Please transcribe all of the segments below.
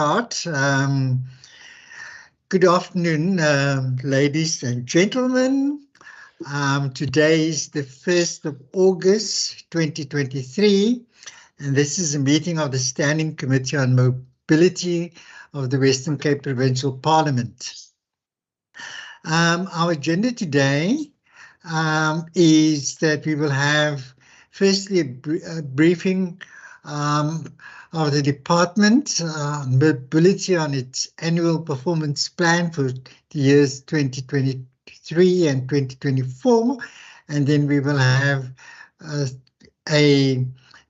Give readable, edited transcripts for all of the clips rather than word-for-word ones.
start. Good afternoon, ladies and gentlemen. Today is the 1st of August 2023, and this is a meeting of the Standing Committee on Mobility of the Western Cape Provincial Parliament. Our agenda today is that we will have firstly a briefing of the department on mobility on its annual performance plan for the years 2023 and 2024, and then we will have a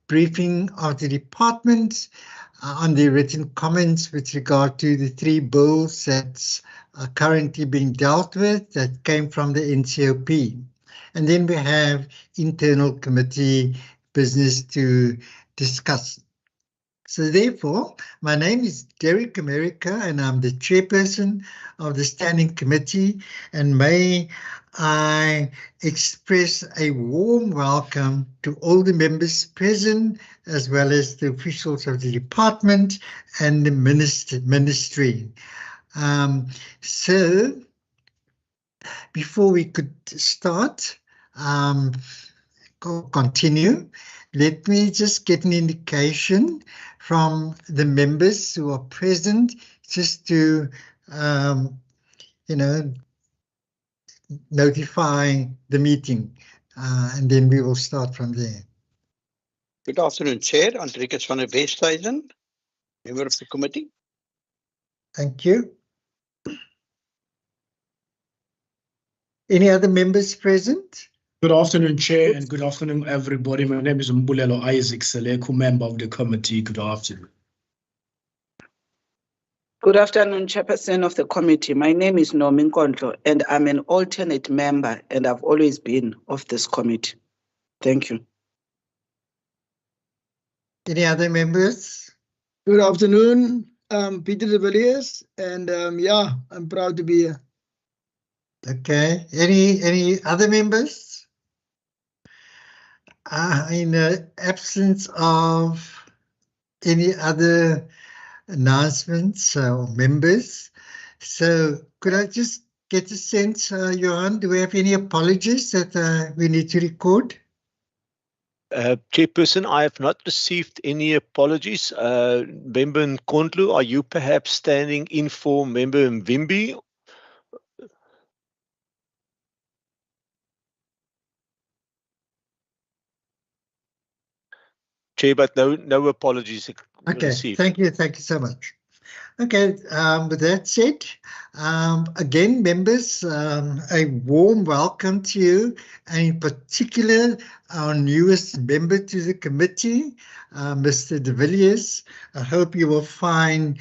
briefing of the department on the written comments with regard to the 3 bills that are currently being dealt with that came from the NCOP. And then we have internal committee business to discuss. So therefore, my name is Derek America and I'm the chairperson of the Standing Committee, and may I express a warm welcome to all the members present, as well as the officials of the department and the ministry. So before we could start, continue, let me just get an indication from the members who are present, just to, notify the meeting, and then we will start from there. Good afternoon, Chair. Andrikus van der Westhuizen, member of the committee. Thank you. Any other members present? Good afternoon, Chair, and good afternoon, everybody. My name is Mbulelo Isaac Seleku, member of the committee. Good afternoon. Good afternoon, Chairperson of the committee. My name is Nomi Nkondlo, and I'm an alternate member, and I've always been of this committee. Thank you. Any other members? Good afternoon, Peter de Villiers, and I'm proud to be here. Okay. Any other members? In the absence of any other announcements or members, so could I just get a sense, Johan, do we have any apologies that we need to record? Chairperson, I have not received any apologies. Member Nkondlo, are you perhaps standing in for Member Mvimbi? Chair, but no apologies received. Thank you so much. Okay, with that said, again, members, a warm welcome to you, and in particular, our newest member to the committee, Mr. de Villiers. I hope you will find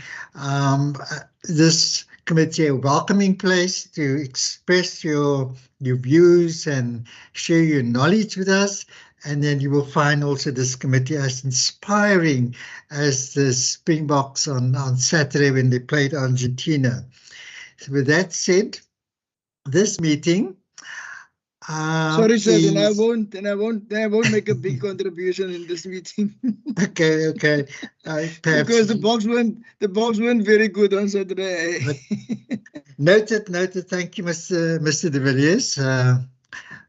this committee a welcoming place to express your views and share your knowledge with us. And then you will find also this committee as inspiring as the Springboks on Saturday when they played Argentina. So with that said, this meeting. Sorry, sir. Then I won't make a big contribution in this meeting. Okay. Because the Boks weren't very good on Saturday. Noted. Thank you, Mr. de Villiers.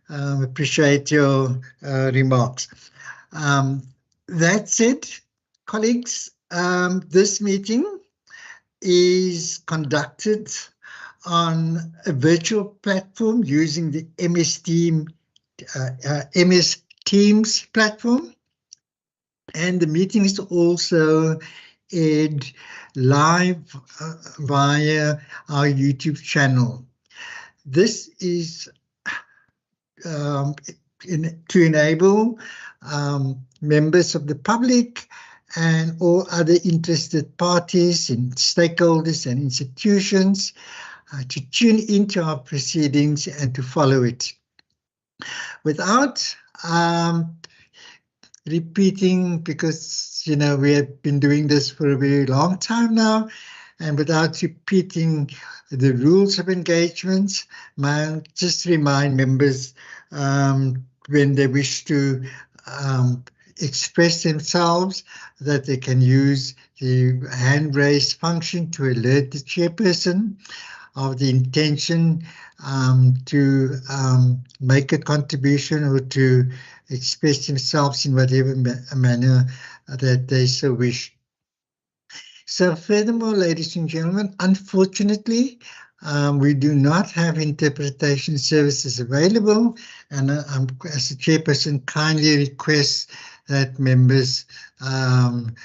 Appreciate your remarks. That said, colleagues, this meeting is conducted on a virtual platform using the MS Teams platform, and the meeting is also aired live via our YouTube channel. This is to enable members of the public and all other interested parties and stakeholders and institutions to tune into our proceedings and to follow it. Without repeating, because we have been doing this for a very long time now, and without repeating the rules of engagements, I'll just remind members when they wish to express themselves, that they can use the hand raise function to alert the chairperson of the intention to make a contribution or to express themselves in whatever manner that they so wish. So furthermore, ladies and gentlemen, unfortunately, we do not have interpretation services available, and as a chairperson, kindly request that members and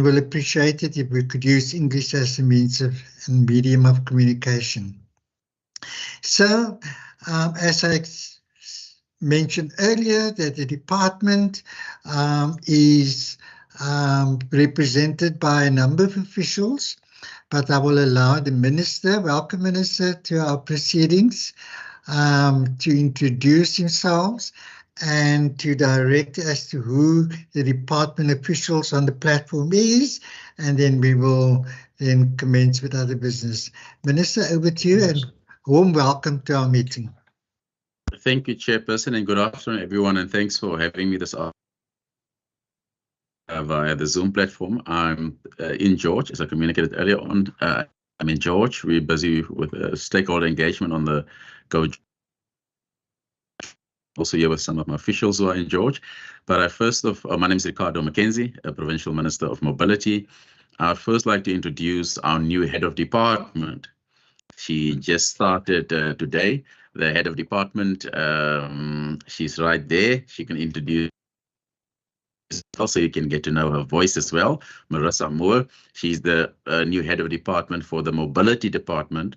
will appreciate it if we could use English as a means of and medium of communication. So, as I mentioned earlier, that the department is represented by a number of officials, but I will allow the Minister, welcome Minister, to our proceedings to introduce themselves and to direct as to who the department officials on the platform is, and then we will then commence with other business. Minister, over to you, and warm welcome to our meeting. Thank you, Chairperson, and good afternoon, everyone, and thanks for having me this afternoon via the Zoom platform. I'm in George, as I communicated earlier on. I'm in George. We're busy with stakeholder engagement on the Go. Also here with some of my officials who are in George. But my name is Ricardo Mackenzie, a Provincial Minister of Mobility. I'd first like to introduce our new head of department. She just started today, the head of department. She's right there. She can introduce. Also, you can get to know her voice as well. Marissa Moore. She's the new head of department for the mobility department.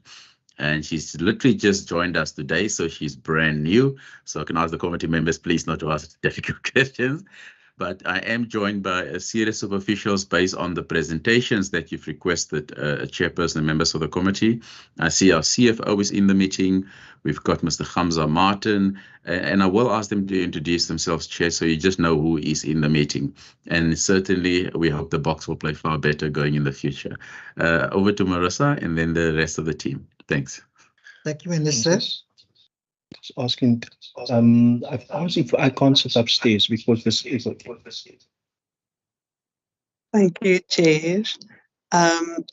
And she's literally just joined us today, so she's brand new. So I can ask the committee members, please not to ask difficult questions. But I am joined by a series of officials based on the presentations that you've requested, chairperson and members of the committee. I see our CFO is in the meeting. We've got Mr. Hamza Martin, and I will ask them to introduce themselves, Chair, so you just know who is in the meeting. And certainly, we hope the box will play far better going in the future. Over to Marissa and then the rest of the team. Thanks. Thank you, Minister. Just asking, I've asked if I can't sit upstairs because this is. Thank you, Chair.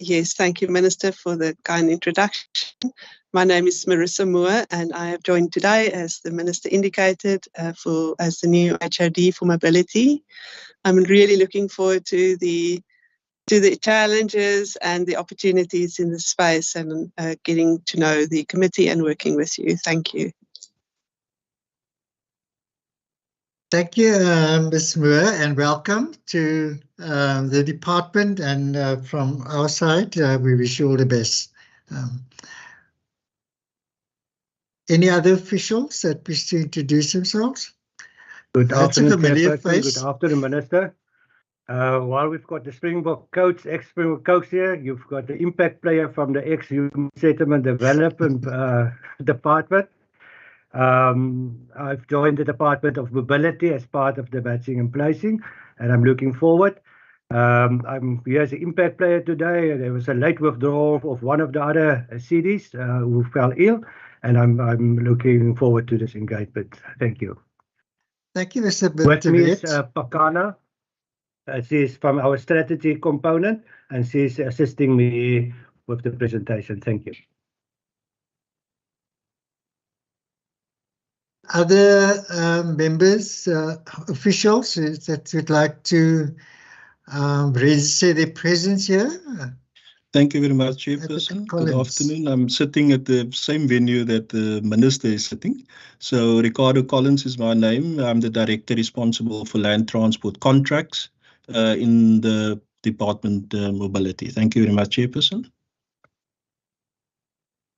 Yes, thank you, Minister, for the kind introduction. My name is Marissa Moore, and I have joined today, as the Minister indicated, as the new HOD for mobility. I'm really looking forward to the challenges and the opportunities in the space, and getting to know the committee and working with you. Thank you. Thank you, Ms. Moore, and welcome to the department. And from our side, we wish you all the best. Any other officials that wish to introduce themselves? Good afternoon, Chairperson. Good afternoon, Minister. While we've got the Springbok coach, ex-Springbok coach here, you've got the impact player from the ex-Human Settlement Development Department. I've joined the Department of Mobility as part of the matching and placing, and I'm looking forward. I'm here as an impact player today. There was a late withdrawal of one of the other CDs who fell ill, and I'm looking forward to this engagement. Thank you. Thank you, Mr. With me is Pakana. She's from our strategy component, and she's assisting me with the presentation. Thank you. Other members, officials that would like to register their presence here? Thank you very much, Chairperson. Good afternoon. I'm sitting at the same venue that the Minister is sitting. So Ricardo Collins is my name. I'm the Director responsible for land transport contracts in the Department Mobility. Thank you very much, Chairperson.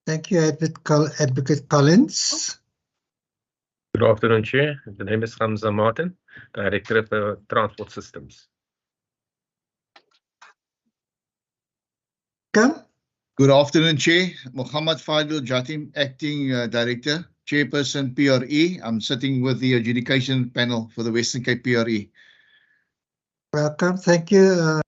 Thank you, Advocate Collins. Good afternoon, Chair. The name is Hamza Martin, Director of the Transport Systems. Come. Good afternoon, Chair. Muhammad Fadil Jatim, Acting Director, Chairperson PRE. I'm sitting with the adjudication panel for the Western Cape PRE. Welcome. Thank you.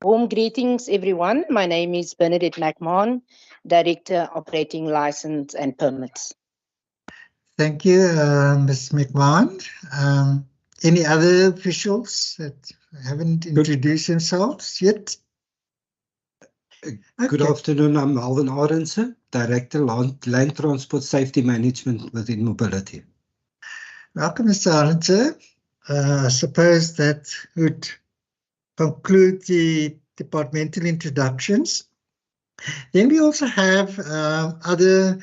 Warm greetings, everyone. My name is Bernadette McMahon, Director Operating License and Permits. Thank you, Ms. McMahon. Any other officials that haven't introduced themselves yet? Good afternoon, I'm Alvin Arendse, Director Land Transport Safety Management within Mobility. Welcome, Mr. Arendse. I suppose that would conclude the departmental introductions. Then we also have other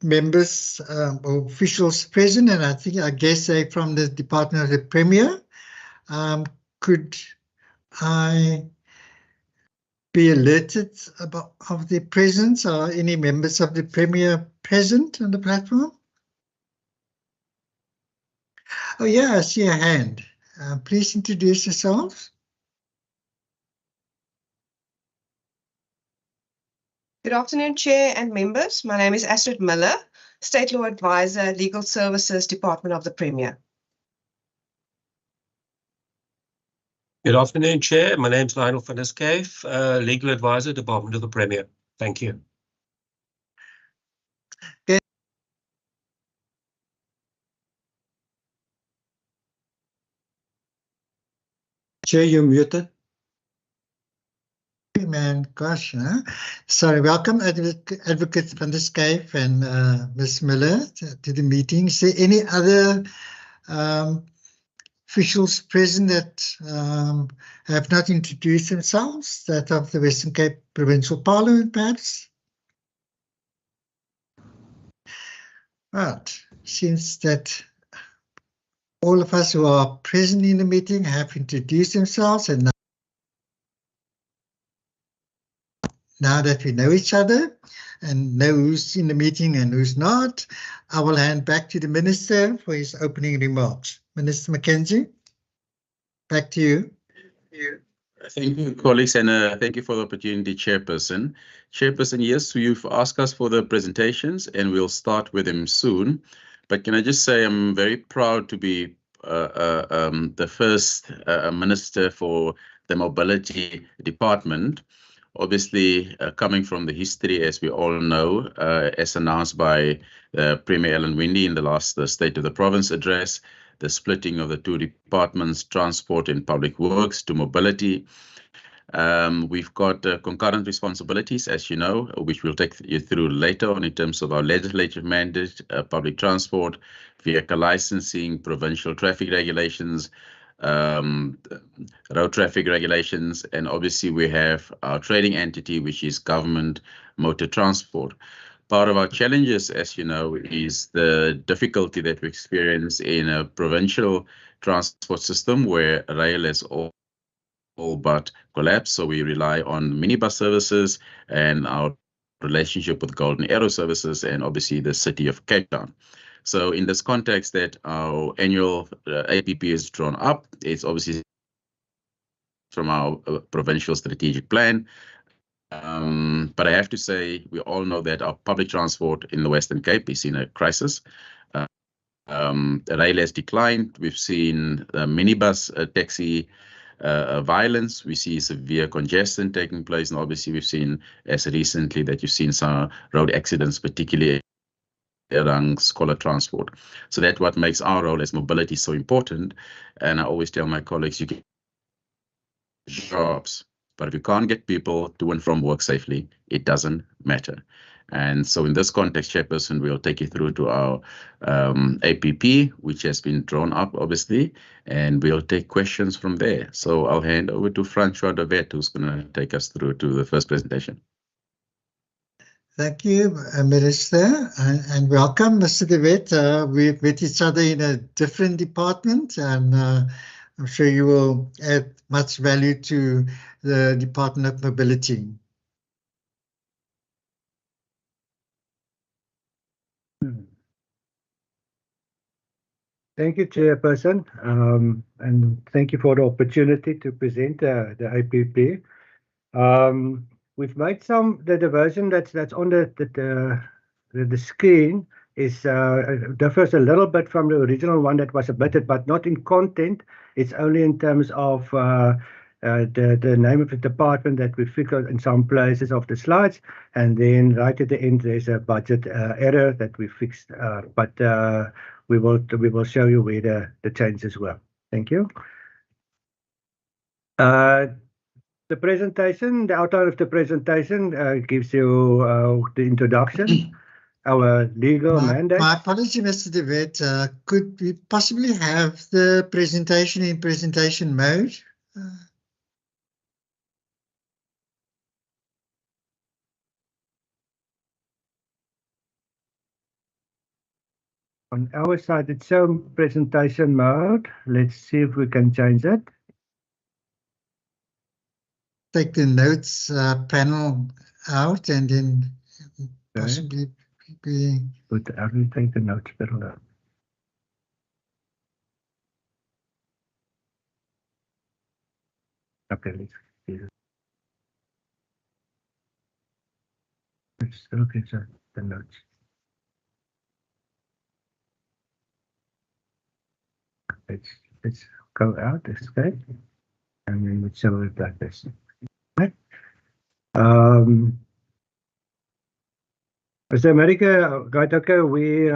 members or officials present, and I guess they're from the Department of the Premier. Could I be alerted of the presence? Are any members of the Premier present on the platform? Oh yeah, I see a hand. Please introduce yourselves. Good afternoon, Chair and members. My name is Astrid Miller, State Law Advisor, Legal Services, Department of the Premier. Good afternoon, Chair. My name is Lionel van der Schyff, Legal Advisor, Department of the Premier. Thank you. Okay. Chair, you're muted. Man, gosh, huh? Sorry, welcome Advocate van der Schyff and Ms. Miller to the meeting. Is there any other officials present that have not introduced themselves, that of the Western Cape Provincial Parliament, perhaps? Right, since that all of us who are present in the meeting have introduced themselves, and now that we know each other and know who's in the meeting and who's not, I will hand back to the Minister for his opening remarks. Minister Mackenzie, back to you. Thank you, colleagues, and thank you for the opportunity, Chairperson. Chairperson, yes, you've asked us for the presentations, and we'll start with them soon. But can I just say I'm very proud to be the first Minister for the Mobility Department. Obviously, coming from the history, as we all know, as announced by Premier Ellen Windy in the last State of the Province address, the splitting of the two departments, transport and public works, to mobility. We've got concurrent responsibilities, as you know, which we'll take you through later on in terms of our legislative mandate, public transport, vehicle licensing, provincial traffic regulations, road traffic regulations, and obviously we have our trading entity, which is government motor transport. Part of our challenges, as you know, is the difficulty that we experience in a provincial transport system where rail has all but collapsed. So we rely on minibus services and our relationship with Golden Arrow Services and obviously the City of Cape Town. So in this context that our annual APP is drawn up, it's obviously from our provincial strategic plan. But I have to say, we all know that our public transport in the Western Cape is in a crisis. The rail has declined. We've seen minibus taxi violence. We see severe congestion taking place. And obviously, we've seen as recently that you've seen some road accidents, particularly around scholar transport. So that's what makes our role as mobility so important. And I always tell my colleagues, you can jobs, but if you can't get people to and from work safely, it doesn't matter. And so in this context, Chairperson, we'll take you through to our APP, which has been drawn up, obviously, and we'll take questions from there. So I'll hand over to Francois de Wet, who's going to take us through to the first presentation. Thank you, Minister, and welcome, Mr. de Wet. We've met each other in a different department, and I'm sure you will add much value to the Department of Mobility. Thank you, Chairperson, and thank you for the opportunity to present the APP. We've made the version that's on the screen is differs a little bit from the original one that was submitted, but not in content. It's only in terms of the name of the department that we figured in some places of the slides, and then right at the end there's a budget error that we fixed, but we will show you where the changes were. Thank you. The presentation, the outline of the presentation gives you the introduction, our legal mandate. My apology, Mr. De Wet. Could we possibly have the presentation in presentation mode? On our side, it's shown presentation mode. Let's see if we can change it. Take the notes panel out and then possibly be... Good, I will take the notes panel out. Okay, let's see. Let's look at the notes. Let's go out, escape, and then we show it like this. Okay. So America, right? Okay, we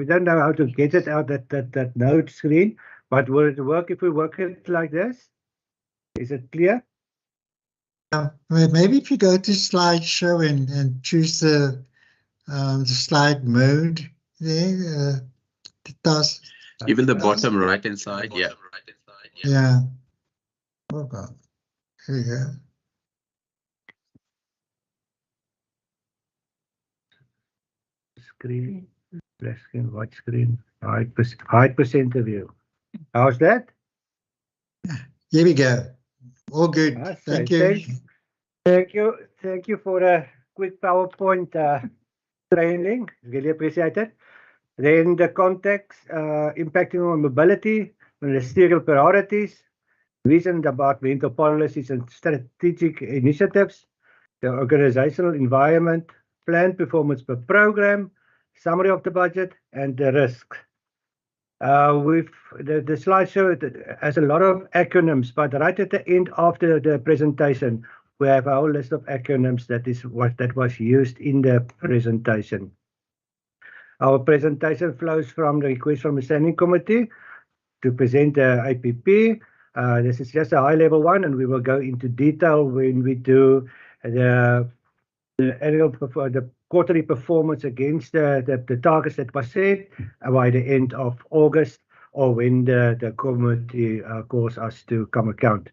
don't know how to get it out that note screen, but will it work if we work it like this? Is it clear? Maybe if you go to slideshow and choose the slide mode there, it does. Even the bottom right hand side, yeah. Yeah. Oh God. Here we go. Screen, black screen, white screen, hide percent view. How's that? Here we go. All good. Thank you. Thank you for the quick PowerPoint training. Really appreciate it. Then the context impacting on mobility, ministerial priorities, vision about mental policies and strategic initiatives, the organizational environment, planned performance per program, summary of the budget, and the risk. The slideshow has a lot of acronyms, but right at the end of the presentation, we have a whole list of acronyms that was used in the presentation. Our presentation flows from the request from the Standing Committee to present the IPP. This is just a high-level one, and we will go into detail when we do the quarterly performance against the targets that was set by the end of August, or when the committee calls us to come account.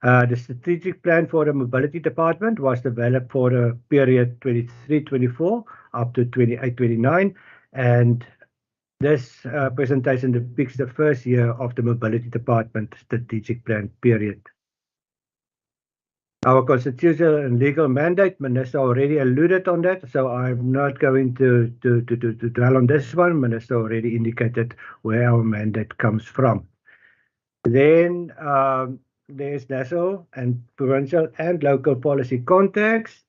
The strategic plan for the mobility department was developed for the period 23-24 up to 28-29, and this presentation depicts the first year of the mobility department strategic plan period. Our constitutional and legal mandate, Minister already alluded on that, so I'm not going to dwell on this one. Minister already indicated where our mandate comes from. Then there's national and provincial and local policy context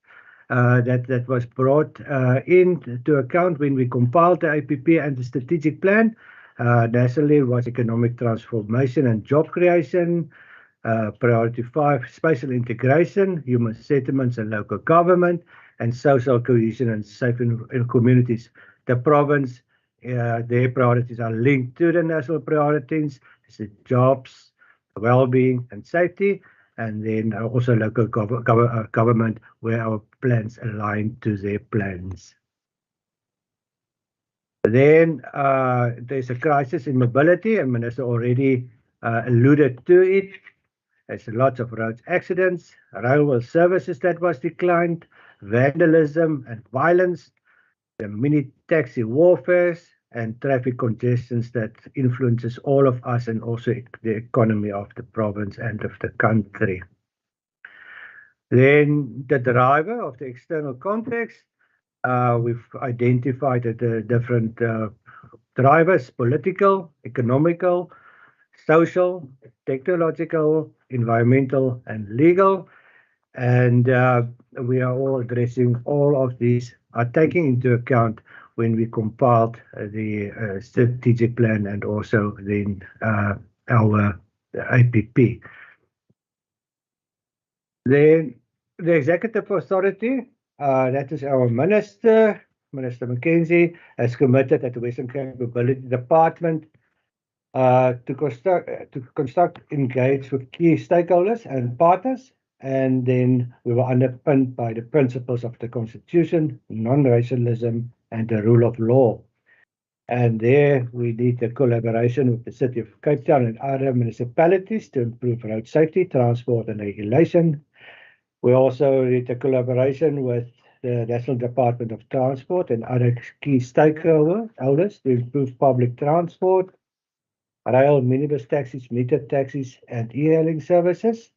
that was brought into account when we compiled the IPP and the strategic plan. Nationally was economic transformation and job creation. Priority 5, spatial integration, human settlements and local government, and social cohesion and safe in communities. The province, their priorities are linked to the national priorities, it's jobs, well-being and safety, and then also local government where our plans align to their plans. Then there's a crisis in mobility, and Minister already alluded to it. There's lots of road accidents, railway services that was declined, vandalism and violence, the mini taxi warfares, and traffic congestions that influences all of us and also the economy of the province and of the country. Then the driver of the external context, we've identified the different drivers: political, economical, social, technological, environmental, and legal. And we are all addressing all of these, are taking into account when we compiled the strategic plan and also then our IPP. Then the executive authority, that is our minister, Minister Mackenzie, has committed that the Western Cape Mobility Department to construct, engage with key stakeholders and partners, and then we were underpinned by the principles of the Constitution, non-racialism, and the rule of law. And there we need the collaboration with the City of Cape Town and other municipalities to improve road safety, transport, and regulation. We also need the collaboration with the National Department of Transport and other key stakeholders to improve public transport, rail, minibus taxis, meter taxis, and e-hailing services,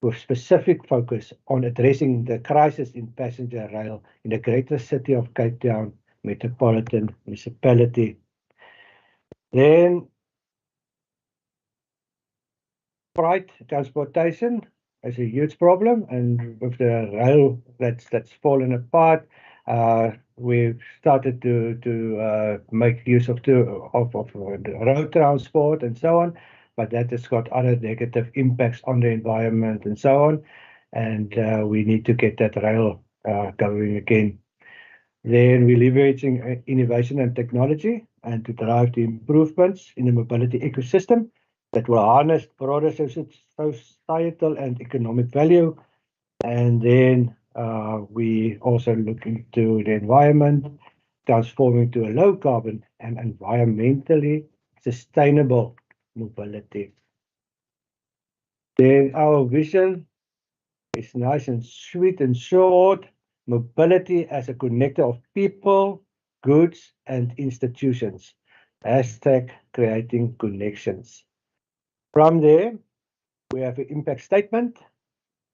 with specific focus on addressing the crisis in passenger rail in the greater City of Cape Town metropolitan municipality. Then freight transportation is a huge problem, and with the rail that's fallen apart, we've started to make use of road transport and so on, but that has got other negative impacts on the environment and so on, and we need to get that rail going again. Then we're leveraging innovation and technology and to drive the improvements in the mobility ecosystem that will harness broader societal and economic value. And then we also look into the environment, transforming to a low carbon and environmentally sustainable mobility. Then our vision is nice and sweet and short: mobility as a connector of people, goods, and institutions. Hashtag creating connections. From there, we have an impact statement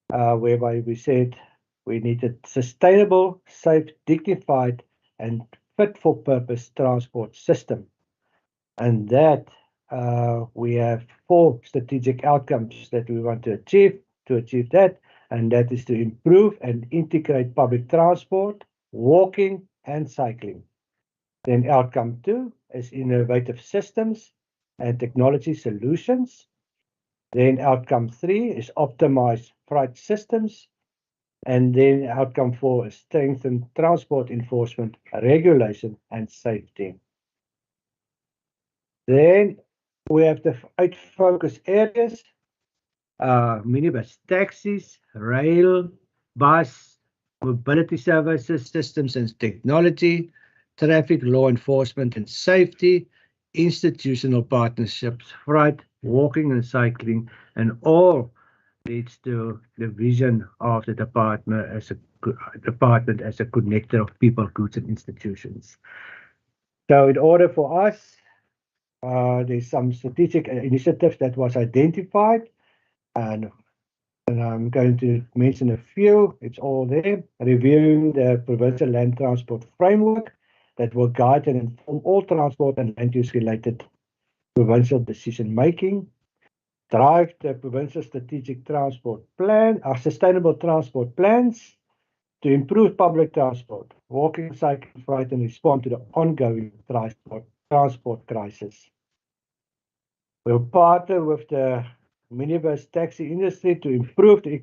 whereby we said we needed sustainable, safe, dignified, and fit for purpose transport system. And that we have 4 strategic outcomes that we want to achieve that. And that is to improve and integrate public transport, walking, and cycling. Then outcome 2 is innovative systems and technology solutions. Then outcome 3 is optimize freight systems. And then outcome 4 is strengthen transport enforcement, regulation, and safety. Then we have the 8 focus areas: minibus taxis, rail, bus, mobility services, systems and technology, traffic law enforcement and safety, institutional partnerships, freight, walking and cycling, and all leads to the vision of the department as a connector of people, goods, and institutions. So in order for us, there's some strategic initiatives that was identified, and I'm going to mention a few. It's all there. Reviewing the Provincial Land Transport Framework that will guide and inform all transport and land use related provincial decision making. Drive the provincial strategic transport plan, our sustainable transport plans to improve public transport, walking, cycling, freight, and respond to the ongoing transport crisis. We'll partner with the minibus taxi industry to improve the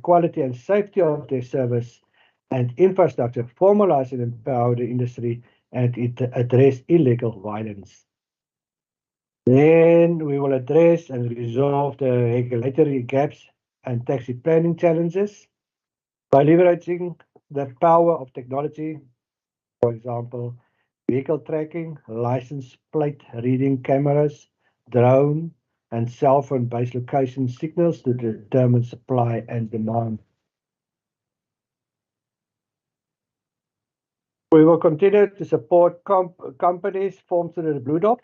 quality and safety of their service and infrastructure, formalize and empower the industry, and address illegal violence. Then we will address and resolve the regulatory gaps and taxi planning challenges by leveraging the power of technology, for example, vehicle tracking, license plate reading cameras, drone, and cell phone-based location signals to determine supply and demand. We will continue to support companies formed through the Blue Dot,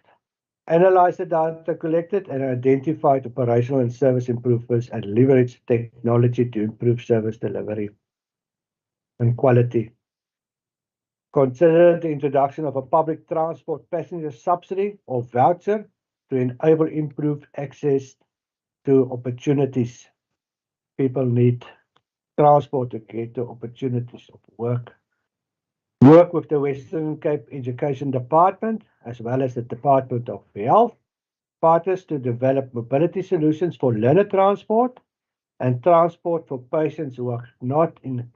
analyze the data collected, and identify operational and service improvements, and leverage technology to improve service delivery and quality. Consider the introduction of a public transport passenger subsidy or voucher to enable improved access to opportunities. People need transport to get to opportunities of work. Work with the Western Cape Education Department as well as the Department of Health partners to develop mobility solutions for learner transport and transport for patients who are not in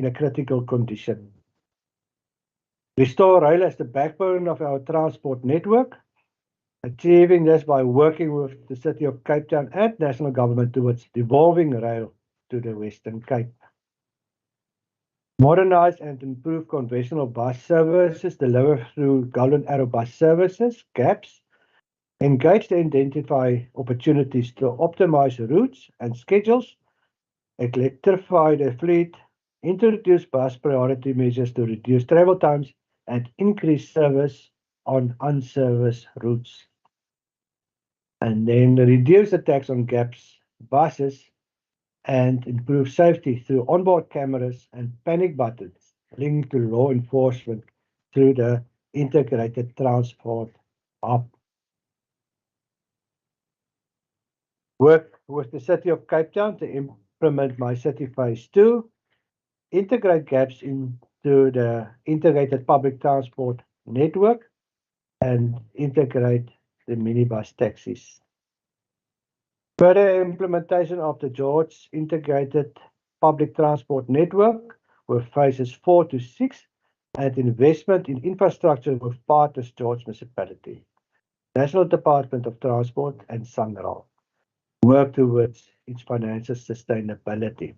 a critical condition. Restore rail as the backbone of our transport network, achieving this by working with the City of Cape Town and national government towards devolving rail to the Western Cape. Modernize and improve conventional bus services delivered through Golden Arrow Bus Services, GAPS. Engage to identify opportunities to optimize routes and schedules, electrify the fleet, introduce bus priority measures to reduce travel times, and increase service on unserviced routes. And then reduce attacks on GAPS buses and improve safety through onboard cameras and panic buttons linked to law enforcement through the integrated transport hub. Work with the City of Cape Town to implement My City Phase 2, integrate GAPS into the integrated public transport network, and integrate the minibus taxis. Further implementation of the George integrated public transport network with phases 4 to 6 and investment in infrastructure with partners George Municipality, National Department of Transport and SANRAL. Work towards its financial sustainability.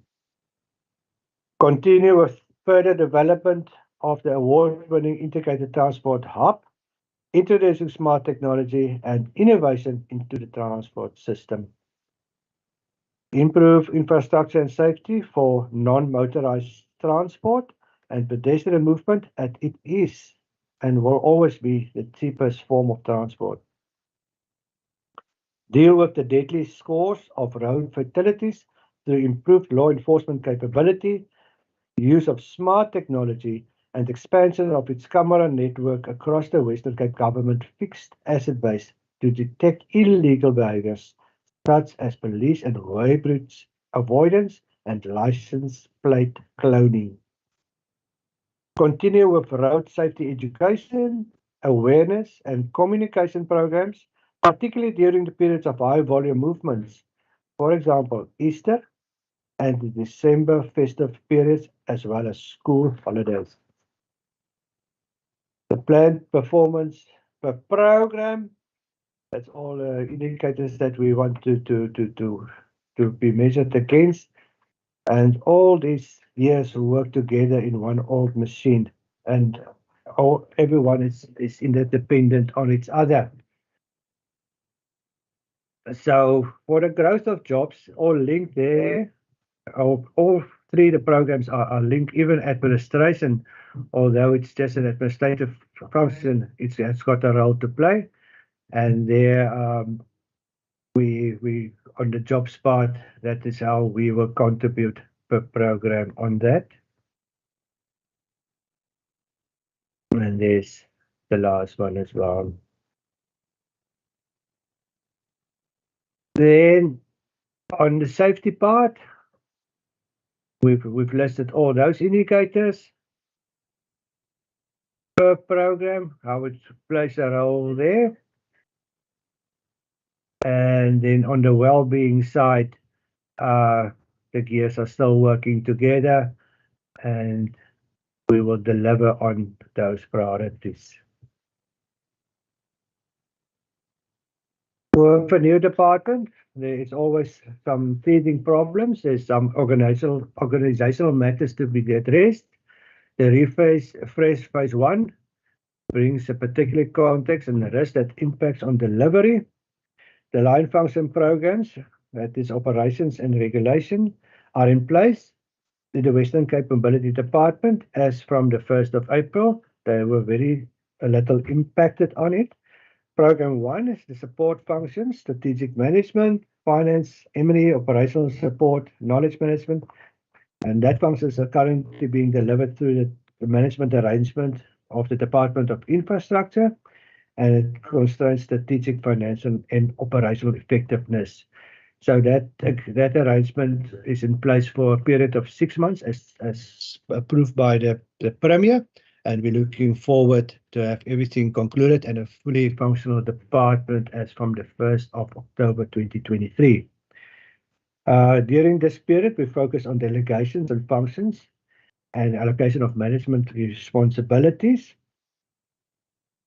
Continue with further development of the award-winning integrated transport hub, introducing smart technology and innovation into the transport system. Improve infrastructure and safety for non-motorized transport and pedestrian movement, as it is and will always be the cheapest form of transport. Deal with the deadly scores of road fatalities through improved law enforcement capability, use of smart technology, and expansion of its camera network across the Western Cape Government fixed asset base to detect illegal behaviors such as police and way bridge avoidance and license plate cloning. Continue with road safety education, awareness, and communication programs, particularly during the periods of high volume movements, for example, Easter and the December festive periods, as well as school holidays. The planned performance per program, that's all indicators that we want to be measured against. And all these years work together in one old machine, and everyone is interdependent on each other. So for the growth of jobs, all linked there, all three the programs are linked, even administration, although it's just an administrative function, it's got a role to play. And there we on the jobs part, that is how we will contribute per program on that. And there's the last one as well. Then on the safety part, we've listed all those indicators per program, how it plays a role there. And then on the well-being side, the gears are still working together, and we will deliver on those priorities. For a new department, there is always some teething problems. There's some organizational matters to be addressed. The refresh phase 1 brings a particular context and risk that impacts on delivery. The line function programs, that is operations and regulation, are in place in the Western Cape Mobility Department as from the 1st of April. They were very little impacted on it. Program 1 is the support functions, strategic management, finance, M&E, operational support, knowledge management, and that functions are currently being delivered through the management arrangement of the Department of Infrastructure, and it constrains strategic, financial, and operational effectiveness. So that arrangement is in place for a period of 6 months as approved by the Premier, and we're looking forward to have everything concluded and a fully functional department as from the 1st of October 2023. During this period, we focus on delegations and functions and allocation of management responsibilities.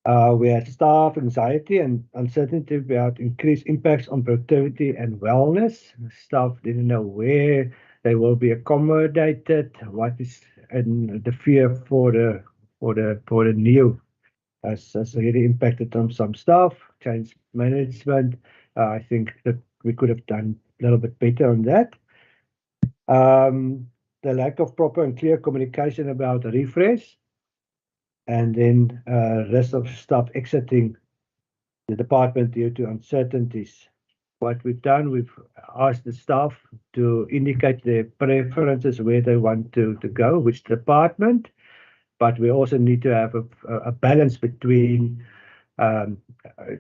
We had staff anxiety and uncertainty about increased impacts on productivity and wellness. Staff didn't know where they will be accommodated, what is, and the fear for the new has really impacted on some staff. Change management, I think that we could have done a little bit better on that. The lack of proper and clear communication about the refresh, and then rest of staff exiting the department due to uncertainties. What we've done, we've asked the staff to indicate their preferences, where they want to go, which department, but we also need to have a balance between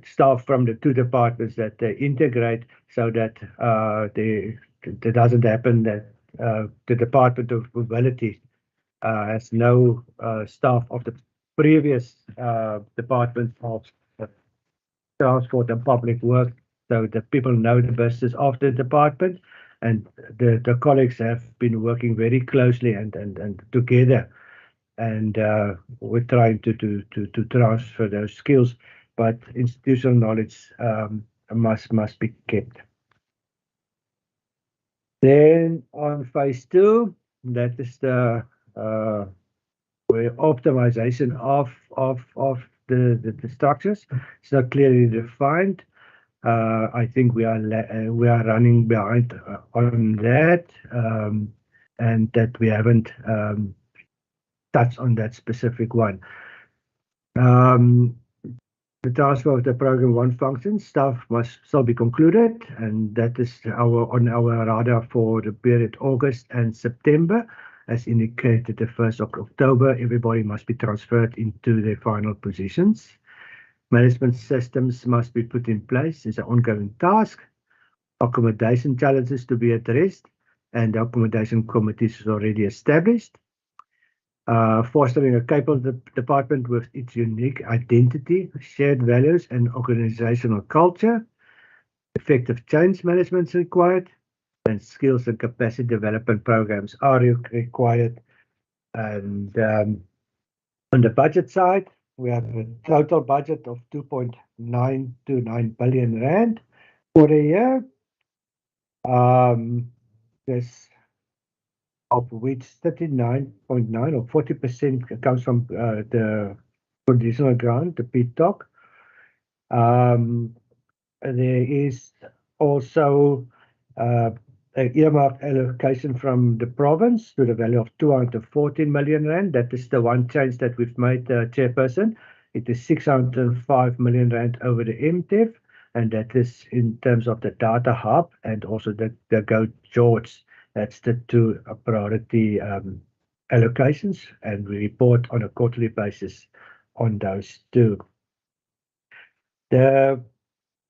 staff from the two departments that they integrate, so that it doesn't happen that the Department of Mobility has no staff of the previous Department of Transport and Public Works, so that people know the business of the department, and the colleagues have been working very closely and together, and we're trying to transfer those skills, but institutional knowledge must be kept. Then on phase 2, that is the optimization of the structures. It's not clearly defined. I think we are running behind on that, and that we haven't touched on that specific one. The transfer of the program 1 function staff must still be concluded, and that is on our radar for the period August and September. As indicated, the 1st of October, everybody must be transferred into their final positions. Management systems must be put in place. It's an ongoing task. Accommodation challenges to be addressed, and the accommodation committees is already established. Fostering a capable department with its unique identity, shared values, and organizational culture. Effective change management is required, and skills and capacity development programs are required. And on the budget side, we have a total budget of 2.929 billion rand for the year. There's of which 39.9 or 40% comes from the conditional grant, the PTOC. There is also an earmarked allocation from the province to the value of 214 million rand. That is the one change that we've made, Chairperson. It is 605 million rand over the MTEF, and that is in terms of the data hub and also the Go George. That's the two priority allocations, and we report on a quarterly basis on those two. The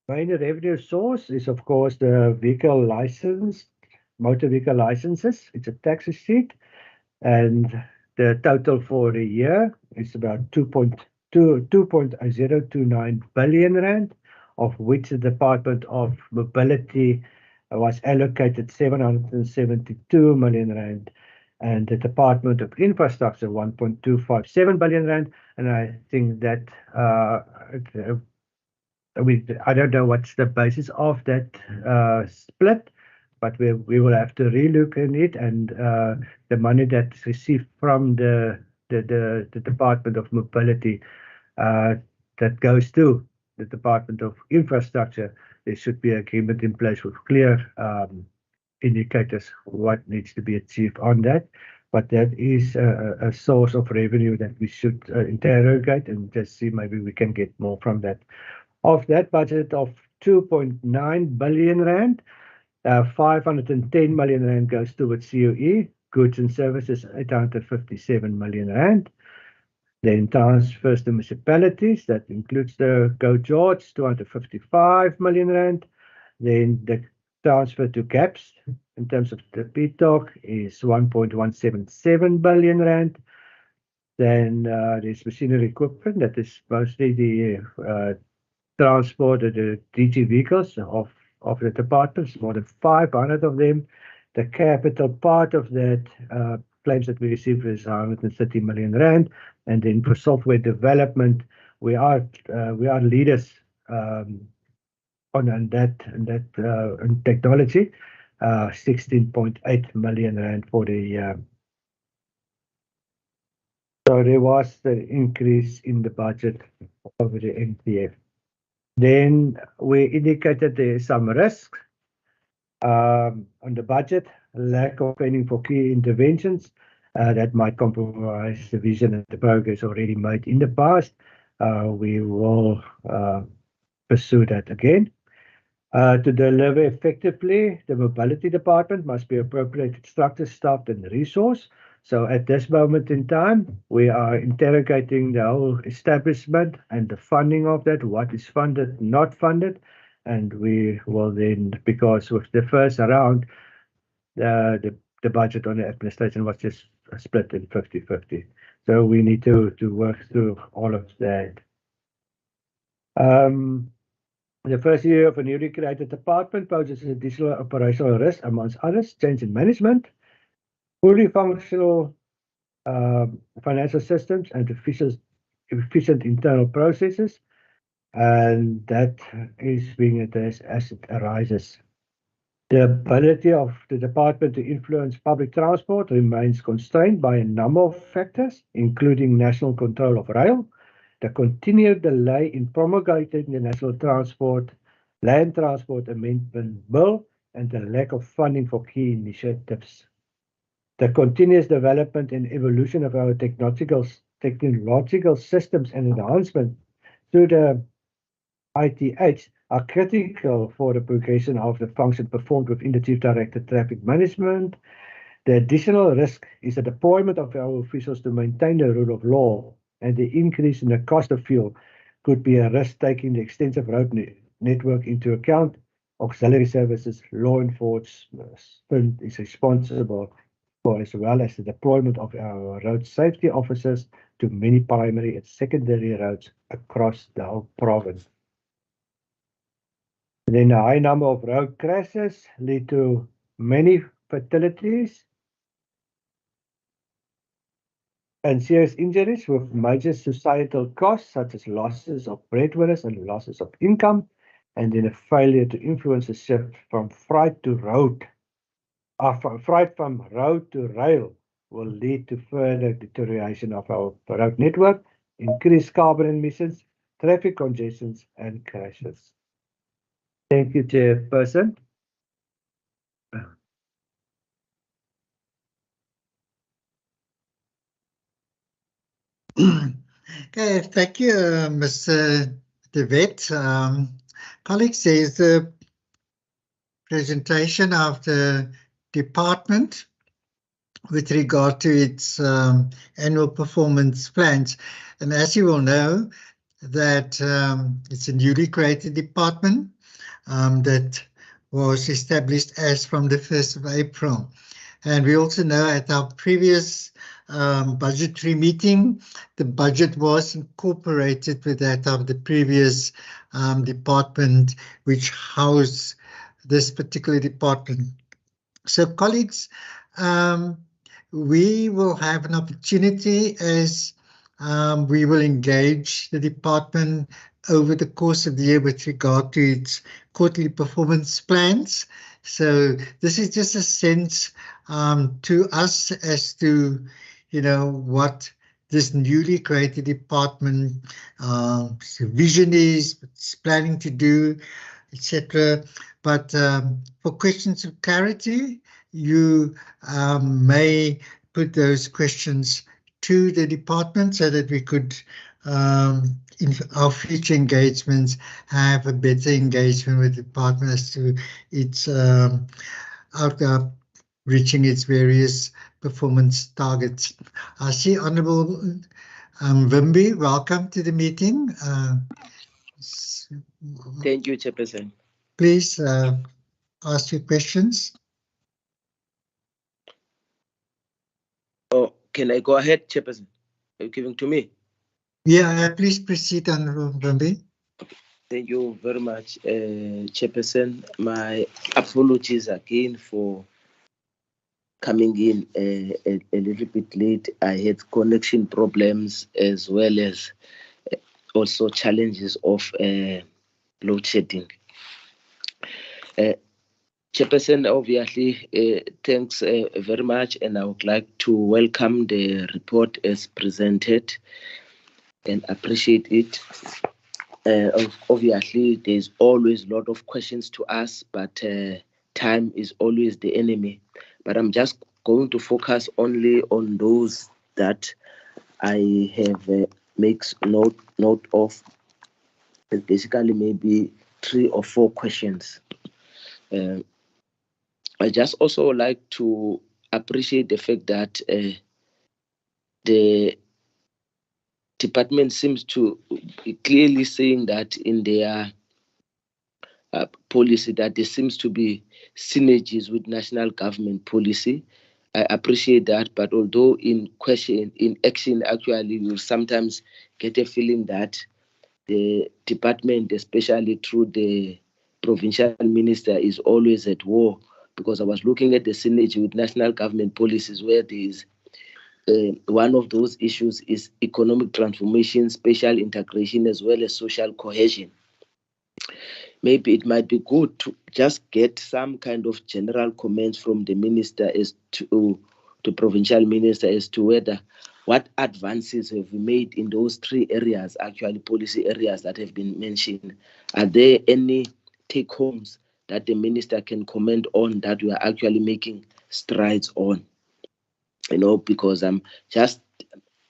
main revenue source is, of course, the vehicle license, motor vehicle licenses. It's a tax receipt, and the total for the year is about 2.029 billion rand, of which the Department of Mobility was allocated 772 million rand, and the Department of Infrastructure 1.257 billion rand. And I think that I don't know what's the basis of that split, but we will have to relook in it, and the money that's received from the Department of Mobility that goes to the Department of Infrastructure. There should be an agreement in place with clear indicators what needs to be achieved on that. But that is a source of revenue that we should interrogate and just see maybe we can get more from that. Of that budget of 2.9 billion rand, 510 million rand goes towards COE, goods and services, 857 million rand. Then transfers to municipalities, that includes the Go George, 255 million rand. Then the transfer to GAPS in terms of the PTOC is 1.177 billion rand. Then there's machinery equipment, that is mostly the transport of the DG vehicles of of the departments, more than 500 of them. The capital part of that claims that we received is 130 million rand. And then for software development, we are leaders on technology, 16.8 million rand for the year. So there was the increase in the budget over the MTF. Then we indicated there is some risk on the budget, lack of planning for key interventions that might compromise the vision and the progress already made in the past. We will pursue that again. To deliver effectively, the mobility department must be appropriately structured, staffed, and resourced. So at this moment in time, we are interrogating the whole establishment and the funding of that, what is funded, not funded. And we will then, because with the first round, the budget on the administration was just split in 50-50. So we need to work through all of that. The first year of a newly created department poses additional operational risk, amongst others, change in management, fully functional financial systems, and efficient internal processes, and that is being addressed as it arises. The ability of the department to influence public transport remains constrained by a number of factors, including national control of rail, the continued delay in promulgating the National Land Transport Amendment Bill, and the lack of funding for key initiatives. The continuous development and evolution of our technological systems and enhancement through the ITH are critical for the progression of the function performed within the Chief Director Traffic Management. The additional risk is the deployment of our officials to maintain the rule of law, and the increase in the cost of fuel could be a risk taking the extensive road network into account. Auxiliary services, law enforcement is responsible for, as well as the deployment of our road safety officers to many primary and secondary roads across the whole province. And then a high number of road crashes lead to many fatalities and serious injuries with major societal costs such as losses of breadwinners and losses of income, and then a failure to influence a shift from freight to road, freight from road to rail will lead to further deterioration of our road network, increased carbon emissions, traffic congestions, and crashes. Thank you, Chairperson. Okay, thank you, Mr. De Wet. Colleagues, there's the presentation of the department with regard to its annual performance plans. And as you all know, that it's a newly created department that was established as from the 1st of April. And we also know at our previous budgetary meeting, the budget was incorporated with that of the previous department, which housed this particular department. So colleagues, we will have an opportunity as we will engage the department over the course of the year with regard to its quarterly performance plans. So this is just a sense to us as to, you know, what this newly created department vision is, what it's planning to do, etc. But for questions of clarity, you may put those questions to the department so that we could, in our future engagements, have a better engagement with the department as to its reaching its various performance targets. I see Honourable Wimby, welcome to the meeting. Thank you, Chairperson. Please ask your questions. Oh, can I go ahead, Chairperson? Are you giving to me? Yeah, please proceed, Honourable Wimby. Thank you very much, Chairperson. My apologies again for coming in a little bit late. I had connection problems as well as also challenges of load shedding. Chairperson, obviously, thanks very much, and I would like to welcome the report as presented and appreciate it. Obviously, there's always a lot of questions to ask, but time is always the enemy. But I'm just going to focus only on those that I have makes note of. Basically, maybe 3 or 4 questions. I just also like to appreciate the fact that the department seems to be clearly saying that in their policy that there seems to be synergies with national government policy. I appreciate that, but although in action, actually, you sometimes get a feeling that the department, especially through the provincial minister, is always at war. Because I was looking at the synergy with national government policies where there is one of those issues is economic transformation, spatial integration, as well as social cohesion. Maybe it might be good to just get some kind of general comments from the minister as to provincial minister as to whether what advances have we made in those 3 areas, actually policy areas that have been mentioned. Are there any take homes that the minister can comment on that we are actually making strides on? Because I'm just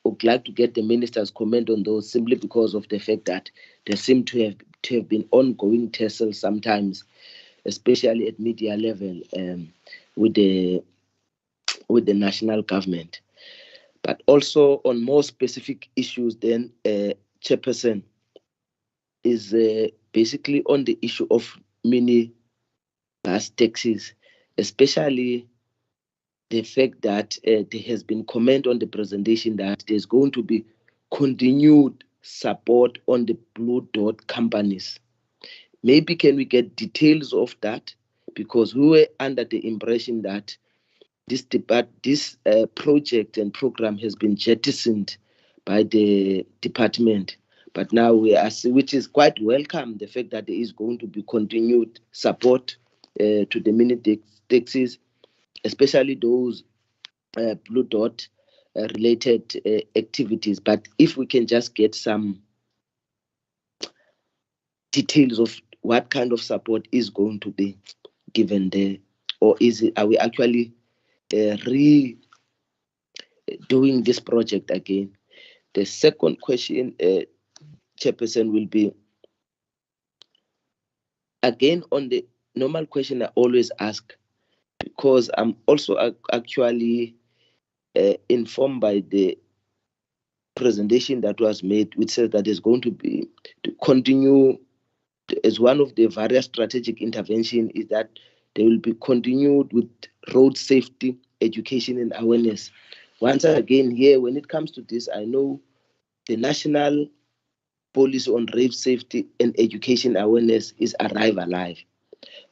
would like to get the minister's comment on those, simply because of the fact that there seem to have been ongoing tussles sometimes, especially at media level, with the national government. But also on more specific issues, then, Chairperson, is basically on the issue of mini bus taxis, especially the fact that there has been comment on the presentation that there's going to be continued support on the blue dot companies. Maybe can we get details of that? Because we were under the impression that this project and program has been jettisoned by the department. But now we are, which is quite welcome, the fact that there is going to be continued support to the mini taxis, especially those blue dot related activities. But if we can just get some details of what kind of support is going to be given there, or are we actually redoing this project again? The second question, Chairperson, will be again on the normal question I always ask, because I'm also actually informed by the presentation that was made, which says that there's going to be to continue as one of the various strategic intervention is that they will be continued with road safety, education and awareness. Once again here, when it comes to this, I know the national policy on road safety and education awareness is Arrive Alive,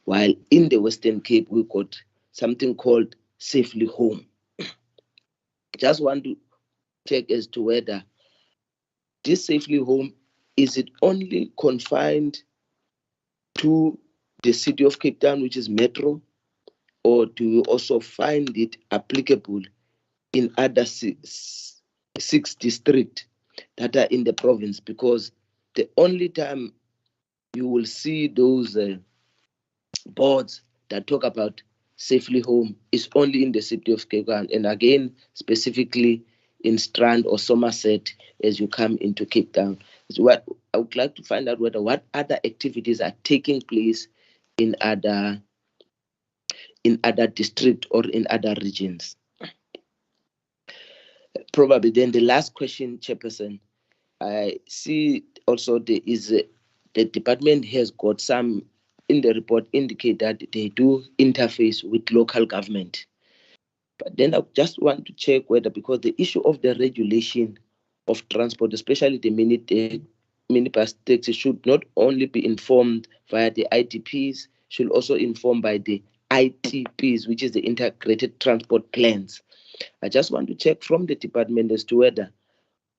while in the Western Cape, we got something called Safely Home. Just want to check as to whether this Safely Home, is it only confined to the city of Cape Town, which is metro, or do you also find it applicable in other 6 districts that are in the province? Because the only time you will see those boards that talk about Safely Home is only in the city of Cape Town, and again, specifically in Strand or Somerset as you come into Cape Town. So what I would like to find out whether what other activities are taking place in other districts or in other regions. Probably then the last question, Chairperson, I see also there is the department has got some in the report indicate that they do interface with local government. But then I just want to check whether, because the issue of the regulation of transport, especially the mini minibus taxi should not only be informed via the IDPs, should also inform by the ITPs, which is the integrated transport plans. I just want to check from the department as to whether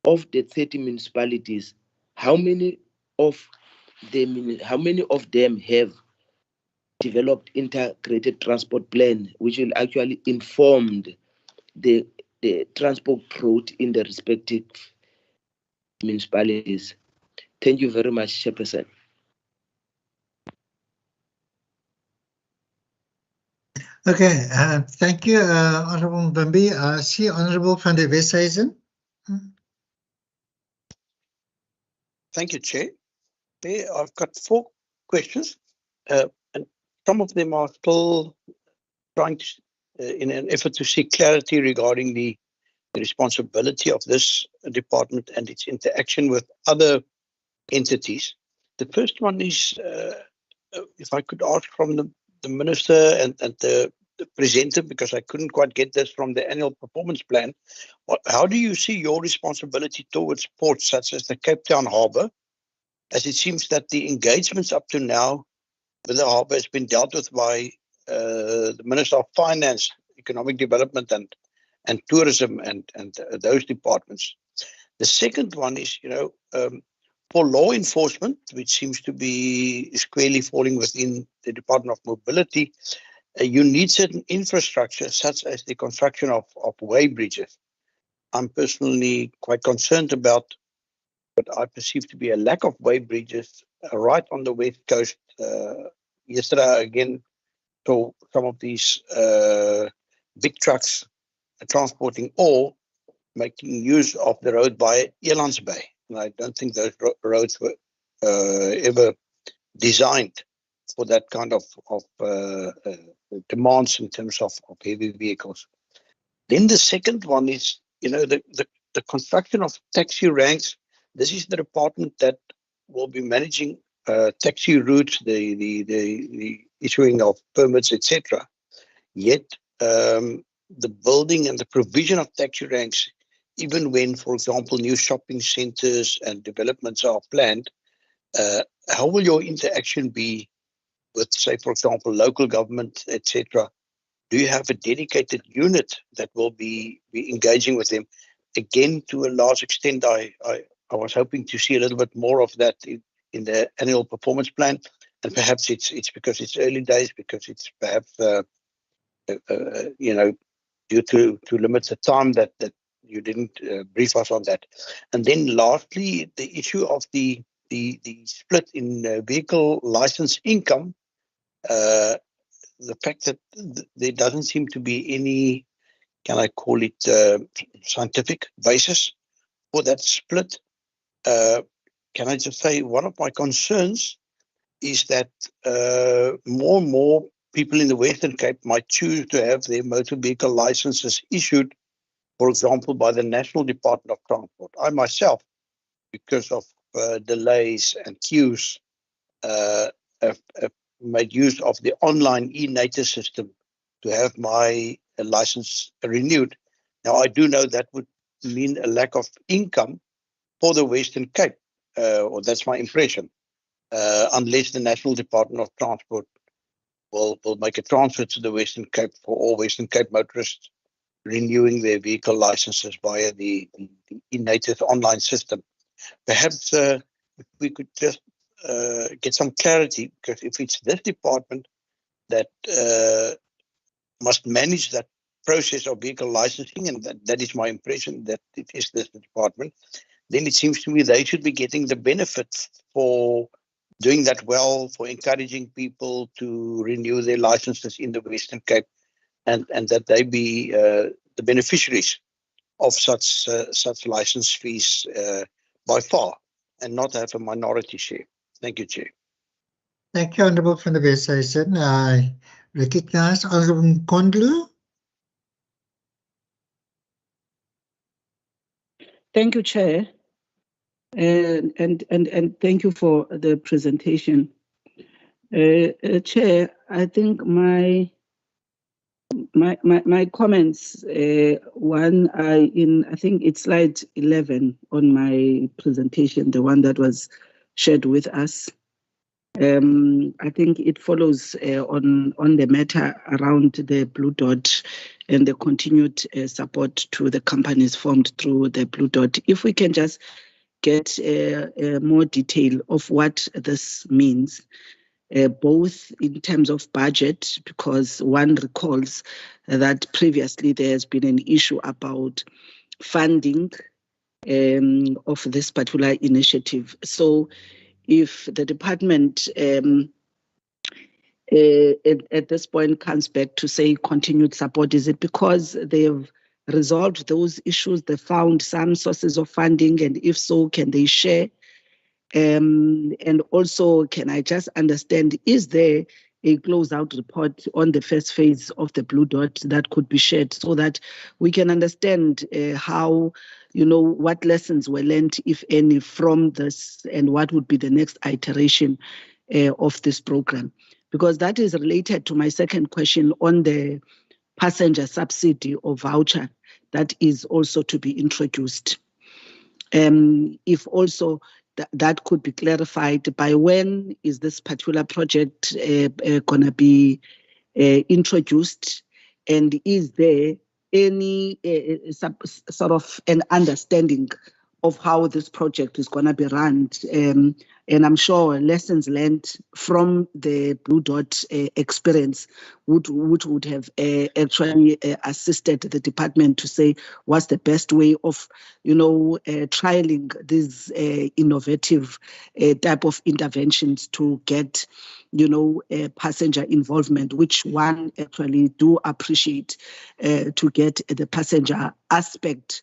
of the 30 municipalities, how many of them have developed integrated transport plan, which will actually inform the transport route in the respective municipalities. Thank you very much, Chairperson. Okay, thank you, Honorable Bambi. See Honorable van der Westhuizen. Thank you, Chair. Okay, I've got 4 questions, and some of them are still trying to, in an effort to seek clarity regarding the responsibility of this department and its interaction with other entities. The first one is, if I could ask from the Minister and the presenter, because I couldn't quite get this from the annual performance plan, how do you see your responsibility towards ports such as the Cape Town Harbour, as it seems that the engagements up to now with the harbour has been dealt with by the Minister of Finance, Economic Development and Tourism and those departments. The second one is, for law enforcement, which seems to be squarely falling within the Department of Mobility, you need certain infrastructure such as the construction of way bridges. I'm personally quite concerned about what I perceive to be a lack of way bridges right on the West Coast. Yesterday, again, saw some of these big trucks transporting ore, making use of the road by Elands Bay. And I don't think those roads were ever designed for that kind of demands in terms of heavy vehicles. Then the second one is, the construction of taxi ranks. This is the department that will be managing taxi routes, the issuing of permits, etc. Yet the building and the provision of taxi ranks, even when, for example, new shopping centers and developments are planned, how will your interaction be with, say, for example, local government, etc.? Do you have a dedicated unit that will be engaging with them? Again, to a large extent, I was hoping to see a little bit more of that in the annual performance plan, and perhaps it's because it's early days, because it's perhaps due to limits of time that you didn't brief us on that. And then lastly, the issue of the split in vehicle license income, the fact that there doesn't seem to be any, can I call it, scientific basis for that split. Can I just say, one of my concerns is that more and more people in the Western Cape might choose to have their motor vehicle licenses issued, for example, by the National Department of Transport. I myself, because of delays and queues, have made use of the online e-nature system to have my license renewed. Now, I do know that would mean a lack of income for the Western Cape, or that's my impression, unless the National Department of Transport will make a transfer to the Western Cape for all Western Cape motorists renewing their vehicle licenses via the e-native online system. Perhaps if we could just get some clarity, because if it's this department that must manage that process of vehicle licensing, and that is my impression that it is this department, then it seems to me they should be getting the benefits for doing that well, for encouraging people to renew their licenses in the Western Cape, and that they be the beneficiaries of such license fees by far, and not have a minority share. Thank you, Chair. Thank you, Honourable van der Westhuizen. I recognize Honourable Kondlu. Thank you, Chair. And thank you for the presentation. Chair, I think my My comments, one, I think it's slide 11 on my presentation, the one that was shared with us. I think it follows on the matter around the Blue Dot and the continued support to the companies formed through the Blue Dot. If we can just get more detail of what this means, both in terms of budget, because one recalls that previously there has been an issue about funding of this particular initiative. So if the department at this point comes back to say continued support, is it because they've resolved those issues, they found some sources of funding, and if so, can they share? And also, can I just understand, is there a closeout report on the first phase of the Blue Dot that could be shared so that we can understand how, what lessons were learned, if any, from this, and what would be the next iteration of this program? Because that is related to my second question on the passenger subsidy or voucher that is also to be introduced. If also that could be clarified, by when is this particular project going to be introduced, and is there any sort of an understanding of how this project is going to be run? And I'm sure lessons learned from the Blue Dot experience which would have actually assisted the department to say what's the best way of, trialing these innovative type of interventions to get, passenger involvement, which one actually do appreciate to get the passenger aspect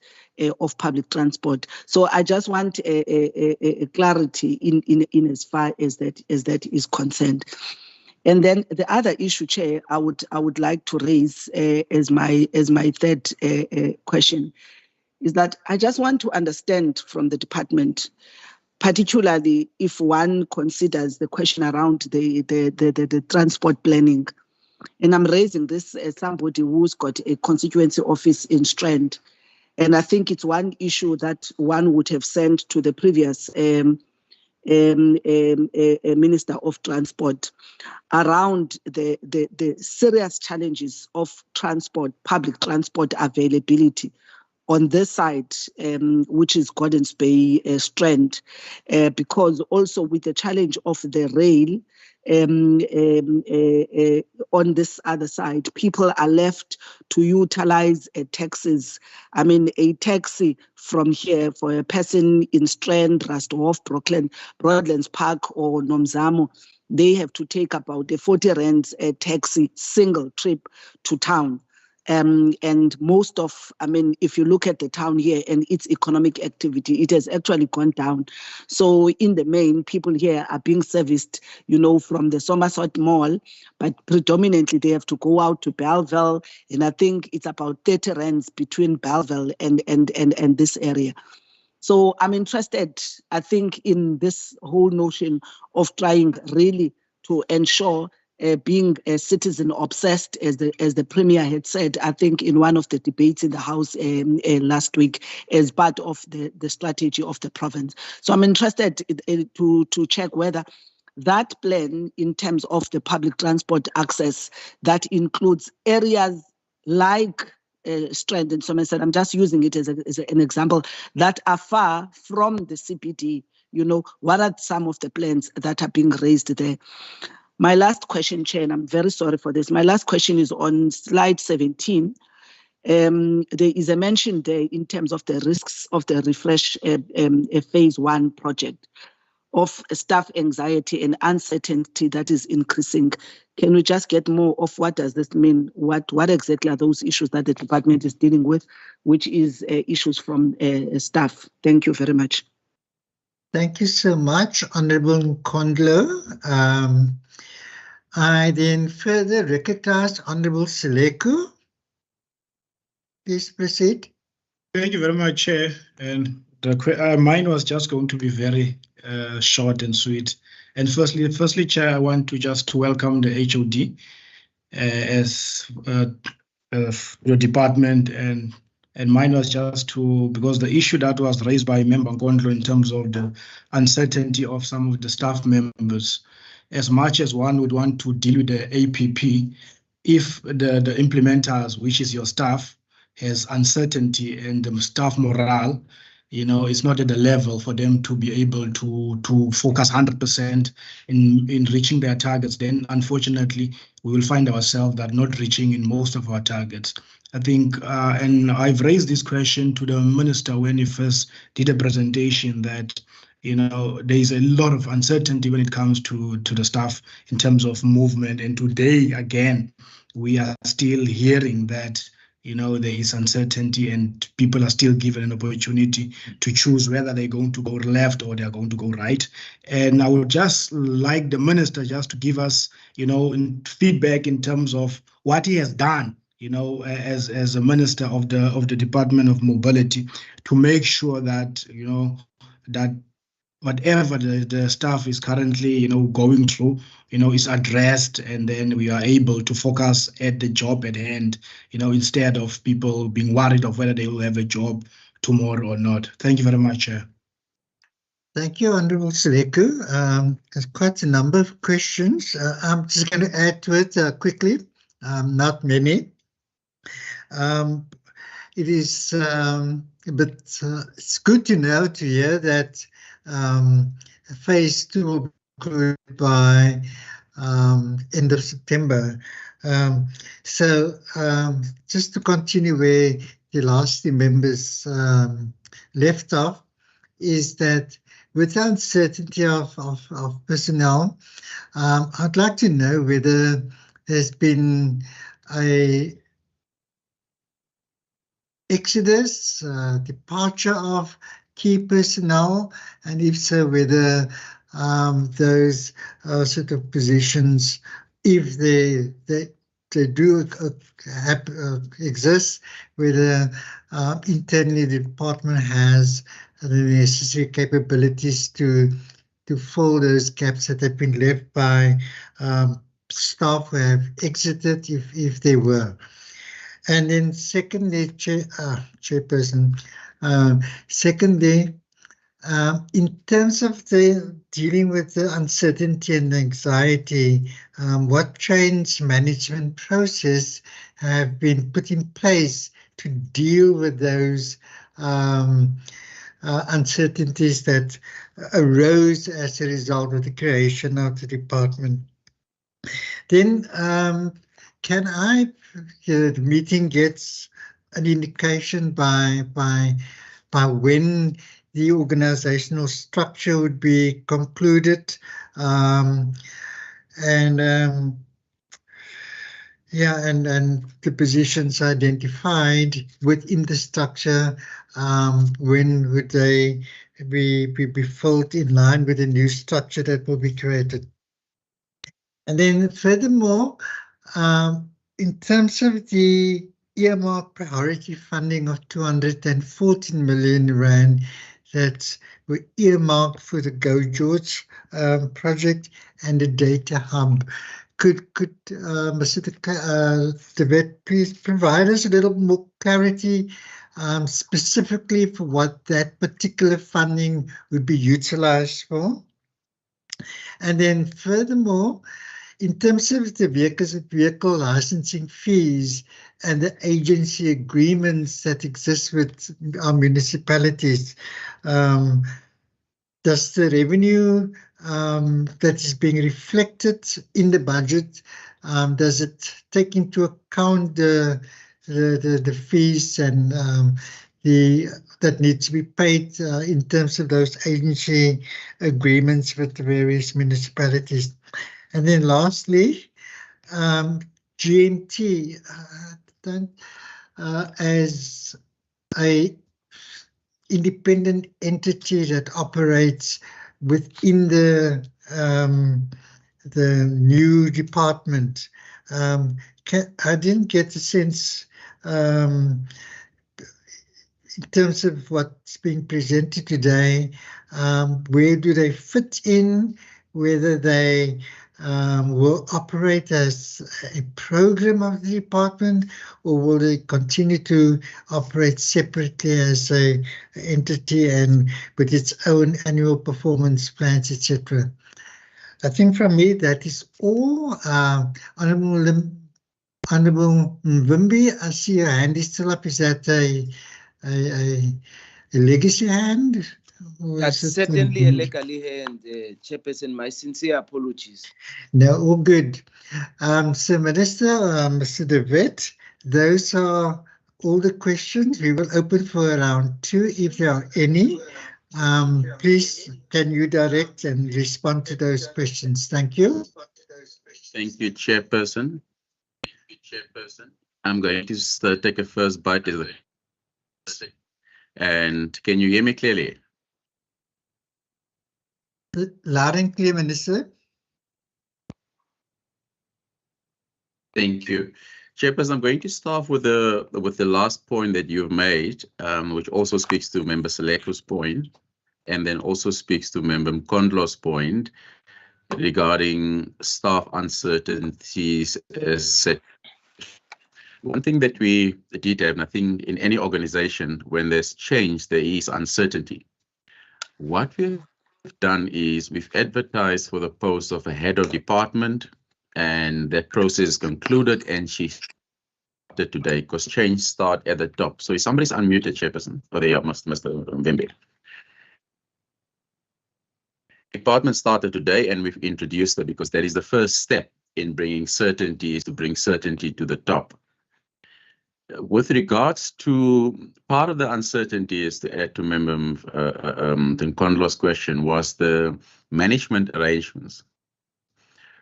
of public transport. So I just want a clarity in as far as that is concerned. And then the other issue, Chair, I would like to raise as my third question is that I just want to understand from the department, particularly if one considers the question around the transport planning. And I'm raising this as somebody who's got a constituency office in Strand. And I think it's one issue that one would have sent to the previous Minister of Transport around the serious challenges of transport, public transport availability on this side, which is Gordons Bay Strand, because also with the challenge of the rail, on this other side, people are left to utilize taxis. I mean, a taxi from here for a person in Strand, Rustenhof, Broadlands Park, or Nomzamo, they have to take about a 40 rand taxi single trip to town. And most of, if you look at the town here and its economic activity, it has actually gone down. So in the main, people here are being serviced, from the Somerset Mall, but predominantly they have to go out to Bellville. And I think it's about 30 rands between Bellville and this area. So I'm interested, I think, in this whole notion of trying really to ensure being a citizen obsessed, as the Premier had said, I think in one of the debates in the House last week, as part of the strategy of the province. So I'm interested to check whether that plan in terms of the public transport access, that includes areas like Strand and Somerset, I'm just using it as an example, that are far from the CBD. What are some of the plans that are being raised there? My last question, Chair, and I'm very sorry for this. My last question is on slide 17. There is a mention there in terms of the risks of the refresh phase 1 project of staff anxiety and uncertainty that is increasing. Can we just get more of what does this mean? What exactly are those issues that the department is dealing with, which is issues from staff? Thank you very much. Thank you so much, Honourable Nkondlo. I then further recognize Honourable Seleko. Please proceed. Thank you very much, Chair. And mine was just going to be very short and sweet. And firstly, Chair, I want to just welcome the HOD as your department, and mine was just because the issue that was raised by Member Nkondlo in terms of the uncertainty of some of the staff members. As much as one would want to deal with the APP, if the implementers, which is your staff, has uncertainty and the staff morale, it's not at the level for them to be able to focus 100% in reaching their targets, then unfortunately we will find ourselves that not reaching in most of our targets. I think, and I've raised this question to the minister when he first did a presentation, that there is a lot of uncertainty when it comes to the staff in terms of movement. And today, again, we are still hearing that there is uncertainty and people are still given an opportunity to choose whether they're going to go left or they're going to go right. And I would just like the minister just to give us, feedback in terms of what he has done, as a minister of the Department of Mobility, to make sure that, that whatever the staff is currently, going through, is addressed, and then we are able to focus at the job at hand, instead of people being worried of whether they will have a job tomorrow or not. Thank you very much, Chair. Thank you, Honourable Seleku. There's quite a number of questions. I'm just going to add to it quickly, not many. It is it's good to know, to hear that phase 2 will be concluded by end of September. So just to continue where the last two members left off, is that with the uncertainty of personnel, I'd like to know whether there's been a exodus, departure of key personnel, and if so, whether those sort of positions, if they do exist, whether internally the department has the necessary capabilities to fill those gaps that have been left by staff who have exited, if they were. And then secondly, Chairperson, secondly, in terms of the dealing with the uncertainty and anxiety, what change management process have been put in place to deal with those uncertainties that arose as a result of the creation of the department? Then can the meeting gets an indication by when the organizational structure would be concluded, and the positions identified within the structure, when would they be filled in line with the new structure that will be created? And then furthermore, in terms of the earmarked priority funding of 214 million rand that were earmarked for the Go George project and the data hub, could Mr. De Wet please provide us a little more clarity, specifically for what that particular funding would be utilized for? And then furthermore, in terms of the vehicle licensing fees and the agency agreements that exist with our municipalities, does the revenue that is being reflected in the budget, does it take into account the fees and that need to be paid in terms of those agency agreements with the various municipalities? And then lastly, GMT as a independent entity that operates within the new department. I didn't get the sense in terms of what's being presented today, where do they fit in, whether they will operate as a program of the department, or will they continue to operate separately as a entity and with its own annual performance plans, etc.? I think from me that is all. Honourable Mvimbi, I see your hand is still up. Is that a legacy hand? That's certainly a legally hand, Chairperson. My sincere apologies. No, all good. So, Minister, Mr. De Wet, those are all the questions. We will open for round 2 if there are any. Please, can you direct and respond to those questions? Thank you. Thank you, Chairperson. I'm going to take a first bite of it. And can you hear me clearly? Loud and clear, Minister. Thank you. Chairperson, I'm going to start with the last point that you've made, which also speaks to Member Seleko's point, and then also speaks to Member Mkondlo's point regarding staff uncertainties. One thing that we did have, and I think in any organization, when there's change, there is uncertainty. What we've done is we've advertised for the post of a head of department, and that process is concluded, and she started today because change start at the top. So if somebody's unmuted, Chairperson, or they are, Mr. Mvimbi. Department started today, and we've introduced it because that is the first step in bringing certainty, is to bring certainty to the top. With regards to part of the uncertainty, is to add to Member Nkondlo's question, was the management arrangements.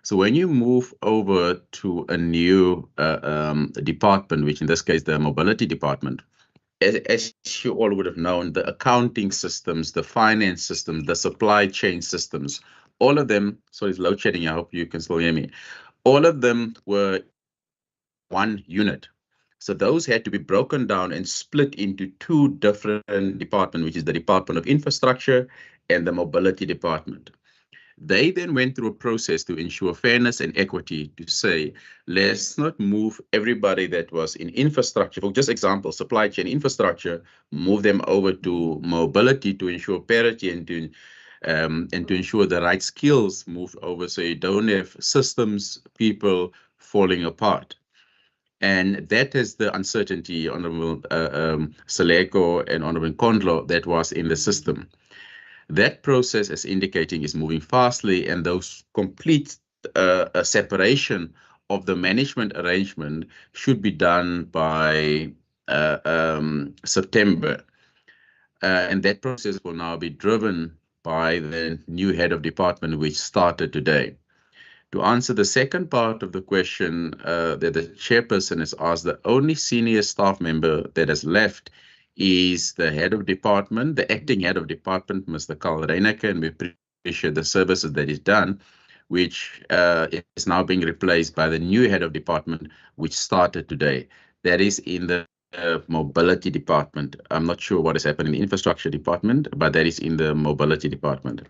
So when you move over to a new department, which in this case the mobility department, as you all would have known, the accounting systems, the finance systems, the supply chain systems, all of them, so it's load shedding, I hope you can still hear me, all of them were one unit. So those had to be broken down and split into 2 different departments, which is the Department of Infrastructure and the Mobility Department. They then went through a process to ensure fairness and equity, to say, let's not move everybody that was in infrastructure, for just example, supply chain infrastructure, move them over to mobility to ensure parity and to ensure the right skills moved over, so you don't have systems, people falling apart. And that is the uncertainty, Honourable Seleko and Honourable Nkondlo, that was in the system. That process, as indicating, is moving fastly, and those complete a separation of the management arrangement should be done by September. And that process will now be driven by the new head of department, which started today. To answer the second part of the question that the chairperson has asked, the only senior staff member that has left is the head of department, the acting head of department, Mr. Karl Reinecke, and we appreciate the services that he's done, which is now being replaced by the new head of department, which started today. That is in the mobility department. I'm not sure what is happening in the infrastructure department, but that is in the mobility department.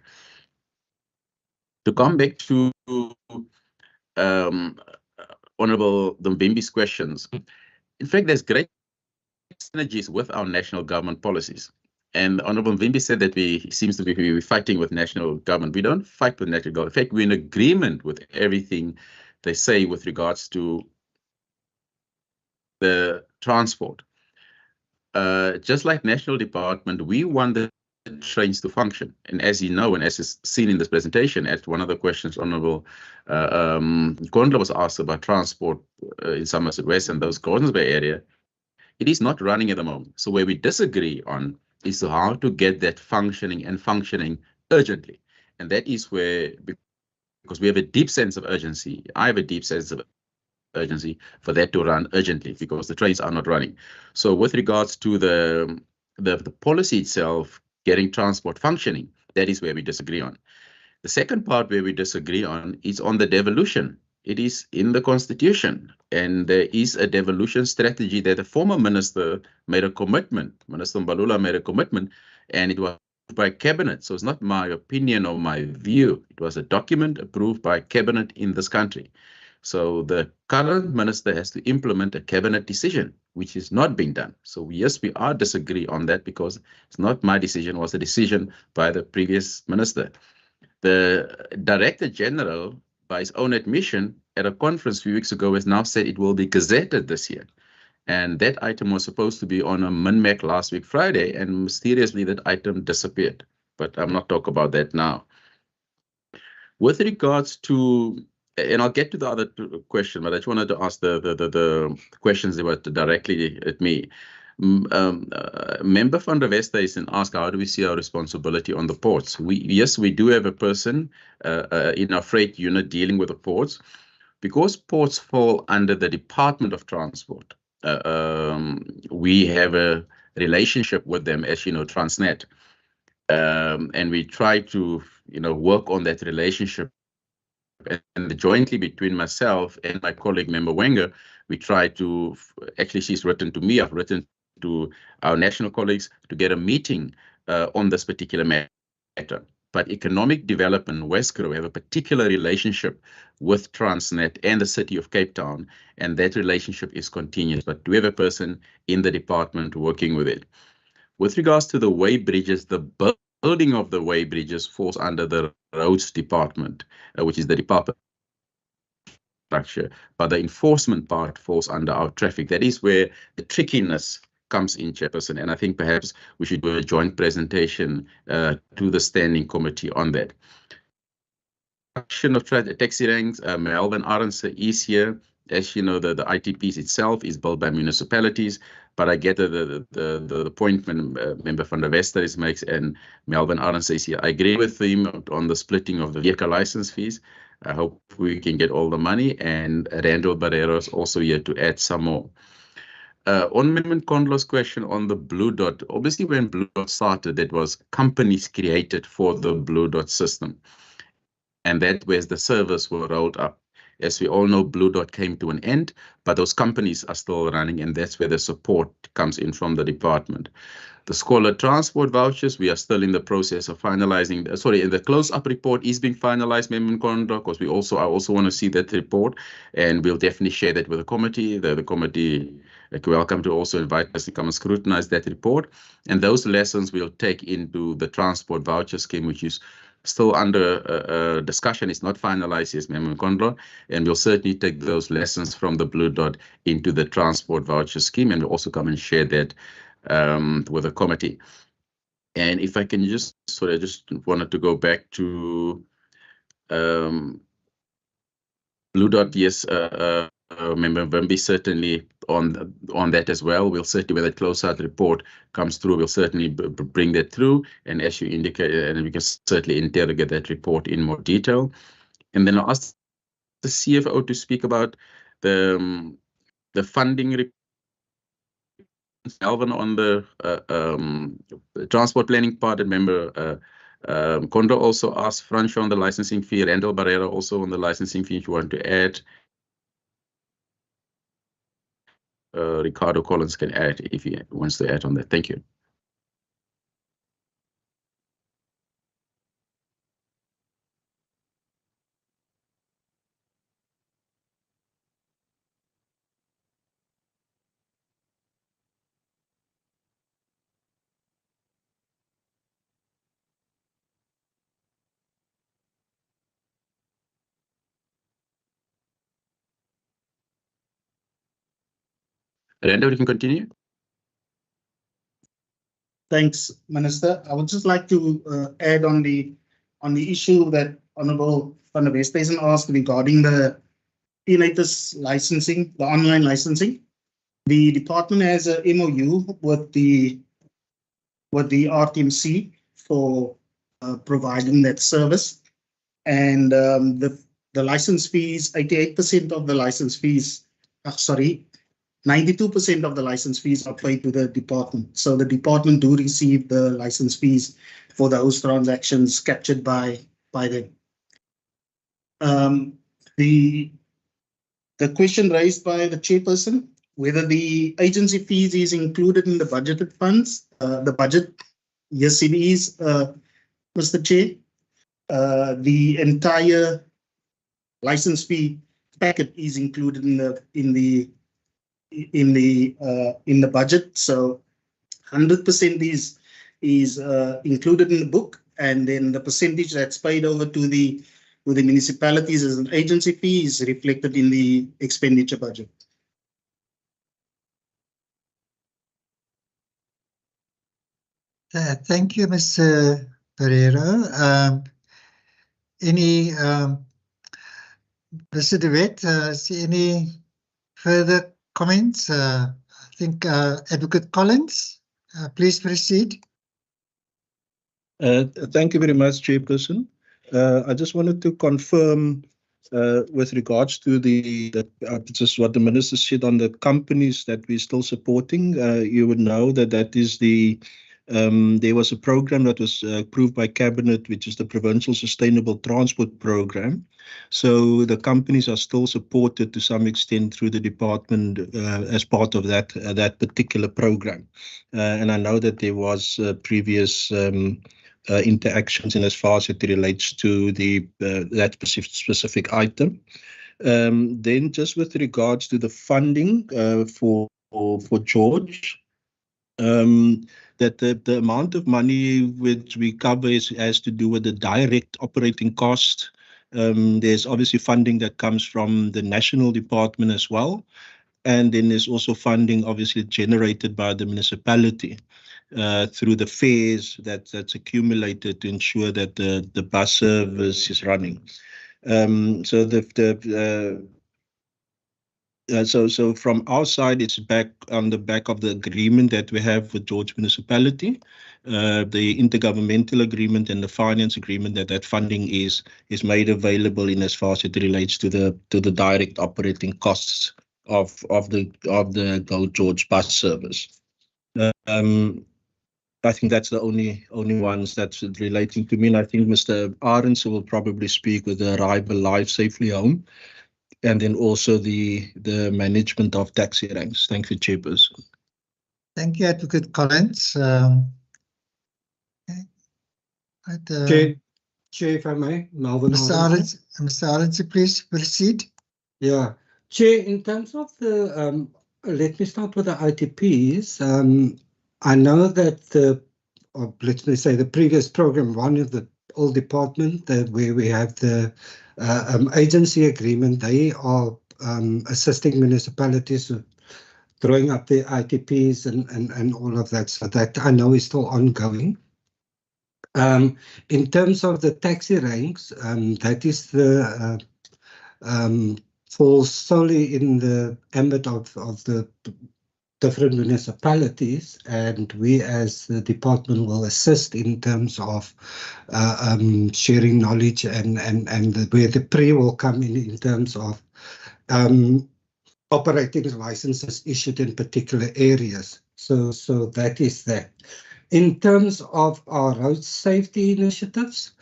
To come back to Honourable Mvimbi's questions, in fact, there's great synergies with our national government policies. And Honourable Mvimbi said that we seems to be fighting with national government. We don't fight with national government. In fact, we're in agreement with everything they say with regards to the transport. Just like national department, we want the trains to function. And as you know, and as is seen in this presentation, at one of the questions Honourable Nkondlo was asked about transport in Somerset West and those Gordons Bay area, it is not running at the moment. So where we disagree on is how to get that functioning and functioning urgently. And that is where, because we have a deep sense of urgency, I have a deep sense of urgency for that to run urgently because the trains are not running. So with regards to the policy itself, getting transport functioning, that is where we disagree on. The second part where we disagree on is on the devolution. It is in the constitution, and there is a devolution strategy that the former minister made a commitment, Minister Mbalula made a commitment, and it was by Cabinet. So it's not my opinion or my view. It was a document approved by Cabinet in this country. So the current minister has to implement a Cabinet decision, which is not being done. So yes, we are disagree on that because it's not my decision, it was a decision by the previous minister. The Director General, by his own admission, at a conference a few weeks ago, has now said it will be gazetted this year. And that item was supposed to be on a MINMAC last week, Friday, and mysteriously that item disappeared. But I'm not talking about that now. With regards to, and I'll get to the other question, but I just wanted to ask the questions that were directly at me. Member van der Westhuizen asked, how do we see our responsibility on the ports? Yes, we do have a person in our freight unit dealing with the ports. Because ports fall under the Department of Transport, we have a relationship with them, as you know, Transnet. And we try to, work on that relationship. And jointly between myself and my colleague, Member Wenger, we try to, actually she's written to me, I've written to our national colleagues to get a meeting on this particular matter. But economic development, Westkro, have a particular relationship with Transnet and the city of Cape Town, and that relationship is continuous. But we have a person in the department working with it. With regards to the way bridges, the building of the way bridges falls under the roads department, which is the department structure, but the enforcement part falls under our traffic. That is where the trickiness comes in, Chairperson, and I think perhaps we should do a joint presentation to the standing committee on that. Action of taxi ranks, Melvin Arendse is here. As you know, the ITPs itself is built by municipalities, but I get the point when Member van der Westhuizen makes, and Melvin Arendse is here. I agree with him on the splitting of the vehicle license fees. I hope we can get all the money, and Randall Barrero is also here to add some more. On Amendment Kondlo's question on the Blue Dot, obviously when Blue Dot started, it was companies created for the Blue Dot system. And that was the servers were rolled up. As we all know, Blue Dot came to an end, but those companies are still running, and that's where the support comes in from the department. The Scholar Transport vouchers, we are still in the process of finalizing. The close-up report is being finalized, Member Nkondlo, because I also want to see that report, and we'll definitely share that with the committee. The committee are welcome to also invite us to come and scrutinize that report. And those lessons we'll take into the transport voucher scheme, which is still under discussion. It's not finalized, yes, Member Nkondlo, and we'll certainly take those lessons from the Blue Dot into the transport voucher scheme, and we'll also come and share that with the committee. And if I can just, I just wanted to go back to Blue Dot. Yes, Member Vimbi certainly on that as well. We'll certainly, when that close-out report comes through, we'll certainly bring that through. And as you indicated, and we can certainly interrogate that report in more detail. And then I'll ask the CFO to speak about the funding report. Alvin on the transport planning part, and Member Kondo also asked Franco on the licensing fee, Randall Barrera also on the licensing fee if you want to add. Ricardo Collins can add if he wants to add on that. Thank you. Randall, you can continue. Thanks, Minister. I would just like to add on the issue that Honourable van der Westhuizen asked regarding the P-Latest licensing, the online licensing. The department has a MOU with the RTMC for providing that service, and the license fees, 88% of the license fees, 92% of the license fees are paid to the department. So the department do receive the license fees for those transactions captured by them. The question raised by the chairperson, whether the agency fees is included in the budgeted funds, the budget Yes, it is, Mr. Chair. The entire license fee packet is included in the budget. So 100% is included in the book, and then the percentage that's paid over to the municipalities as an agency fee is reflected in the expenditure budget. Thank you, Mr. Pereira. Mr. De Wet, any further comments? I think Advocate Collins, please proceed. Thank you very much, Chairperson. I just wanted to confirm with regards to just what the Minister said on the companies that we're still supporting. You would know that is there was a program that was approved by Cabinet, which is the Provincial Sustainable Transport Program. So the companies are still supported to some extent through the department as part of that particular program. And I know that there was previous interactions in as far as it relates to that specific item. Then just with regards to the funding for George, that the amount of money which we cover has to do with the direct operating cost. There's obviously funding that comes from the national department as well. And then there's also funding obviously generated by the municipality through the fares that's accumulated to ensure that the bus service is running. So from our side, it's back on the back of the agreement that we have with George Municipality, the intergovernmental agreement and the finance agreement that funding is made available in as far as it relates to the direct operating costs of the Go George bus service. I think that's the only ones that's relating to me, and I think Mr. Arendse will probably speak with the Arrival Live Safely Home, and then also the management of taxi ranks. Thank you, Chairperson. Thank you, Advocate Collins. Chair, if I may, Melvin Mr. Arendse, please proceed. Yeah, Chair, in terms of the, let me start with the ITPs. I know that let me say the previous program, one of the old department where we have the agency agreement, they are assisting municipalities with drawing up their ITPs and all of that. So that I know is still ongoing. In terms of the taxi ranks, that is falls solely in the ambit of the different municipalities, and we as the department will assist in terms of sharing knowledge and where the PRE will come in terms of operating licenses issued in particular areas. So that is that. In terms of our road safety initiatives,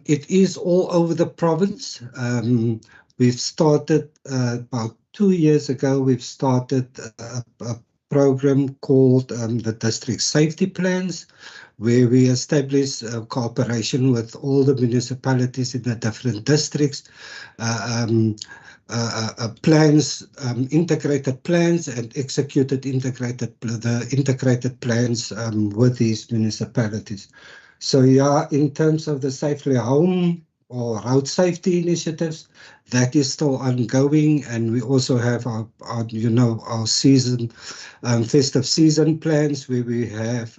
it is all over the province. We've started about 2 years ago, we've started a program called the District Safety Plans, where we establish cooperation with all the municipalities in the different districts, plans, integrated plans, and executed the integrated plans with these municipalities. So yeah, in terms of the Safely Home or road safety initiatives, that is still ongoing, and we also have our season, festive season plans, where we have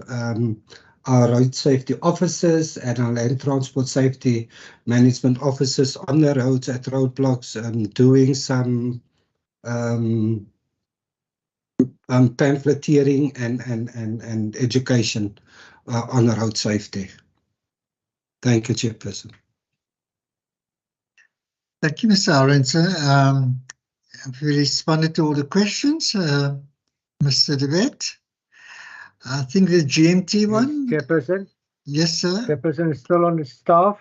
our road safety officers and our land transport safety management officers on the roads at roadblocks, doing some pamphleteering and education on road safety. Thank you, Chairperson. Thank you, Mr. Arendse. Have you responded to all the questions, Mr. De Wet? I think the GMT one. Chairperson. Yes, sir. Chairperson is still on the staff.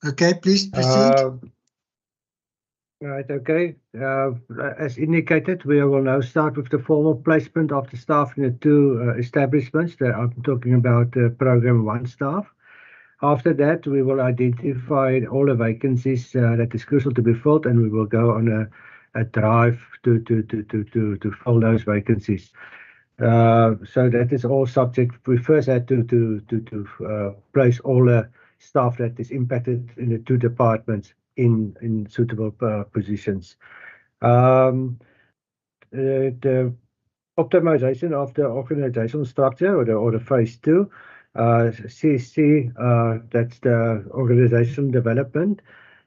Okay, please proceed. Right, okay. As indicated, we will now start with the formal placement of the staff in the two establishments that I'm talking about, Program 1 staff. After that, we will identify all the vacancies that is crucial to be filled, and we will go on a drive to fill those vacancies. So that is all subject. We first had to place all the staff that is impacted in the two departments in suitable positions. The optimization of the organizational structure or the phase 2, CC, that's the organizational development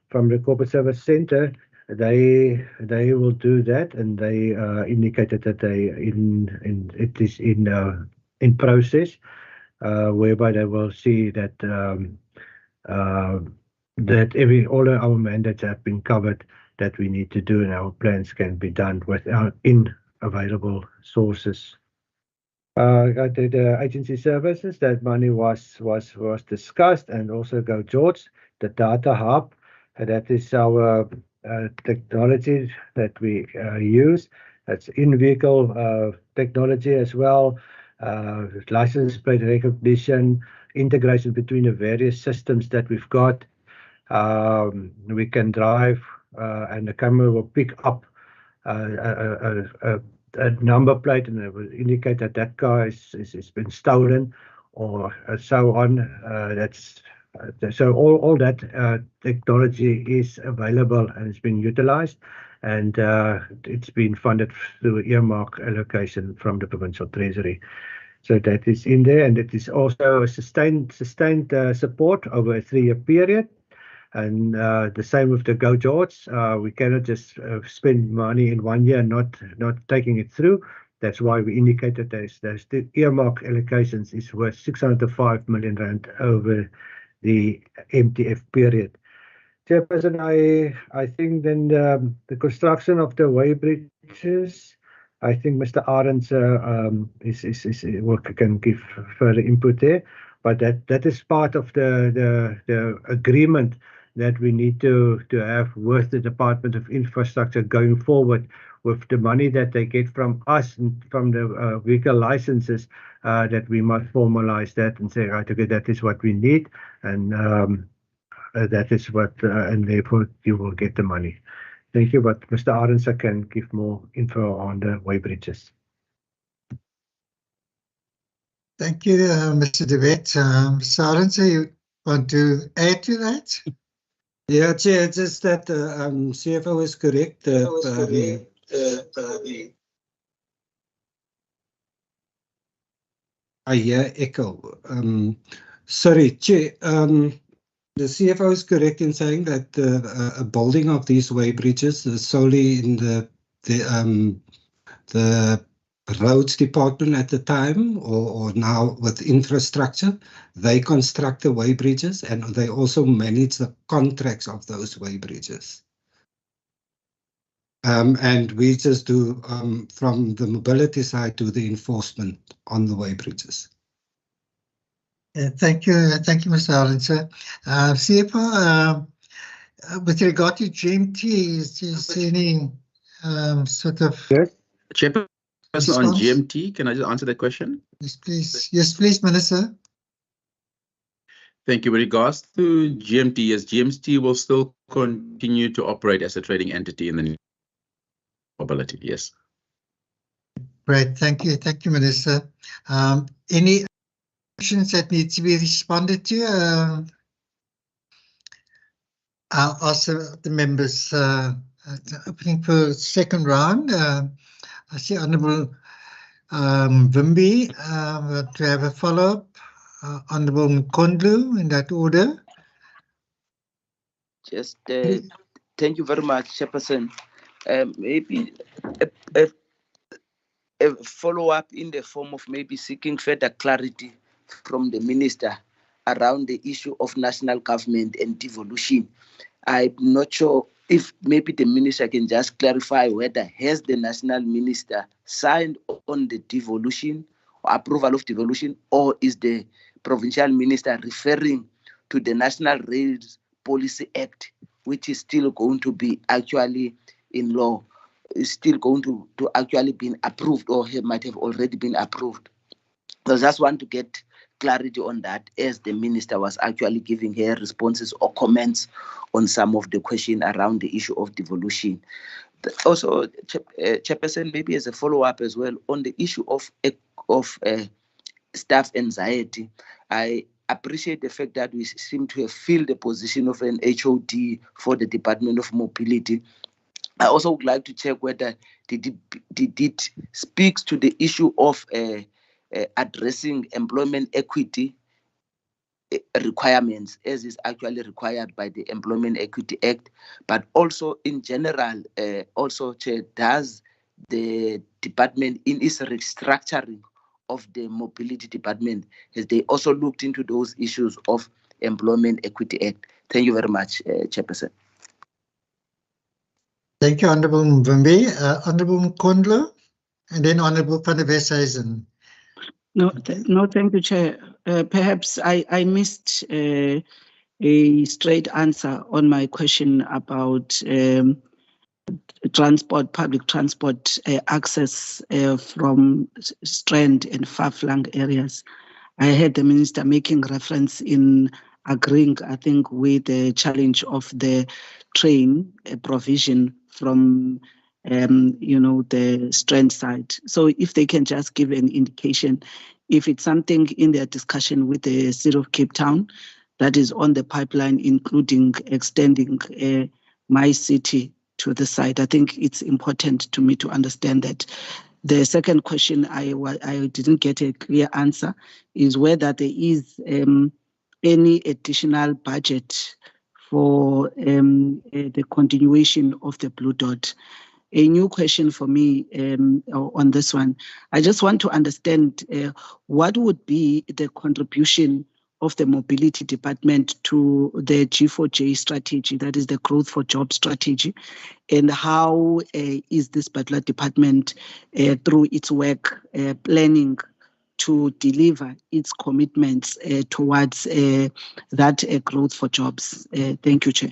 from the Corporate Service Center. They will do that, and they indicated that it is in process, whereby they will see that that all of our mandates have been covered that we need to do, and our plans can be done without available sources. The agency services, that money was discussed, and also Go George, the data hub, that is our technology that we use. That's in-vehicle technology as well, license plate recognition, integration between the various systems that we've got. We can drive, and the camera will pick up a number plate, and it will indicate that that car has been stolen, or so on. So all that technology is available and it's been utilized, and it's been funded through earmark allocation from the Provincial Treasury. So that is in there, and it is also a sustained support over a 3-year period. And the same with the Go George. We cannot just spend money in 1 year and not taking it through. That's why we indicated there's the earmark allocations is worth 605 million rand over the MTF period. Chairperson, I think then the construction of the way bridges, I think Mr. Arends can give further input there, but that is part of the agreement that we need to have with the Department of Infrastructure going forward, with the money that they get from us and from the vehicle licenses, that we must formalize that and say, right, okay, that is what we need, and that is what, and therefore you will get the money. Thank you, but Mr. Arends can give more info on the way bridges. Thank you, Mr. De Wet. Mr. Arends, you want to add to that? Yeah, Chair, just that CFO is correct. I hear echo. Sorry, Chair. The CFO is correct in saying that a building of these way bridges is solely in the roads department at the time, or now with infrastructure. They construct the way bridges, and they also manage the contracts of those way bridges. And we just do, from the mobility side, to the enforcement on the way bridges. Thank you, Mr. Arends. CFO, with regard to GMT, is there any sort of... Yes. Chairperson, on GMT, can I just answer that question? Yes, please. Yes, please, Minister. Thank you. With regards to GMT, yes, GMT will still continue to operate as a trading entity in the mobility, yes. Great, thank you, Minister. Any questions that need to be responded to? I'll ask the members opening for second round. I see Honourable Vimbi to have a follow-up. Honourable Mkondlu, in that order. Just thank you very much, Chairperson. Maybe a follow-up in the form of maybe seeking further clarity from the Minister around the issue of national government and devolution. I'm not sure if maybe the Minister can just clarify whether has the National Minister signed on the devolution or approval of devolution, or is the Provincial Minister referring to the National Rails Policy Act which is still going to be actually in law, is still going to actually be approved, or might have already been approved. So I just want to get clarity on that, as the minister was actually giving her responses or comments on some of the question around the issue of devolution. Also, Chairperson, maybe as a follow-up as well on the issue of staff anxiety. I appreciate the fact that we seem to have filled the position of an HOD for the Department of Mobility. I also would like to check whether it speaks to the issue of addressing employment equity requirements, as is actually required by the Employment Equity Act, but also in general, also, Chair, does the department, in its restructuring of the mobility department, has they also looked into those issues of Employment Equity Act? Thank you very much, Chairperson. Thank you, Honourable Mvimbi. Honourable Mkondlo, and then Honourable van der Westhuizen. No, thank you, Chair. Perhaps I missed a straight answer on my question about public transport access from strand and far-flung areas. I heard the minister making reference in agreeing, I think, with the challenge of the train provision from the strand side. So if they can just give an indication, if it's something in their discussion with the City of Cape Town that is on the pipeline, including extending my city to the side. I think it's important to me to understand that. The second question I didn't get a clear answer is whether there is any additional budget for the continuation of the Blue Dot. A new question for me on this one. I just want to understand what would be the contribution of the mobility department to the G4J strategy, that is the growth for job strategy, and how is this particular department through its work planning to deliver its commitments towards that growth for jobs. Thank you, Chair.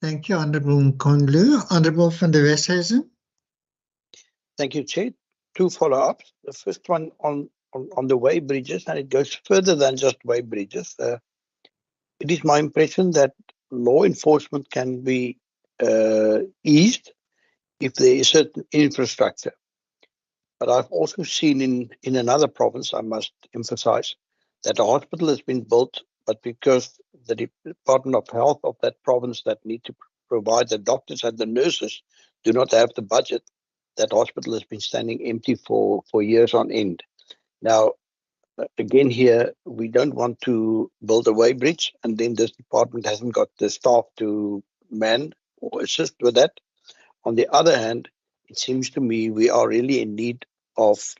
Thank you, Honourable Mkondlo. Honourable van der Westhuizen. Thank you, Chair. Two follow-ups. The first one on the way bridges, and it goes further than just way bridges. It is my impression that law enforcement can be eased if there is certain infrastructure. But I've also seen in another province, I must emphasize, that a hospital has been built, but because the Department of Health of that province that need to provide the doctors and the nurses do not have the budget, that hospital has been standing empty for years on end. Now, again here, we don't want to build a way bridge, and then this department hasn't got the staff to man or assist with that. On the other hand, it seems to me we are really in need of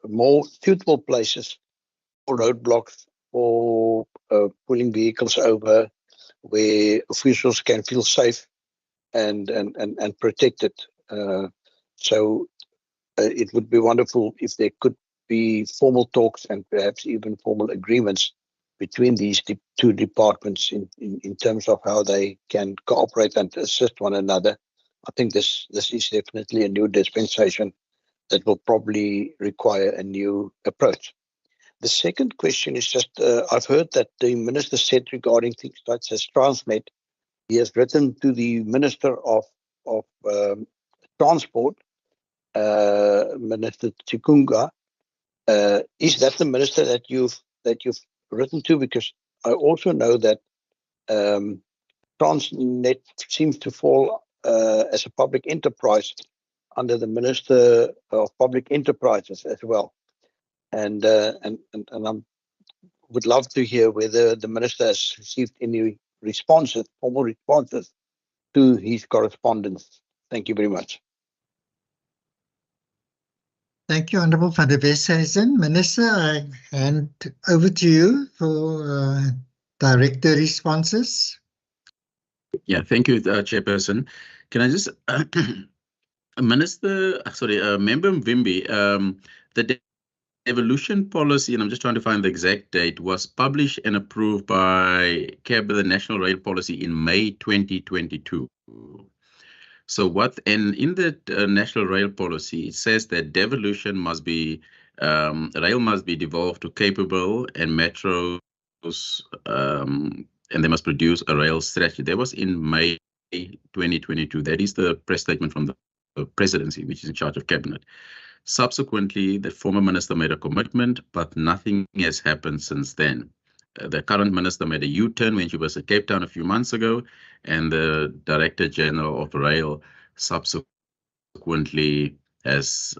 more suitable places for roadblocks, for pulling vehicles over, where officials can feel safe and protected. So it would be wonderful if there could be formal talks and perhaps even formal agreements between these two departments in terms of how they can cooperate and assist one another. I think this is definitely a new dispensation that will probably require a new approach. The second question is just, I've heard that the minister said regarding things such as Transnet, he has written to the Minister of Transport, Minister Chikunga. Is that the minister that you've written to? Because I also know that Transnet seems to fall as a public enterprise under the Minister of Public Enterprises as well, and I would love to hear whether the minister has received any formal responses to his correspondence. Thank you very much. Thank you, Honourable van der Westhuizen. Minister, I hand over to you for director responses. Yeah, thank you, Chairperson. Can I just, Member Mvimbi, the devolution policy, and I'm just trying to find the exact date, was published and approved by Cabinet, the National Rail Policy, in May 2022. So and in the National Rail Policy, it says that devolution must be, rail must be devolved to capable and metros, and they must produce a rail strategy. That was in May 2022. That is the press statement from the presidency, which is in charge of cabinet. Subsequently, the former minister made a commitment, but nothing has happened since then. The current minister made a U-turn when she was at Cape Town a few months ago, and the Director General of Rail subsequently has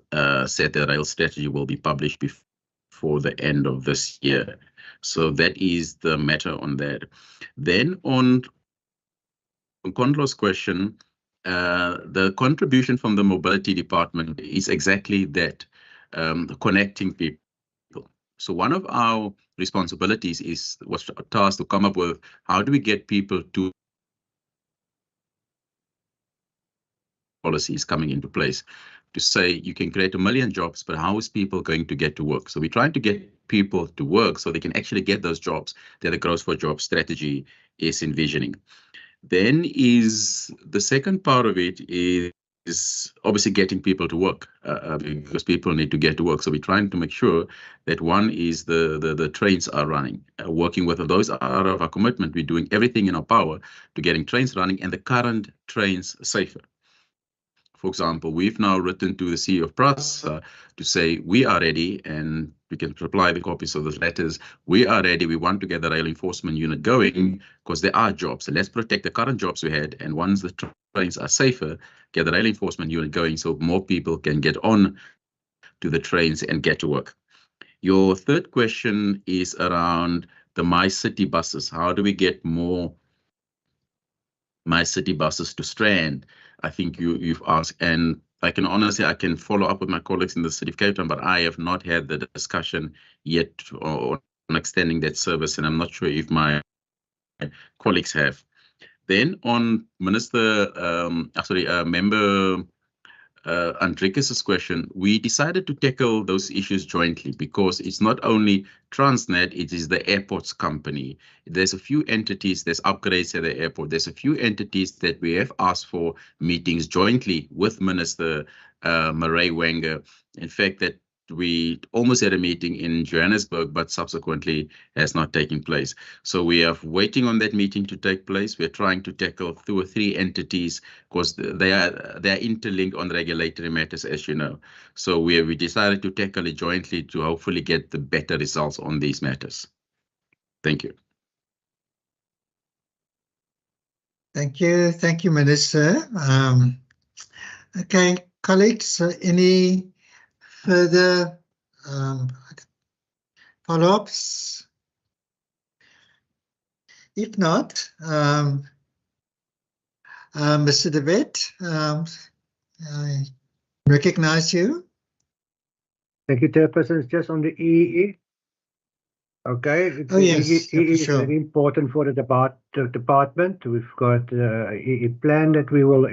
said the rail strategy will be published before the end of this year. So that is the matter on that. Then on Kondlo's question, the contribution from the mobility department is exactly that, connecting people. So one of our responsibilities was tasked to come up with how do we get people to policies coming into place to say you can create 1 million jobs, but how is people going to get to work? So we're trying to get people to work so they can actually get those jobs that the Growth for Jobs strategy is envisioning. Then is the second part of it is obviously getting people to work, because people need to get to work. So we're trying to make sure that one is the trains are running, working with those out of our commitment. We're doing everything in our power to getting trains running and the current trains safer. For example, we've now written to the CEO of PRASA to say we are ready, and we can supply the copies of those letters. We are ready. We want to get the rail enforcement unit going because there are jobs. So let's protect the current jobs we had, and once the trains are safer, get the rail enforcement unit going so more people can get on to the trains and get to work. Your third question is around the My City buses. How do we get more My City buses to Strand? I think you've asked, and I can follow up with my colleagues in the City of Cape Town, but I have not had the discussion yet on extending that service, and I'm not sure if my colleagues have. Then on Member Andrikes' question, we decided to tackle those issues jointly because it's not only Transnet, it is the airports company. There's a few entities, there's upgrades at the airport. There's a few entities that we have asked for meetings jointly with Minister Murray Wenger. In fact, that we almost had a meeting in Johannesburg, but subsequently has not taken place. So we are waiting on that meeting to take place. We're trying to tackle 2 or 3 entities because they are interlinked on regulatory matters, as you know. So we decided to tackle it jointly to hopefully get the better results on these matters. Thank you. Thank you, Minister. Okay, colleagues, any further follow-ups? If not, Mr. De Wet, I recognize you. Thank you, Chairperson. It's just on the EEE. Okay. Yes, EEE is sure. very important for the department. We've got a EEE plan that we will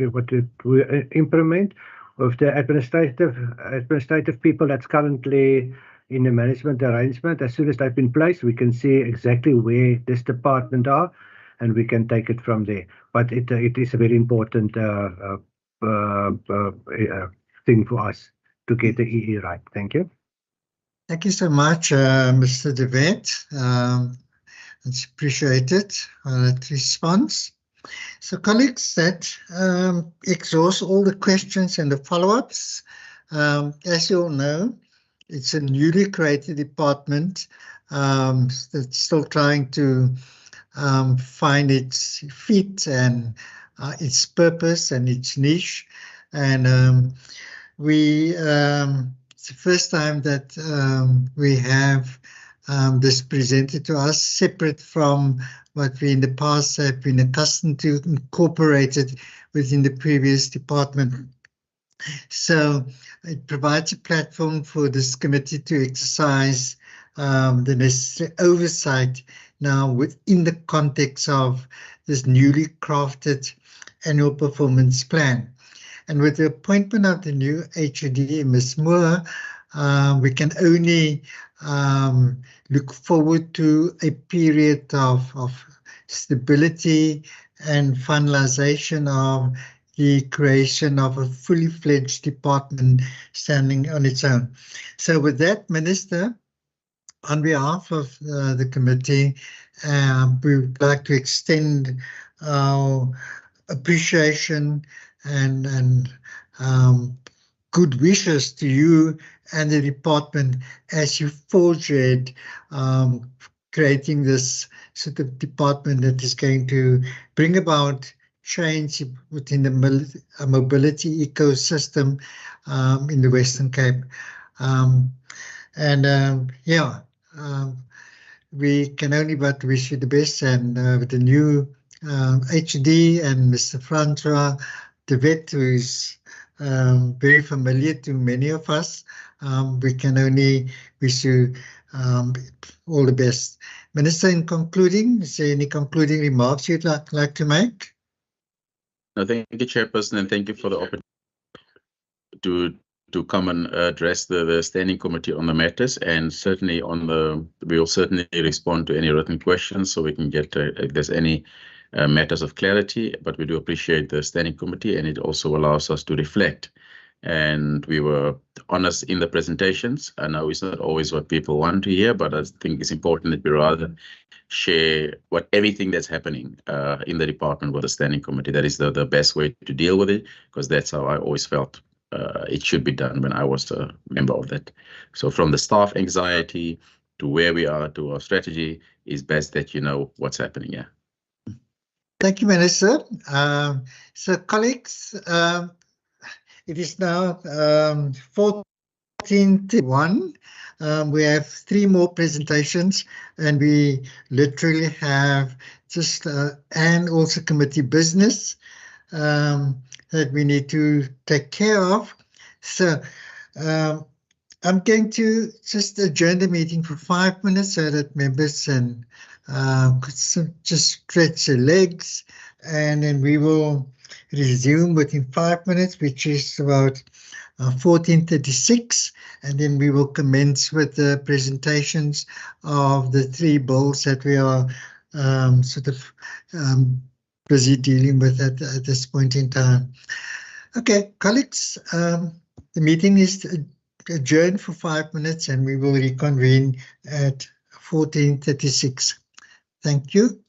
implement with the administrative people that's currently in the management arrangement. As soon as they've been placed, we can see exactly where this department are, and we can take it from there. But it is a very important thing for us to get the EE right. Thank you. Thank you so much, Mr. De Wet. It's appreciated, that response. So colleagues, that exhausts all the questions and the follow-ups. As you all know, it's a newly created department that's still trying to find its feet and its purpose and its niche. And it's the first time that we have this presented to us separate from what we in the past have been accustomed to, incorporated within the previous department. So it provides a platform for this committee to exercise the necessary oversight now within the context of this newly crafted annual performance plan. And with the appointment of the new HOD, Ms. Moore, we can only look forward to a period of stability and finalization of the creation of a fully fledged department standing on its own. So with that, Minister, on behalf of the committee, we would like to extend our appreciation and good wishes to you and the department as you forge ahead, creating this sort of department that is going to bring about change within the mobility ecosystem in the Western Cape. We can only but wish you the best, and with the new HD and Mr. Francois de Wet, who is very familiar to many of us, we can only wish you all the best. Minister, in concluding, is there any concluding remarks you'd like to make? No, thank you, Chairperson, and thank you for the opportunity to come and address the standing committee on the matters, and certainly we will certainly respond to any written questions so we can get if there's any matters of clarity. But we do appreciate the standing committee, and it also allows us to reflect. And we were honest in the presentations. I know it's not always what people want to hear, but I think it's important that we rather share everything that's happening in the department with the standing committee. That is the best way to deal with it, because that's how I always felt it should be done when I was a member of that. So from the staff anxiety to where we are to our strategy, is best that you know what's happening. Yeah. Thank you, Minister. So colleagues, it is now 14:01. We have 3 more presentations, and we literally have just and also committee business that we need to take care of. So I'm going to just adjourn the meeting for 5 minutes so that members can just stretch their legs, and then we will resume within 5 minutes, which is about 14:36, and then we will commence with the presentations of the 3 bills that we are busy dealing with at this point in time. Okay, colleagues, the meeting is adjourned for 5 minutes, and we will reconvene at 14:36. Thank you.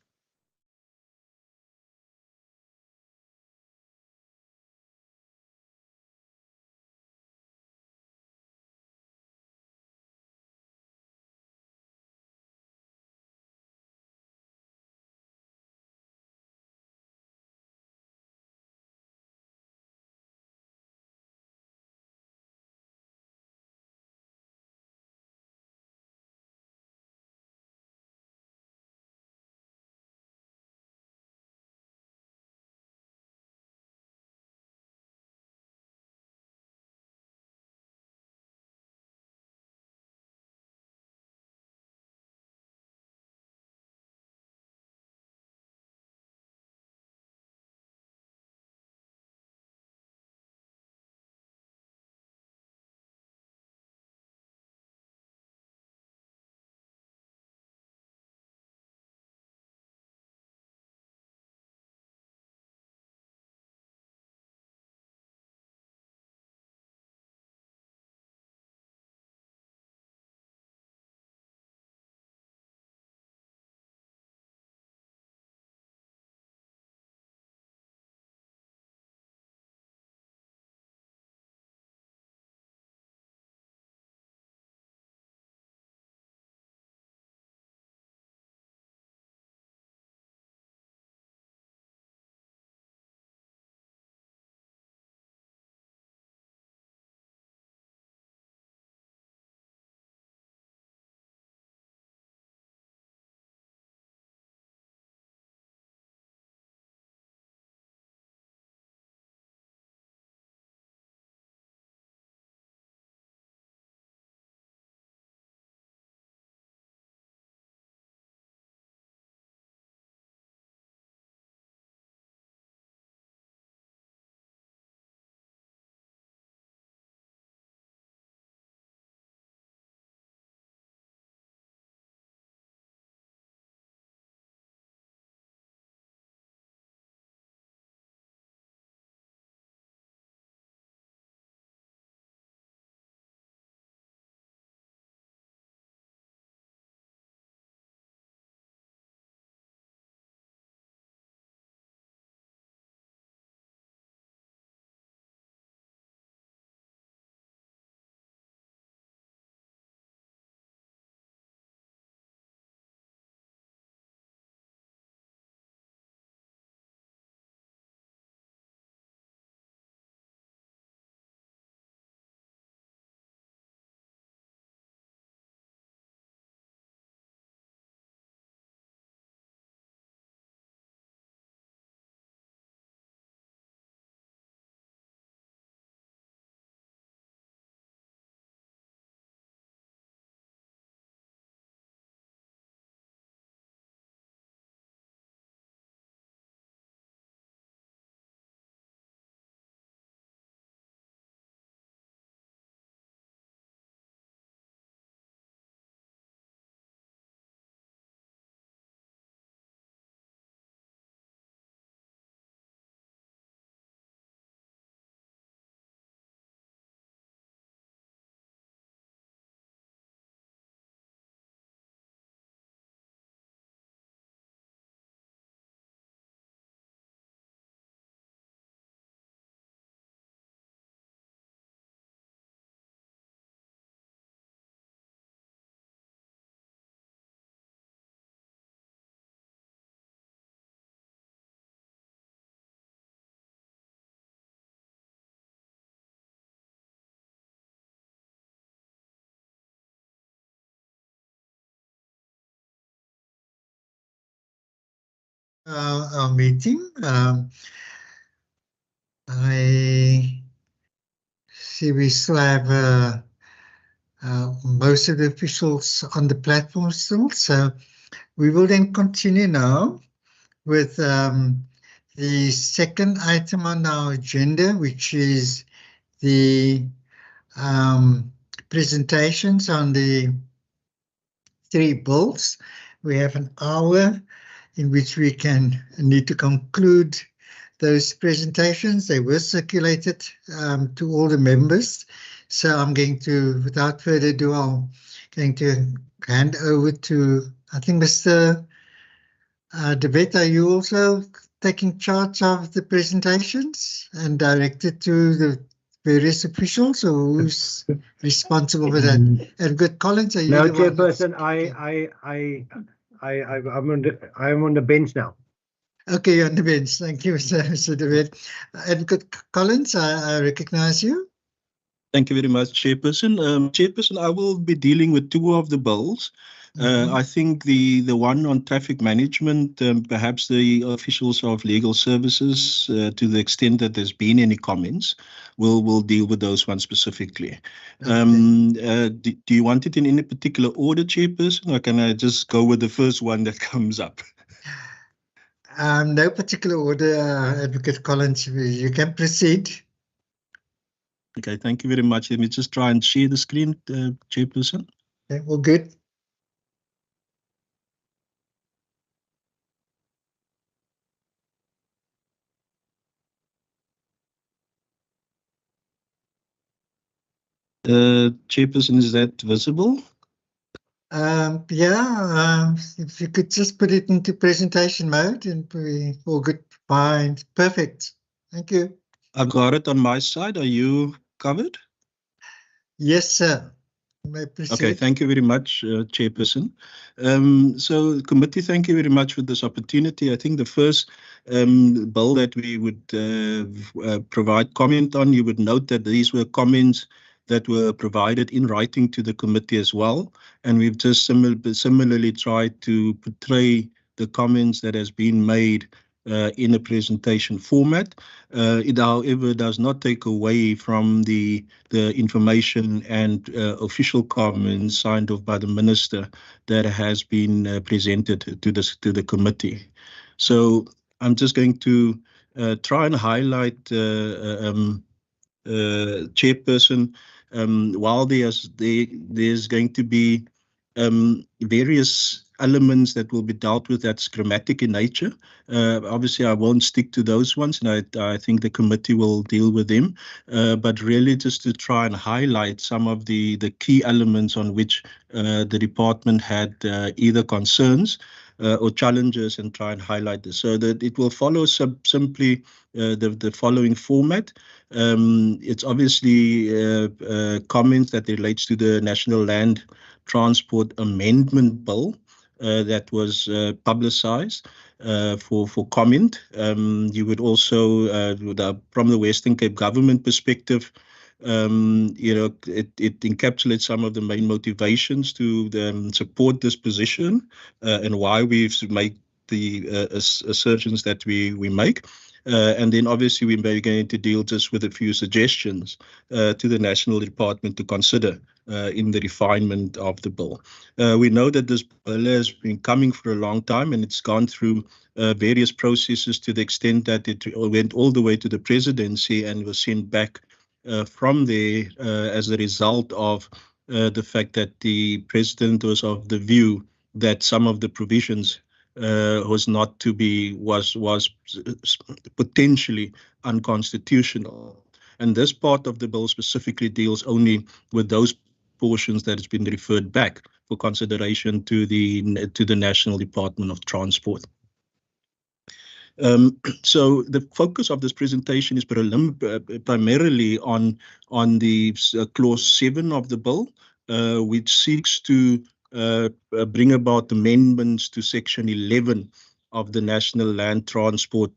our meeting. I see we still have most of the officials on the platform still, so we will then continue now with the second item on our agenda, which is the presentations on the 3 bills. We have an hour in which we need to conclude those presentations. They were circulated to all the members. So I'm going to, without further ado, I'm going to hand over to, I think, Mr. De Wet. Are you also taking charge of the presentations and directed to the various officials, or who's responsible for that? Advocate Collins, are you No, the one? Chairperson, I'm on the bench now. Okay, you're on the bench. Thank you, Mr. De Wet. Advocate Collins, I recognize you. Thank you very much, Chairperson. Chairperson, I will be dealing with 2 of the bills. I think the one on traffic management, perhaps the officials of legal services, to the extent that there's been any comments, will deal with those ones specifically. Do you want it in any particular order, Chairperson, or can I just go with the first one that comes up? No particular order, Advocate Collins. You can proceed. Okay, thank you very much. Let me just try and share the screen, Chairperson. Okay, all good. Chairperson, is that visible? Yeah, if you could just put it into presentation mode and we all good. Fine, perfect. Thank you. I've got it on my side. Are you covered? Yes, sir. You may proceed. Okay, thank you very much, Chairperson. So, committee, thank you very much for this opportunity. I think the first bill that we would provide comment on, you would note that these were comments that were provided in writing to the committee as well. And we've just similarly tried to portray the comments that has been made in a presentation format. It, however, does not take away from the information and official comments signed off by the minister that has been presented to the committee. So I'm just going to try and highlight, Chairperson, while there's going to be various elements that will be dealt with that's grammatic in nature. Obviously, I won't stick to those ones, and I think the committee will deal with them. But really just to try and highlight some of the key elements on which the department had either concerns or challenges, and try and highlight this. So that it will follow simply the following format. It's obviously comments that relates to the National Land Transport Amendment Bill that was publicized for comment. You would also, from the Western Cape government perspective, it encapsulates some of the main motivations to support this position and why we've made the assertions that we make. And then obviously we're going to deal just with a few suggestions to the National Department to consider in the refinement of the bill. We know that this bill has been coming for a long time, and it's gone through various processes to the extent that it went all the way to the presidency and was sent back from there as a result of the fact that the president was of the view that some of the provisions was potentially unconstitutional. And this part of the bill specifically deals only with those portions that has been referred back for consideration to the National Department of Transport. So the focus of this presentation is primarily on the clause 7 of the bill, which seeks to bring about amendments to section 11 of the National Land Transport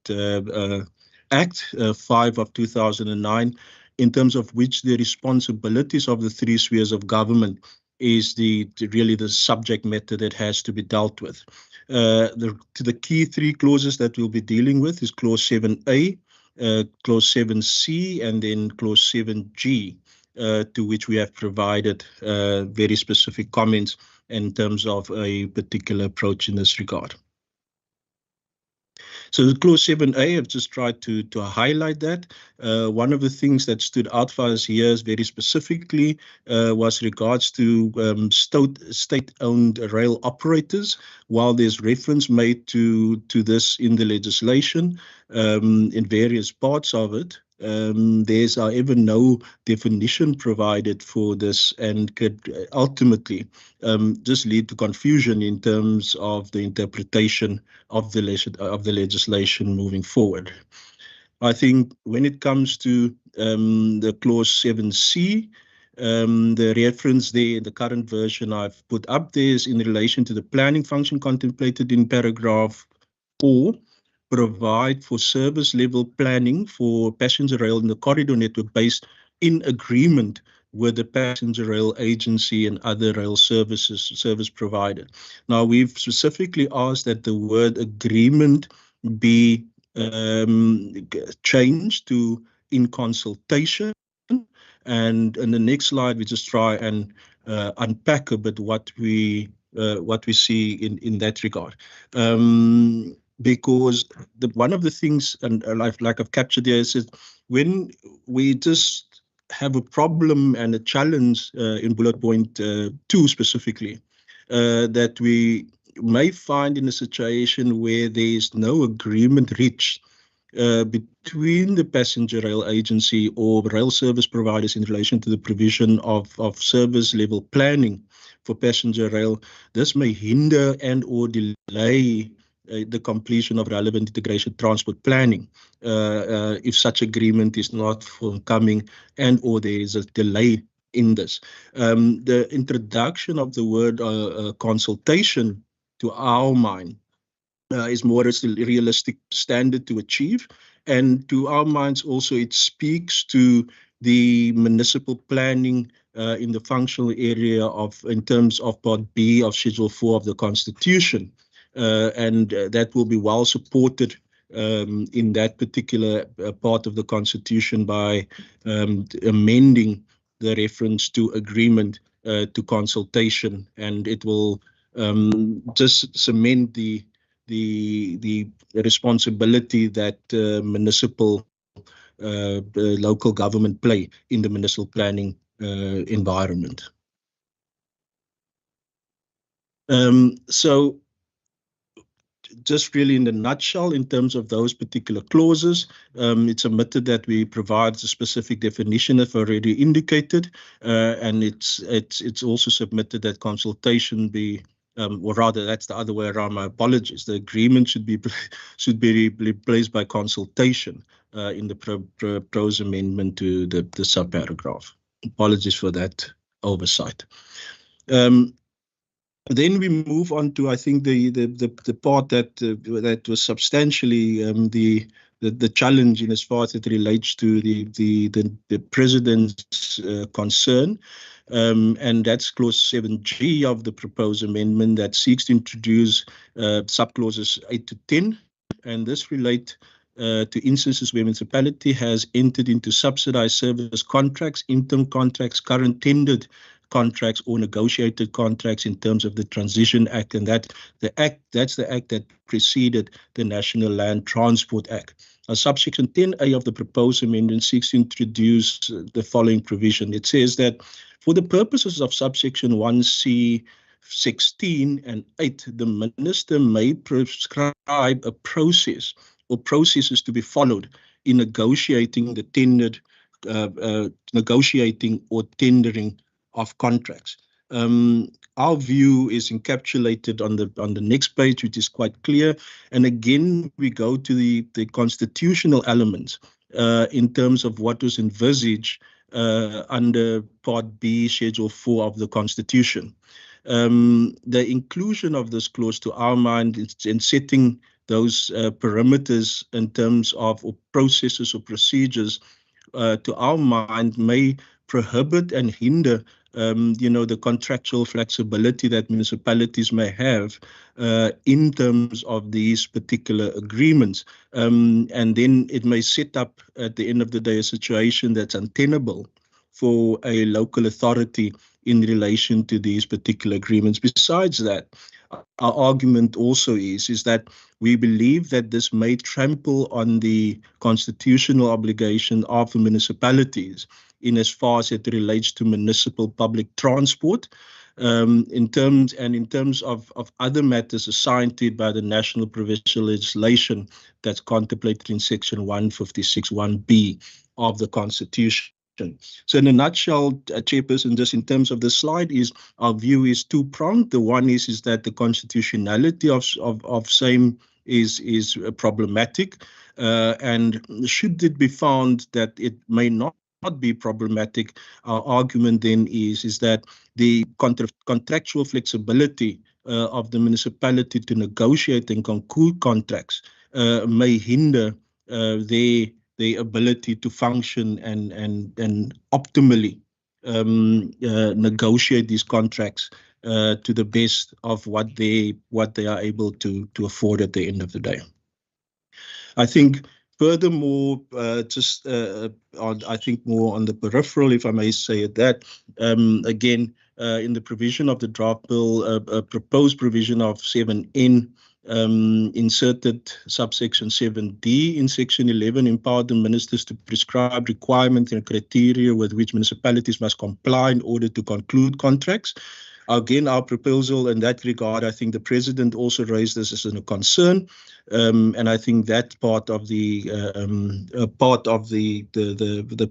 Act 5 of 2009, in terms of which the responsibilities of the 3 spheres of government is really the subject matter that has to be dealt with. The key three clauses that we'll be dealing with is clause 7A, clause 7C, and then clause 7G, to which we have provided very specific comments in terms of a particular approach in this regard. So the clause 7A, I've just tried to highlight that. One of the things that stood out for us here is very specifically was regards to state-owned rail operators. While there's reference made to this in the legislation in various parts of it, there's however no definition provided for this, and could ultimately just lead to confusion in terms of the interpretation of the legislation moving forward. I think when it comes to the clause 7C, the reference there in the current version I've put up there is in relation to the planning function contemplated in paragraph 4, provide for service level planning for passenger rail in the corridor network based in agreement with the passenger rail agency and other rail service provider. Now, we've specifically asked that the word agreement be changed to in consultation. And in the next slide, we just try and unpack a bit what we see in that regard. Because one of the things, and like I've captured here, is that when we just have a problem and a challenge in bullet point 2 specifically, that we may find in a situation where there is no agreement reached between the passenger rail agency or rail service providers in relation to the provision of service level planning for passenger rail. This may hinder and or delay the completion of relevant integration transport planning if such agreement is not forthcoming and or there is a delay in this. The introduction of the word consultation, to our mind, is more a realistic standard to achieve, and to our minds also it speaks to the municipal planning in the functional area in terms of Part B of Schedule 4 of the Constitution. And that will be well supported in that particular part of the Constitution by amending the reference to agreement to consultation, and it will just cement the responsibility that municipal local government play in the municipal planning environment. So just really in a nutshell, in terms of those particular clauses, it's admitted that we provide a specific definition as already indicated, and it's also submitted that consultation be, or rather that's the other way around, my apologies. The agreement should be replaced by consultation in the proposed amendment to the subparagraph. Apologies for that oversight. Then we move on to, I think, the part that was substantially the challenge in as far as it relates to the president's concern, and that's clause 7G of the proposed amendment that seeks to introduce subclauses 8 to 10, and this relate to instances where municipality has entered into subsidized service contracts, interim contracts, current tendered contracts, or negotiated contracts in terms of the Transition Act, and that's the act that preceded the National Land Transport Act. Subsection 10A of the proposed amendment seeks to introduce the following provision. It says that for the purposes of subsection 1C 16 and 8, the minister may prescribe a process or processes to be followed in negotiating the tendered, negotiating or tendering of contracts. Our view is encapsulated on the next page, which is quite clear. And again, we go to the constitutional elements in terms of what was envisaged under Part B, Schedule 4 of the Constitution. The inclusion of this clause, to our mind, is in setting those parameters in terms of processes or procedures, to our mind, may prohibit and hinder the contractual flexibility that municipalities may have in terms of these particular agreements. And then it may set up, at the end of the day, a situation that's untenable for a local authority in relation to these particular agreements. Besides that, our argument also is that we believe that this may trample on the constitutional obligation of the municipalities in as far as it relates to municipal public transport, in terms of other matters assigned to it by the national provincial legislation that's contemplated in section 156(1)(b) of the Constitution. So in a nutshell, Chairperson, just in terms of the slide, is our view is two-pronged. The one is that the constitutionality of same is problematic, and should it be found that it may not be problematic, our argument then is that the contractual flexibility of the municipality to negotiate and conclude contracts may hinder their ability to function and optimally negotiate these contracts to the best of what they are able to afford at the end of the day. I think furthermore, I think more on the peripheral, if I may say it, that again, in the provision of the draft bill, a proposed provision of 7N inserted subsection 7D in section 11 empowered the ministers to prescribe requirements and criteria with which municipalities must comply in order to conclude contracts. Again, our proposal in that regard, I think the president also raised this as a concern, and I think that part of the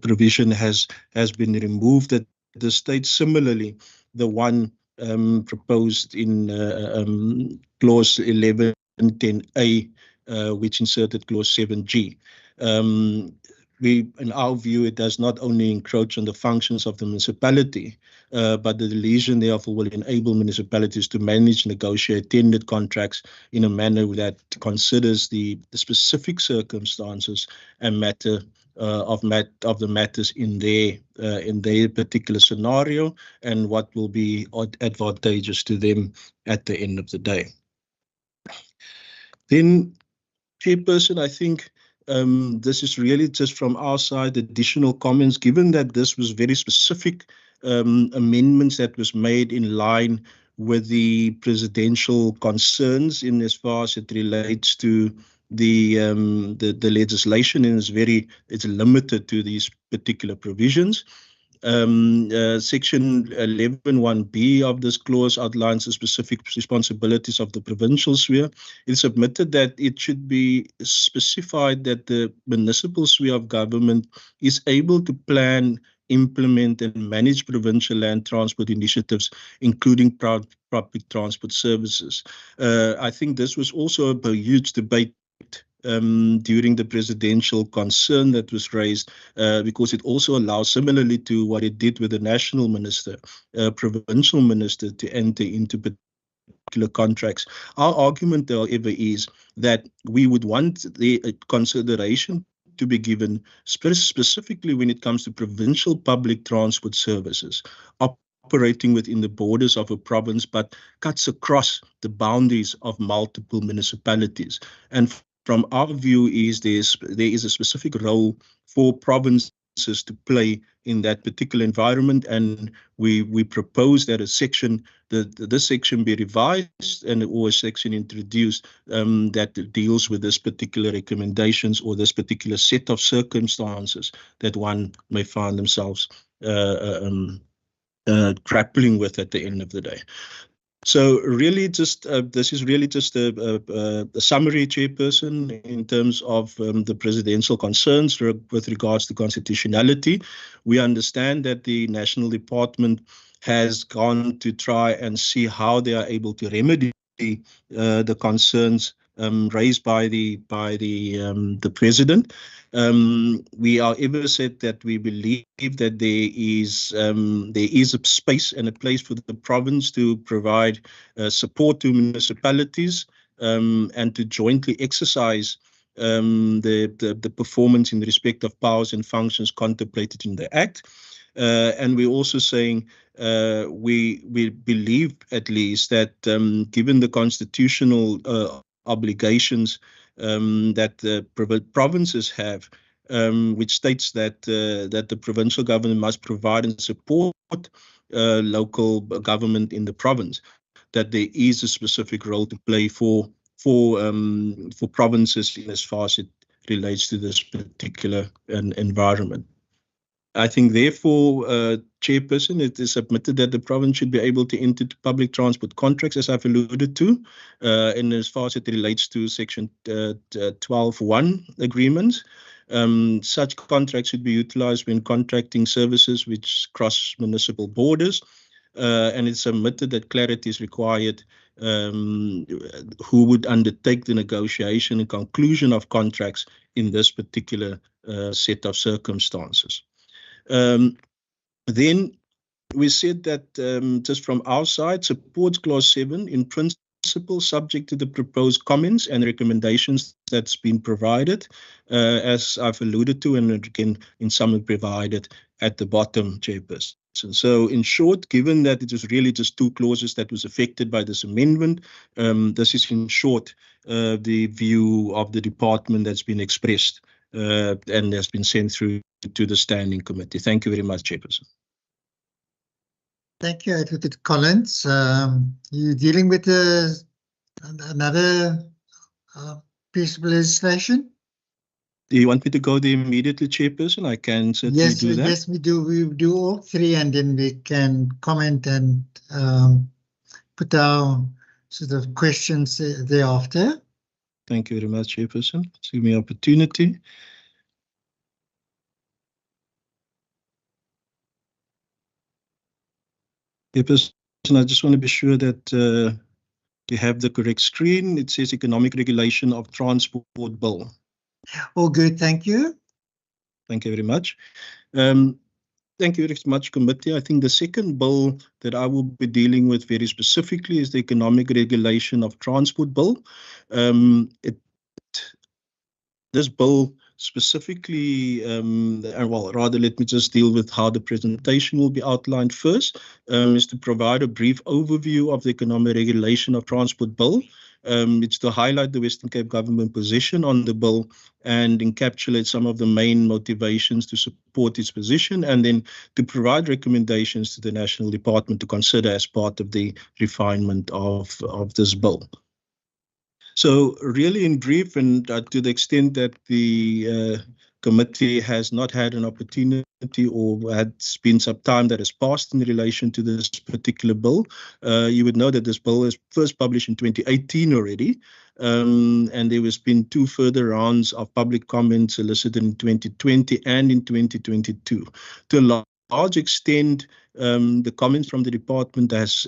provision has been removed at the state. Similarly, the one proposed in clause 1110A, which inserted clause 7G. In our view, it does not only encroach on the functions of the municipality, but the deletion therefore will enable municipalities to manage, negotiate tendered contracts in a manner that considers the specific circumstances and matter of the matters in their particular scenario and what will be advantageous to them at the end of the day. Then, Chairperson, I think this is really just from our side additional comments, given that this was very specific amendments that was made in line with the presidential concerns in as far as it relates to the legislation, and it's limited to these particular provisions. Section 11(1)(b) of this clause outlines the specific responsibilities of the provincial sphere. It's submitted that it should be specified that the municipal sphere of government is able to plan, implement and manage provincial land transport initiatives, including public transport services. I think this was also a huge debate during the presidential concern that was raised, because it also allows, similarly to what it did with the national minister, provincial minister, to enter into particular contracts. Our argument, however, is that we would want the consideration to be given specifically when it comes to provincial public transport services operating within the borders of a province, but cuts across the boundaries of multiple municipalities. And from our view, there is a specific role for provinces to play in that particular environment, and we propose that this section be revised and or a section introduced that deals with this particular recommendations or this particular set of circumstances that one may find themselves grappling with at the end of the day. So really just this is really just a summary, Chairperson, in terms of the presidential concerns with regards to constitutionality. We understand that the National Department has gone to try and see how they are able to remedy the concerns raised by the president. We are ever said that we believe that there is a space and a place for the province to provide support to municipalities and to jointly exercise the performance in respect of powers and functions contemplated in the Act. And we're also saying we believe at least that given the constitutional obligations that the provinces have, which states that that the provincial government must provide and support local government in the province, that there is a specific role to play for provinces in as far as it relates to this particular environment. I think, therefore, Chairperson, it is submitted that the province should be able to enter into public transport contracts, as I've alluded to, and as far as it relates to Section 12.1 agreements. Such contracts should be utilized when contracting services which cross municipal borders, and it's submitted that clarity is required who would undertake the negotiation and conclusion of contracts in this particular set of circumstances. Then we said that just from our side, supports Clause 7 in principle, subject to the proposed comments and recommendations that's been provided, as I've alluded to, and again in summary provided at the bottom, Chairperson. So in short, given that it was really just two clauses that was affected by this amendment, this is in short the view of the department that's been expressed and has been sent through to the Standing Committee. Thank you very much, Chairperson. Thank you, Advocate Collins. You're dealing with another piece of legislation? Do you want me to go there immediately, Chairperson? I can certainly do that. Yes, we do. We do all three, and then we can comment and put our sort of questions thereafter. Thank you very much, Chairperson. Give me opportunity. Chairperson, I just want to be sure that you have the correct screen. It says Economic Regulation of Transport Bill. All good, thank you. Thank you very much. Thank you very much, Committee. I think the second bill that I will be dealing with very specifically is the Economic Regulation of Transport Bill. This bill specifically, well, rather let me just deal with how the presentation will be outlined first, is to provide a brief overview of the Economic Regulation of Transport Bill. It's to highlight the Western Cape government position on the bill and encapsulate some of the main motivations to support its position, and then to provide recommendations to the National Department to consider as part of the refinement of this bill. So really in brief, and to the extent that the committee has not had an opportunity or had been some time that has passed in relation to this particular bill, you would know that this bill was first published in 2018 already, and there has been two further rounds of public comments elicited in 2020 and in 2022. To a large extent, the comments from the department has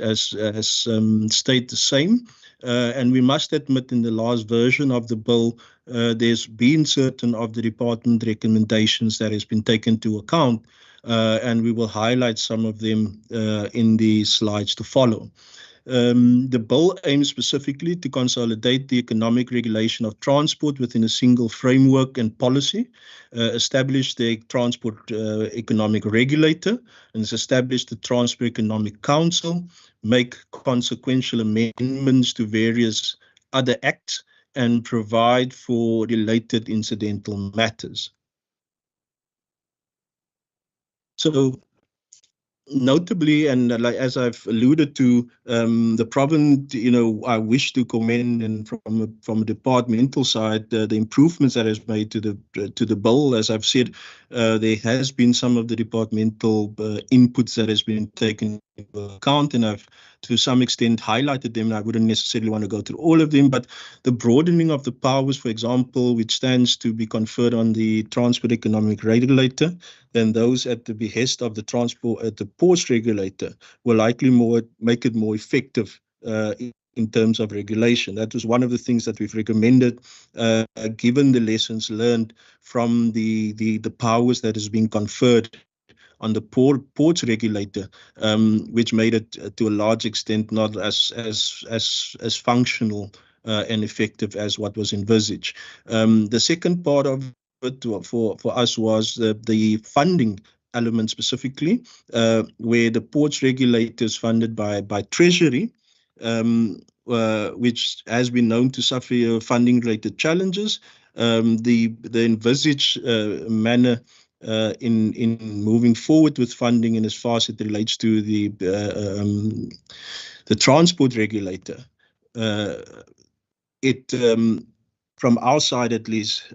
stayed the same. And we must admit, in the last version of the bill, there's been certain of the department recommendations that has been taken into account, and we will highlight some of them in the slides to follow. The bill aims specifically to consolidate the economic regulation of transport within a single framework and policy, establish the Transport Economic Regulator, and establish the Transport Economic Council, make consequential amendments to various other acts, and provide for related incidental matters. So, notably, and as I've alluded to, the province, I wish to commend, and from a departmental side, the improvements that has made to the bill. As I've said, there has been some of the departmental inputs that has been taken into account, and I've to some extent highlighted them. I wouldn't necessarily want to go through all of them, but the broadening of the powers, for example, which stands to be conferred on the Transport Economic Regulator, then those at the behest of the Ports Regulator will likely make it more effective in terms of regulation. That was one of the things that we've recommended, given the lessons learned from the powers that has been conferred on the Ports Regulator, which made it to a large extent not as functional and effective as what was envisaged. The second part of it for us was the funding element specifically, where the ports regulator is funded by Treasury, which has been known to suffer funding-related challenges. The envisaged manner in moving forward with funding, and as far as it relates to the transport regulator, from our side at least,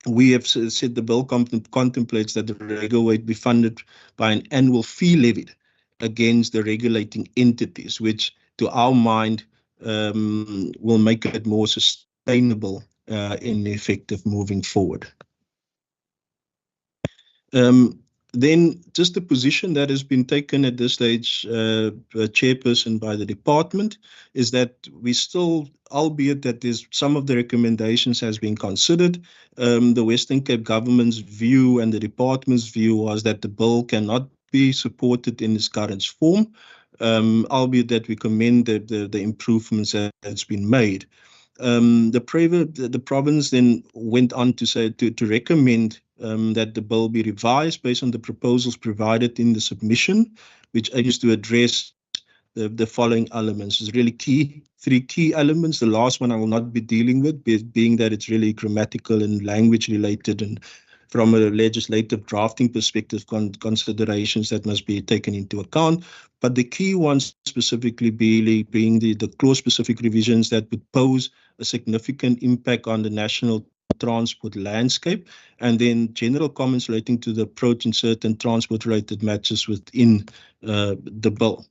we have said the bill contemplates that the regulator be funded by an annual fee levied against the regulating entities, which to our mind will make it more sustainable and effective moving forward. Then just the position that has been taken at this stage, chairperson, by the department, is that we still, albeit that there's some of the recommendations has been considered, the Western Cape government's view and the department's view was that the bill cannot be supported in its current form, albeit that we commend the improvements that's been made. The province then went on to say to recommend that the bill be revised based on the proposals provided in the submission, which aims to address the following elements. There's really three key elements. The last one I will not be dealing with, being that it's really grammatical and language related, and from a legislative drafting perspective, considerations that must be taken into account. But the key ones specifically being the clause-specific revisions that would pose a significant impact on the national transport landscape, and then general comments relating to the approach in certain transport-related matters within the bill.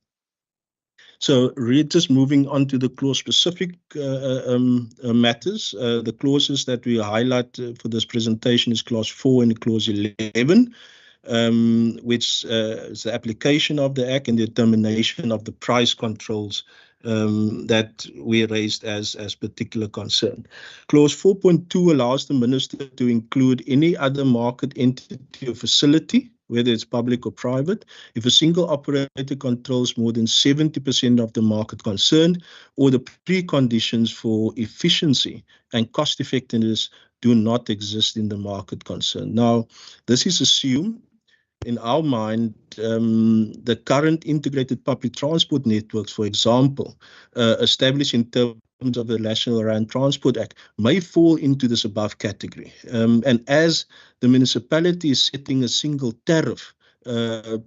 So just moving on to the clause-specific matters, the clauses that we highlight for this presentation is clause 4 and clause 11, which is the application of the Act and the determination of the price controls that we raised as particular concern. Clause 4.2 allows the minister to include any other market entity or facility, whether it's public or private, if a single operator controls more than 70% of the market concerned, or the preconditions for efficiency and cost effectiveness do not exist in the market concerned. Now, this is assumed, in our mind, the current integrated public transport networks, for example, established in terms of the National Land Transport Act, may fall into this above category. And as the municipality is setting a single tariff for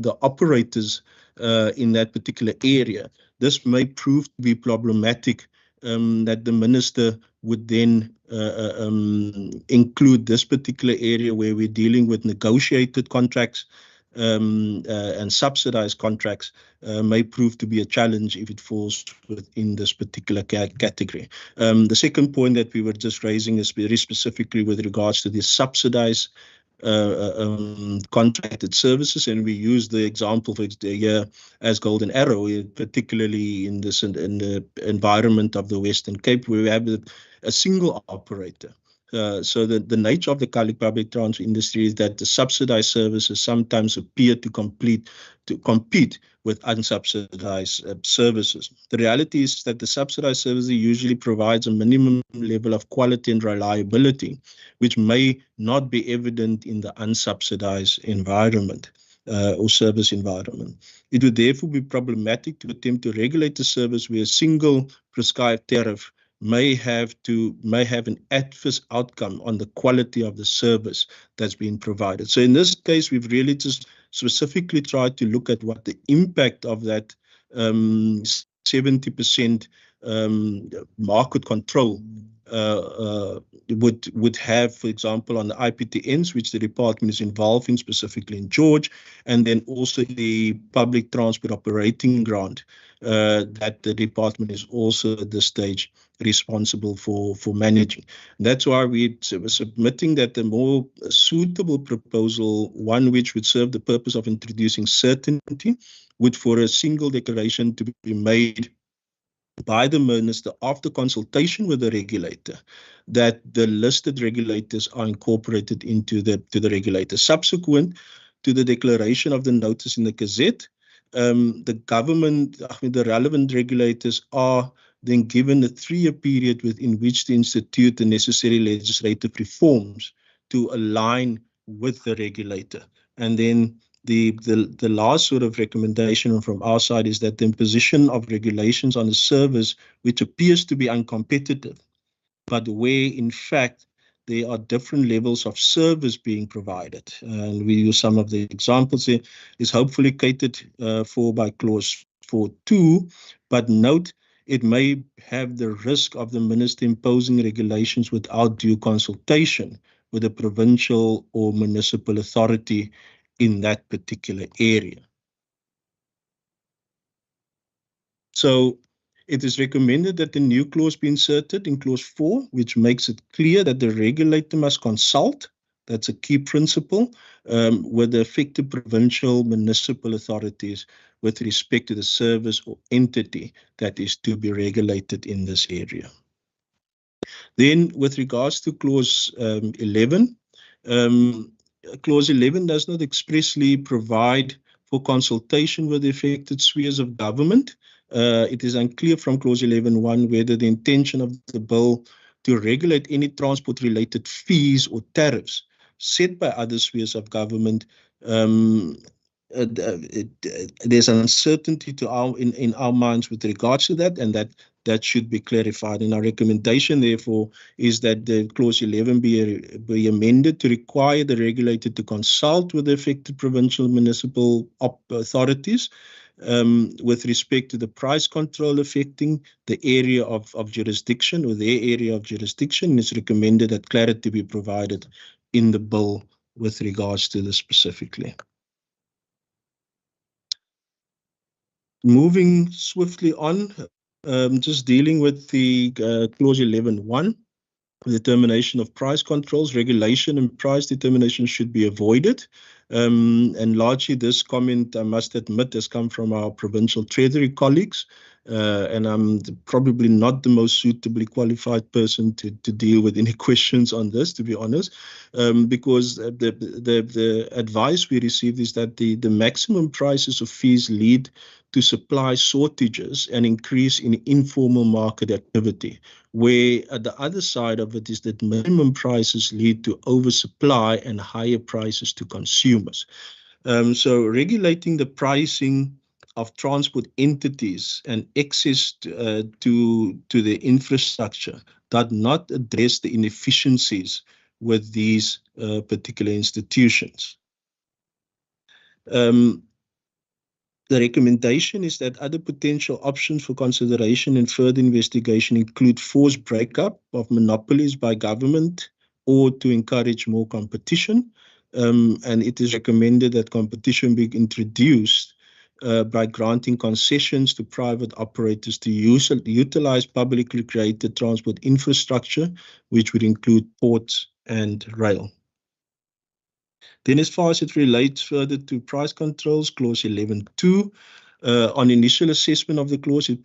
the operators in that particular area, this may prove to be problematic, that the minister would then include this particular area where we're dealing with negotiated contracts and subsidized contracts, may prove to be a challenge if it falls within this particular category. The second point that we were just raising is very specifically with regards to the subsidized contracted services, and we use the example for here as Golden Arrow, particularly in the environment of the Western Cape, where we have a single operator. So the nature of the public transport industry is that the subsidized services sometimes appear to compete with unsubsidized services. The reality is that the subsidized service usually provides a minimum level of quality and reliability, which may not be evident in the unsubsidized environment or service environment. It would therefore be problematic to attempt to regulate the service where a single prescribed tariff may have an adverse outcome on the quality of the service that's being provided. So in this case, we've really just specifically tried to look at what the impact of that 70% market control would have, for example, on the IPTNs, which the department is involved in, specifically in George, and then also the public transport operating grant that the department is also at this stage responsible for managing. And that's why we're submitting that the more suitable proposal, one which would serve the purpose of introducing certainty, would for a single declaration to be made by the minister after consultation with the regulator, that the listed regulators are incorporated into the regulator. Subsequent to the declaration of the notice in the Gazette, the government, the relevant regulators are then given a 3-year period within which to institute the necessary legislative reforms to align with the regulator. And then the last sort of recommendation from our side is that the imposition of regulations on a service which appears to be uncompetitive, but where in fact there are different levels of service being provided. And we use some of the examples here, is hopefully catered for by clause 4.2, but note it may have the risk of the minister imposing regulations without due consultation with the provincial or municipal authority in that particular area. So it is recommended that the new clause be inserted in clause 4, which makes it clear that the regulator must consult, that's a key principle, with the affected provincial municipal authorities with respect to the service or entity that is to be regulated in this area. Then with regards to clause 11, clause 11 does not expressly provide for consultation with the affected spheres of government. It is unclear from clause 11.1 whether the intention of the bill to regulate any transport-related fees or tariffs set by other spheres of government. There's uncertainty in our minds with regards to that, and that should be clarified. And our recommendation, therefore, is that the clause 11 be amended to require the regulator to consult with the affected provincial municipal authorities with respect to the price control affecting the area of jurisdiction or their area of jurisdiction. It's recommended that clarity be provided in the bill with regards to this specifically. Moving swiftly on, just dealing with the clause 11.1, determination of price controls, regulation and price determination should be avoided. And largely this comment, I must admit, has come from our provincial treasury colleagues. And I'm probably not the most suitably qualified person to deal with any questions on this, to be honest, because the advice we received is that the maximum prices of fees lead to supply shortages and increase in informal market activity, where at the other side of it is that minimum prices lead to oversupply and higher prices to consumers. So regulating the pricing of transport entities and access to the infrastructure does not address the inefficiencies with these particular institutions. The recommendation is that other potential options for consideration and further investigation include forced breakup of monopolies by government or to encourage more competition. And it is recommended that competition be introduced by granting concessions to private operators to utilize publicly created transport infrastructure, which would include ports and rail. Then as far as it relates further to price controls, clause 11.2, on initial assessment of the clause, it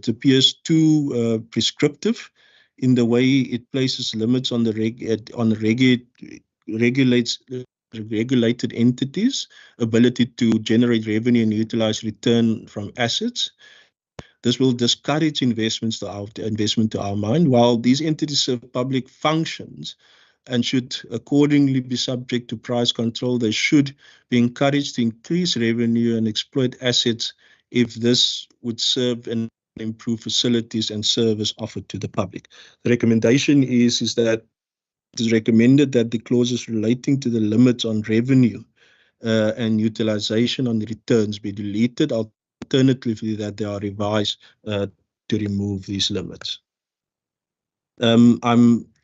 appears too prescriptive in the way it places limits on the regulated entities' ability to generate revenue and utilize return from assets. This will discourage investment to our mind. While these entities serve public functions and should accordingly be subject to price control, they should be encouraged to increase revenue and exploit assets if this would serve and improve facilities and service offered to the public. The recommendation is that it is recommended that the clauses relating to the limits on revenue and utilization on the returns be deleted, alternatively that they are revised to remove these limits. I'm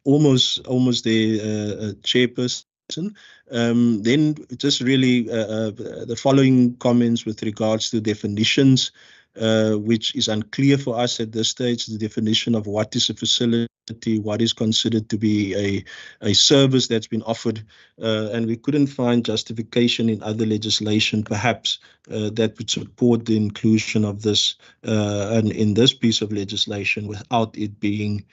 almost there, Chairperson. Then just really the following comments with regards to definitions, which is unclear for us at this stage, the definition of what is a facility, what is considered to be a service that's been offered, and we couldn't find justification in other legislation, perhaps, that would support the inclusion of this and in this piece of legislation without it being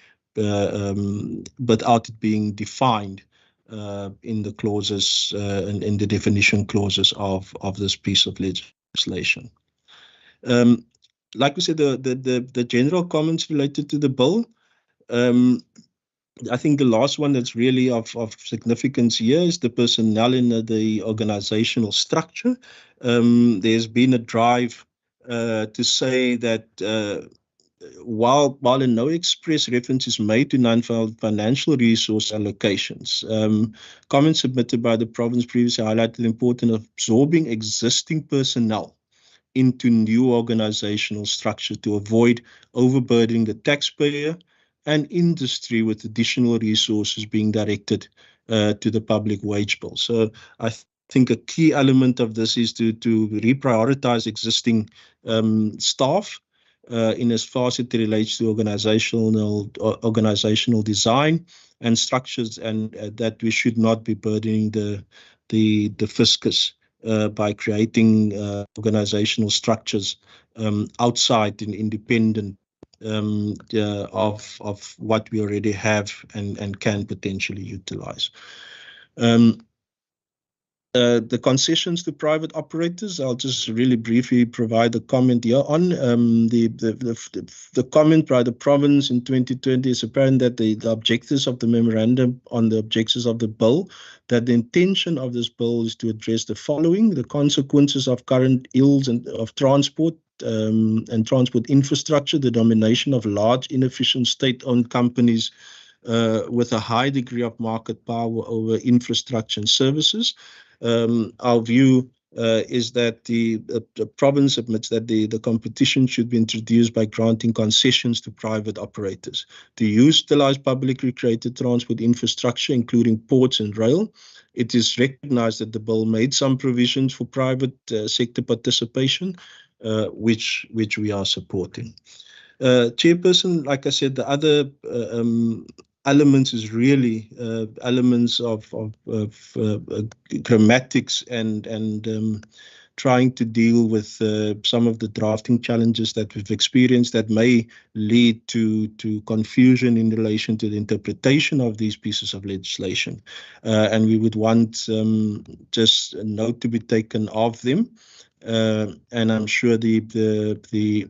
defined in the clauses and in the definition clauses of this piece of legislation. Like we said, the general comments related to the bill, I think the last one that's really of significance here is the personnel in the organizational structure. There's been a drive to say that while no express reference is made to non-financial resource allocations, comments submitted by the province previously highlighted the importance of absorbing existing personnel into new organizational structure to avoid overburdening the taxpayer and industry with additional resources being directed to the public wage bill. So I think a key element of this is to reprioritize existing staff in as far as it relates to organizational design and structures, and that we should not be burdening the fiscus by creating organizational structures outside and independent of what we already have and can potentially utilize. The concessions to private operators, I'll just really briefly provide a comment here on the comment by the province in 2020. It's apparent that the objectives of the memorandum on the objectives of the bill, that the intention of this bill is to address the following: the consequences of current ills and of transport and transport infrastructure, the domination of large inefficient state-owned companies with a high degree of market power over infrastructure and services. Our view is that the province admits that the competition should be introduced by granting concessions to private operators to utilize publicly created transport infrastructure, including ports and rail. It is recognized that the bill made some provisions for private sector participation, which we are supporting. Chairperson, like I said, the other elements is really elements of grammatics and trying to deal with some of the drafting challenges that we've experienced that may lead to confusion in relation to the interpretation of these pieces of legislation. And we would want just a note to be taken of them. And I'm sure the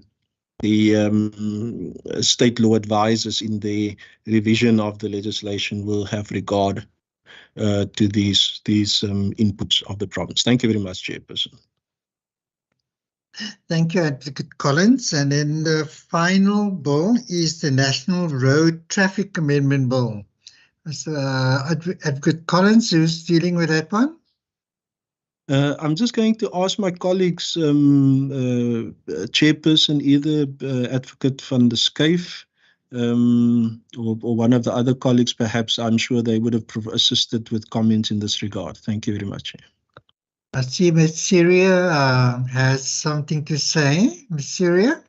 state law advisors in the revision of the legislation will have regard to these inputs of the province. Thank you very much, Chairperson. Thank you, Advocate Collins. And then the final bill is the National Road Traffic Amendment Bill. So, Advocate Collins, who's dealing with that one? I'm just going to ask my colleagues, Chairperson, either Advocate van der Schuyf or one of the other colleagues, perhaps. I'm sure they would have assisted with comments in this regard. Thank you very much. I see Ms. Syria has something to say. Ms. Syria?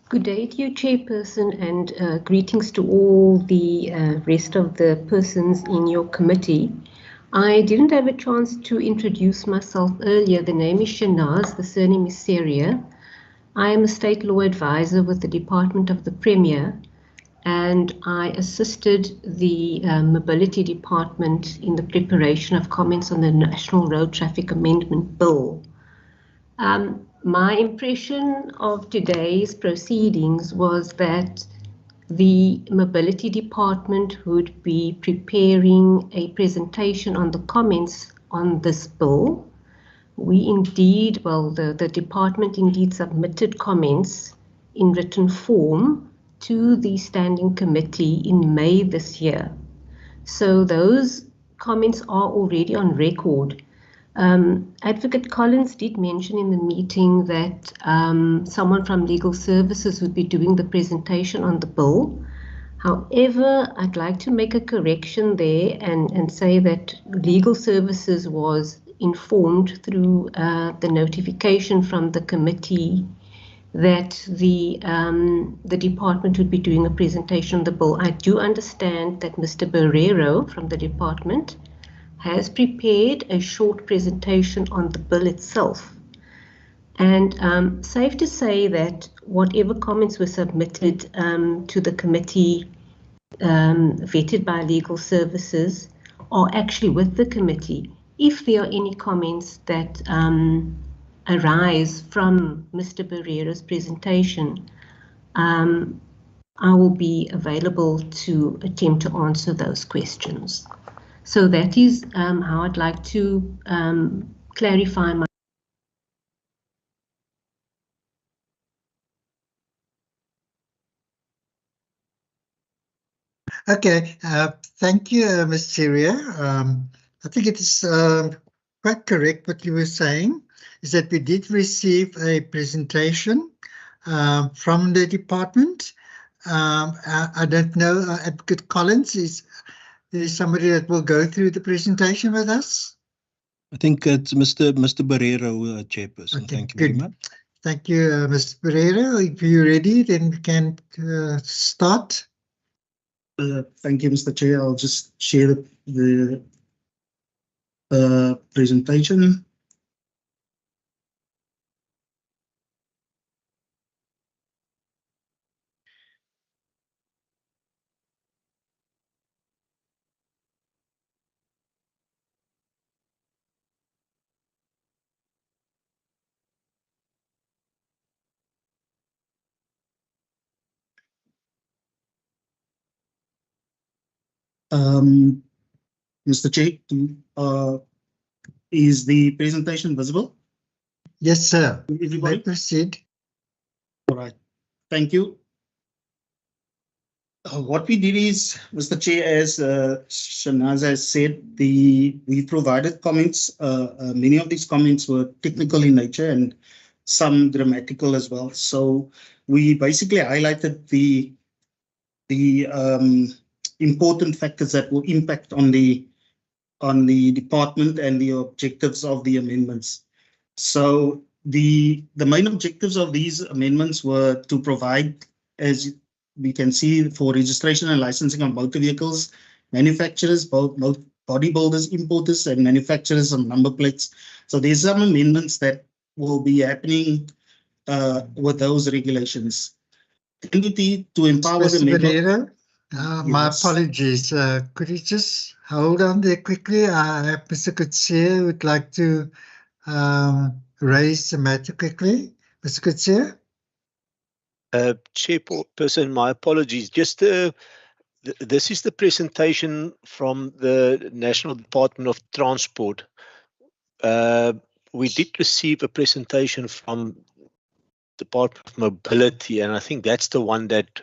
Good day to you, Chairperson, and greetings to all the rest of the persons in your committee. I didn't have a chance to introduce myself earlier. The name is Shanaz, the surname is Syria. I am a state law advisor with the Department of the Premier, and I assisted the Mobility Department in the preparation of comments on the National Road Traffic Amendment Bill. My impression of today's proceedings was that the Mobility Department would be preparing a presentation on the comments on this bill. We indeed, well, the department indeed submitted comments in written form to the Standing Committee in May this year. So those comments are already on record. Advocate Collins did mention in the meeting that someone from Legal Services would be doing the presentation on the bill. However, I'd like to make a correction there and say that Legal Services was informed through the notification from the committee that the department would be doing a presentation on the bill. I do understand that Mr. Barrero from the department has prepared a short presentation on the bill itself. And safe to say that whatever comments were submitted to the committee vetted by Legal Services are actually with the committee. If there are any comments that arise from Mr. Barrero's presentation, I will be available to attempt to answer those questions. So that is how I'd like to clarify my. Okay, thank you, Ms. Syria. I think it is quite correct what you were saying, is that we did receive a presentation from the department. I don't know, Advocate Collins, is there somebody that will go through the presentation with us? I think it's Mr. Barrero, Chairperson. Okay, thank you very good. much. Thank you, Mr. Barrero. If you're ready, then we can start. Thank you, Mr. Chair. I'll just share the presentation. Mr. Chair, is the presentation visible? Yes, sir. Everybody? May proceed. All right. Thank you. What we did is, Mr. Chair, as Shanaz has said, we provided comments. Many of these comments were technical in nature and some grammatical as well. So we basically highlighted the important factors that will impact on the department and the objectives of the amendments. So the main objectives of these amendments were to provide, as we can see, for registration and licensing of motor vehicles, manufacturers, both bodybuilders, importers, and manufacturers of number plates. So there's some amendments that will be happening with those regulations. To empower Mr. the member. Barrero, my apologies. Could you just hold on there quickly? Mr. Kutsia would like to raise the matter quickly. Mr. Kutsia? Chairperson, my apologies. Just this is the presentation from the National Department of Transport. We did receive a presentation from Department of Mobility, and I think that's the one that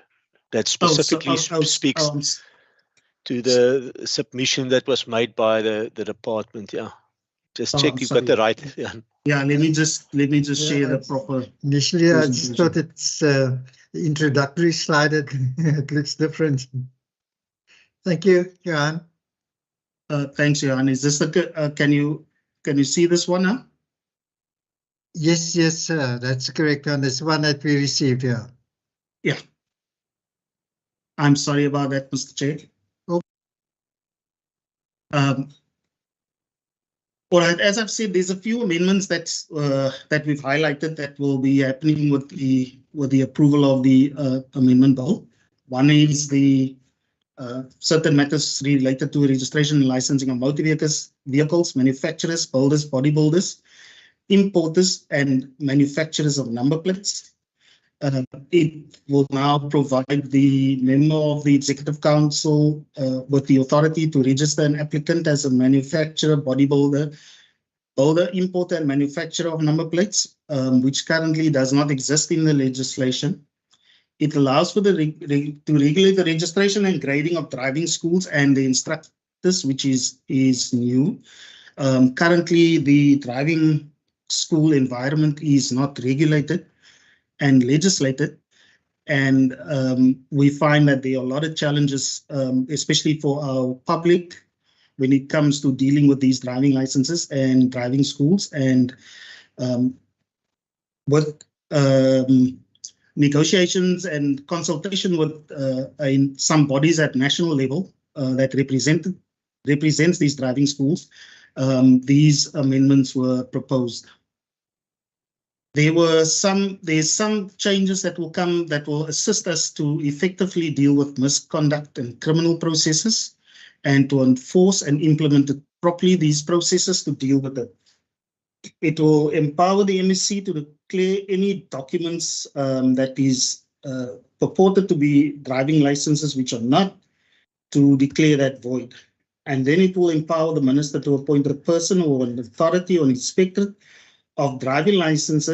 specifically speaks to the submission that was made by the department. Yeah, just check you've got the right. Yeah, let me just share the proper. Initially, I just thought it's the introductory slide. It looks different. Thank you, Johan. Thanks, Johan. Is this the? Can you see this one now? Yes, sir. That's the correct one. This one that we received here. Yeah. I'm sorry about that, Mr. Chair. Oh. All right. As I've said, there's a few amendments that we've highlighted that will be happening with the approval of the amendment bill. One is the certain matters related to registration and licensing of motor vehicles, manufacturers, builders, bodybuilders, importers, and manufacturers of number plates. It will now provide the member of the Executive Council with the authority to register an applicant as a manufacturer, bodybuilder, builder, importer, and manufacturer of number plates, which currently does not exist in the legislation. It allows for to regulate the registration and grading of driving schools and the instructors, which is new. Currently, the driving school environment is not regulated and legislated, and we find that there are a lot of challenges, especially for our public, when it comes to dealing with these driving licenses and driving schools, and with negotiations and consultation with in some bodies at national level that represents these driving schools, these amendments were proposed. There's some changes that will come that will assist us to effectively deal with misconduct and criminal processes, and to enforce and implement properly these processes to deal with it. It will empower the MSC to declare any documents that is purported to be driving licenses which are not, to declare that void. And then it will empower the minister to appoint a person or an authority or inspector of driving license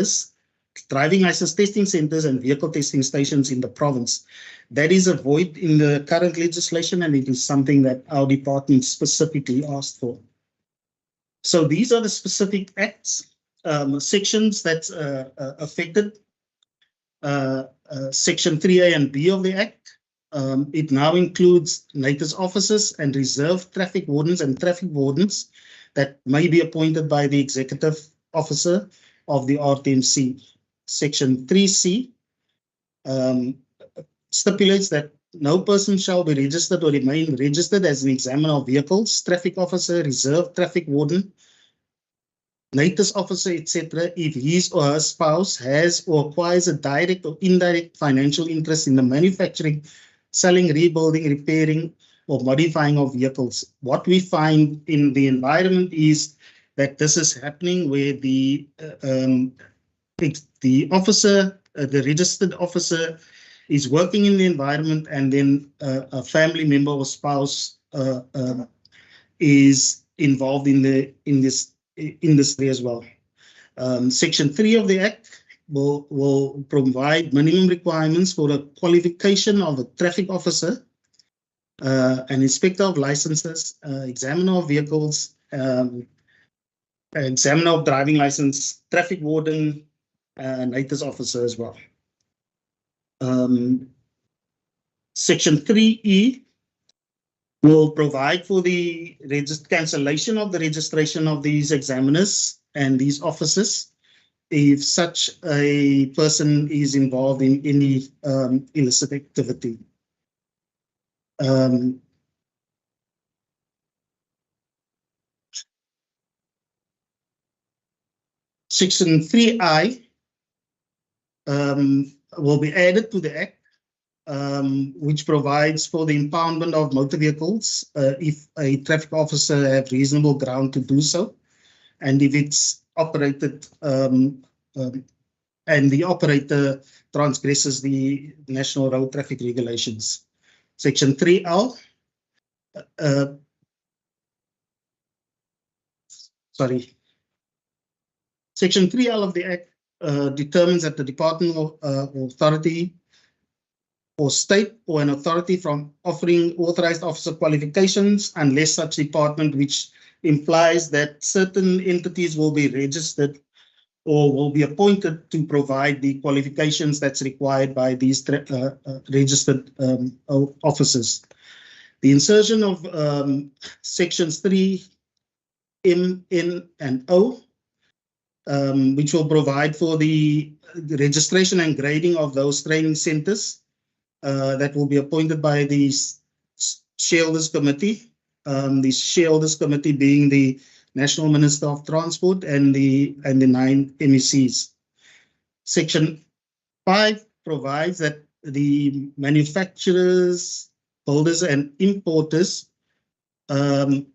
testing centers and vehicle testing stations in the province. That is a void in the current legislation, and it is something that our department specifically asked for. So these are the specific acts, sections that's affected. Section 3A and B of the Act. It now includes NATIS officers and reserve traffic wardens and traffic wardens that may be appointed by the executive officer of the RTMC. Section 3C stipulates that no person shall be registered or remain registered as an examiner of vehicles, traffic officer, reserve traffic warden, NATIS officer, etc., if his or her spouse has or acquires a direct or indirect financial interest in the manufacturing, selling, rebuilding, repairing, or modifying of vehicles. What we find in the environment is that this is happening where the officer, the registered officer, is working in the environment, and then a family member or spouse is involved in this industry as well. Section 3 of the Act will provide minimum requirements for the qualification of a traffic officer, an inspector of licenses, examiner of vehicles, examiner of driving license, traffic warden, NATIS officer as well. Section 3E will provide for the cancellation of the registration of these examiners and these officers if such a person is involved in any illicit activity. Section 3I will be added to the Act, which provides for the impoundment of motor vehicles if a traffic officer have reasonable ground to do so, and if it's operated and the operator transgresses the national road traffic regulations. Section 3L, Section 3L of the Act determines that the department or authority or state or an authority from offering authorized officer qualifications unless such department, which implies that certain entities will be registered or will be appointed to provide the qualifications that's required by these registered officers. The insertion of sections 3, M, N, and O, which will provide for the registration and grading of those training centers that will be appointed by the shareholders committee. The shareholders committee being the National Minister of Transport and the 9 MECs. Section 5 provides that the manufacturers, builders, and importers will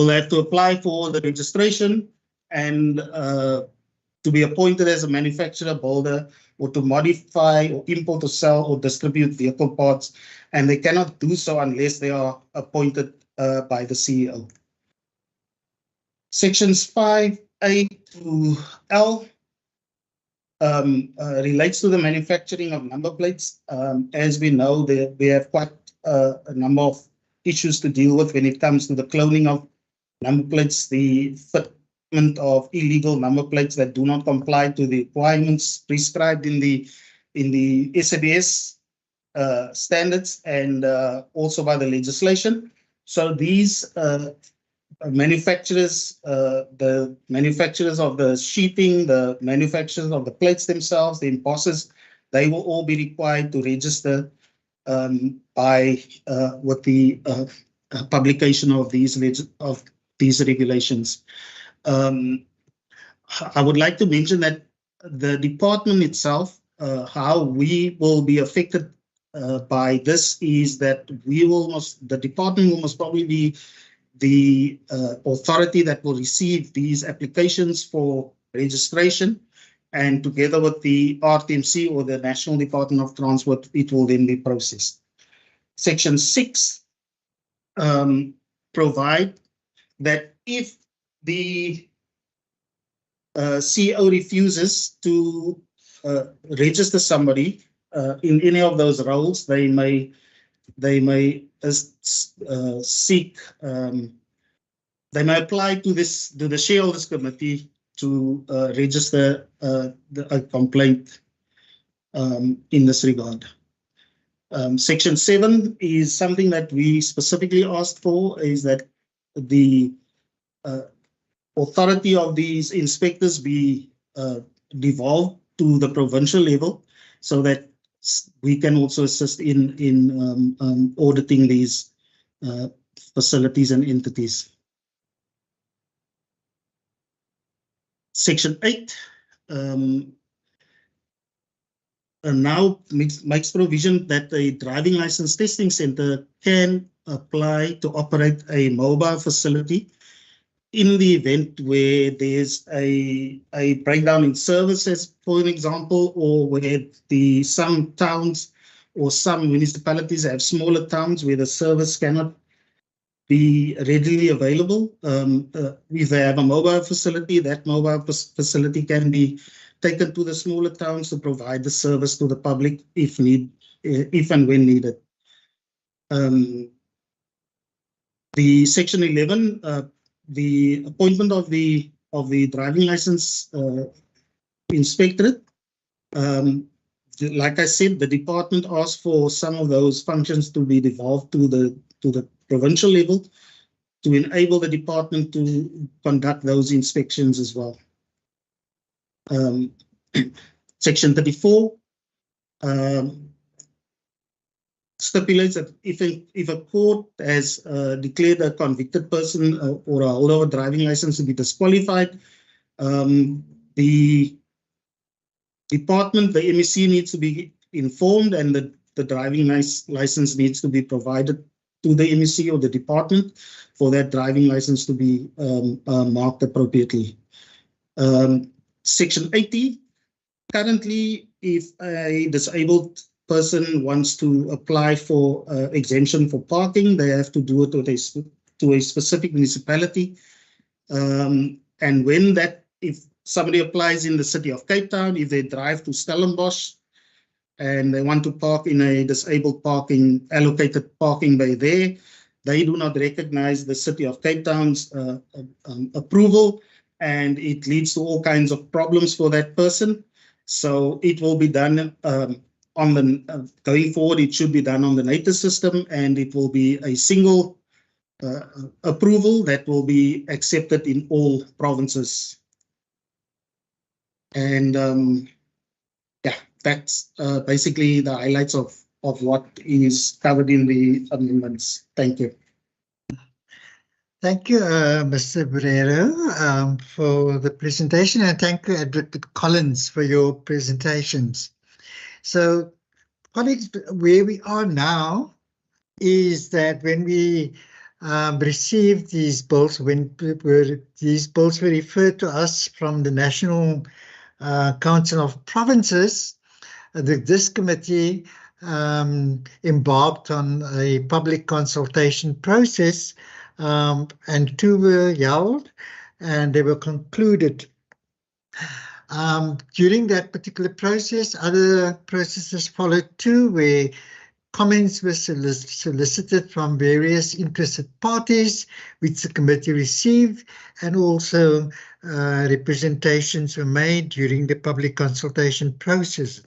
have to apply for the registration and to be appointed as a manufacturer, builder, or to modify or import or sell or distribute vehicle parts, and they cannot do so unless they are appointed by the CEO. Sections 5A to L relates to the manufacturing of number plates. As we know, we have quite a number of issues to deal with when it comes to the cloning of number plates, the fitment of illegal number plates that do not comply to the requirements prescribed in the SABS standards and also by the legislation. So these manufacturers, the manufacturers of the sheeting, the manufacturers of the plates themselves, the embossers, they will all be required to register by with the publication of these regulations. I would like to mention that the department itself, how we will be affected by this is that the department will most probably be the authority that will receive these applications for registration, and together with the RTMC or the National Department of Transport, it will then be processed. Section 6 provide that if the CEO refuses to register somebody in any of those roles, they may seek, they may apply to the shareholders committee to register a complaint in this regard. Section 7 is something that we specifically asked for, is that the authority of these inspectors be devolved to the provincial level, so that we can also assist in auditing these facilities and entities. Section 8 now makes provision that a driving license testing center can apply to operate a mobile facility in the event where there's a breakdown in services, for an example, or where some towns or some municipalities have smaller towns where the service cannot be readily available. If they have a mobile facility, that mobile facility can be taken to the smaller towns to provide the service to the public if and when needed. The Section 11, the appointment of the driving license inspectorate. Like I said, the department asked for some of those functions to be devolved to the provincial level to enable the department to conduct those inspections as well. Section 34 stipulates that if a court has declared a convicted person or a holder of a driving license to be disqualified, the department, the MEC, needs to be informed, and the driving license needs to be provided to the MEC or the department for that driving license to be marked appropriately. Section 80, currently, if a disabled person wants to apply for exemption for parking, they have to do it to a specific municipality. And if somebody applies in the city of Cape Town, if they drive to Stellenbosch and they want to park in a disabled allocated parking bay there, they do not recognize the city of Cape Town's approval, and it leads to all kinds of problems for that person. So it will be done going forward. It should be done on the NATIS system, and it will be a single approval that will be accepted in all provinces. And yeah, that's basically the highlights of what is covered in the amendments. Thank you. Thank you, Mr. Barrero, for the presentation, and thank you, Advocate Collins, for your presentations. So, colleagues, where we are now is that when we received these bills, these bills were referred to us from the National Council of Provinces, this committee embarked on a public consultation process, and 2 were held and they were concluded. During that particular process, other processes followed too, where comments were solicited from various interested parties, which the committee received, and also representations were made during the public consultation process.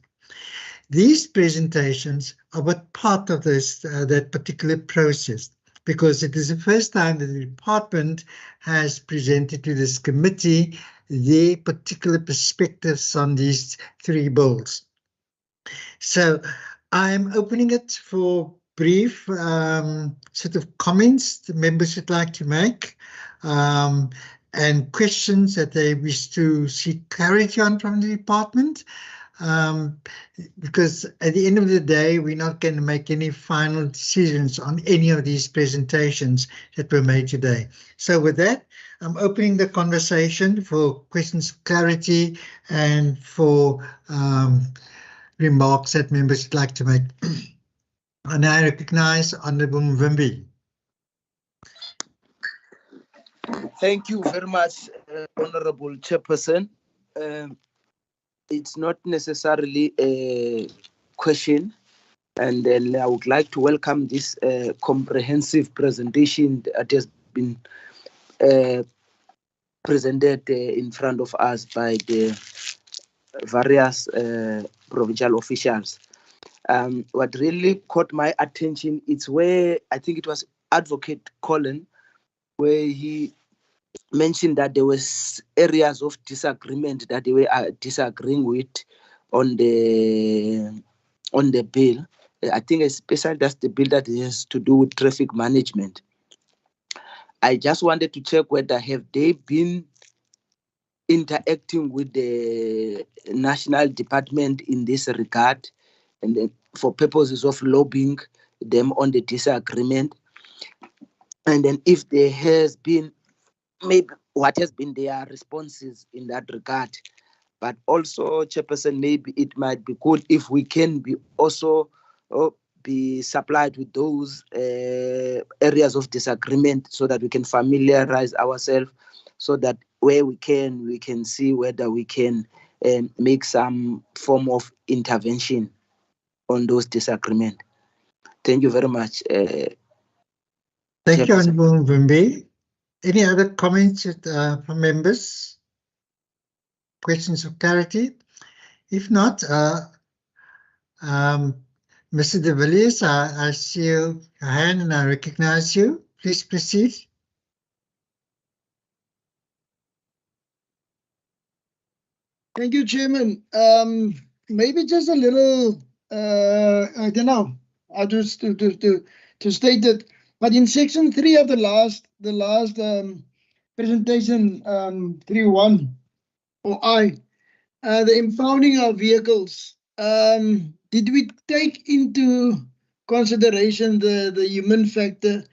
These presentations are but part of that particular process, because it is the first time that the department has presented to this committee their particular perspectives on these 3 bills. So I'm opening it for brief sort of comments the members would like to make, and questions that they wish to seek clarity on from the department. Because at the end of the day, we're not going to make any final decisions on any of these presentations that were made today. So with that, I'm opening the conversation for questions, clarity, and for remarks that members would like to make. And I recognize Honourable Mvimbi. Thank you very much, Honorable Chairperson. It's not necessarily a question, and then I would like to welcome this comprehensive presentation that has been presented in front of us by the various provincial officials. What really caught my attention is where I think it was Advocate Colin, where he mentioned that there was areas of disagreement that they were disagreeing with on the bill. I think especially that's the bill that has to do with traffic management. I just wanted to check whether have they been interacting with the national department in this regard, and then for purposes of lobbying them on the disagreement. And then if there has been, maybe what has been their responses in that regard. But also, Chairperson, maybe it might be good if we can be also be supplied with those areas of disagreement so that we can familiarize ourselves, so that where we can see whether we can make some form of intervention on those disagreements. Thank you very much. Thank you, Honourable Mvimbi. Any other comments from members? Questions of clarity? If not, Mr. De Villiers, I see your hand and I recognize you. Please proceed. Thank you, Chairman. Maybe just a little, I don't know how to state it, but in section 3 of the last presentation, 3.1 or the impounding of vehicles. Did we take into consideration the human factor?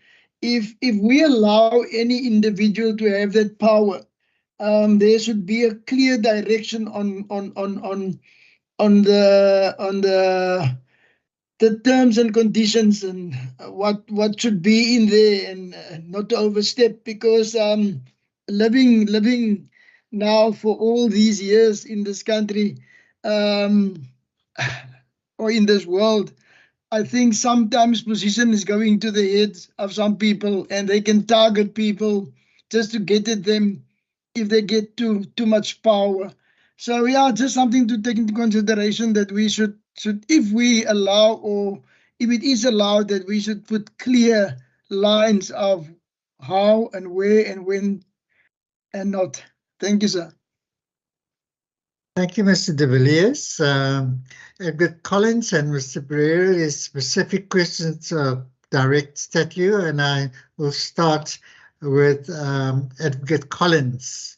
If we allow any individual to have that power, there should be a clear direction on the terms and conditions and what should be in there, and not to overstep, because living now for all these years in this country or in this world, I think sometimes position is going to the heads of some people, and they can target people just to get at them if they get too much power. So yeah, just something to take into consideration, that we should if we allow, or if it is allowed, that we should put clear lines of how and where and when, and not. Thank you, sir. Thank you, Mr. De Villiers. Edgar Collins and Mr. Breyer, there's specific questions directed at you, and I will start with Advocate Collins.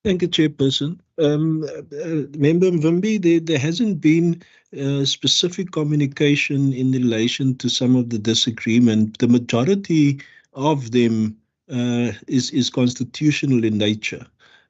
Thank you, Chairperson. Member Mvimbi, there hasn't been specific communication in relation to some of the disagreement. The majority of them is constitutional in nature,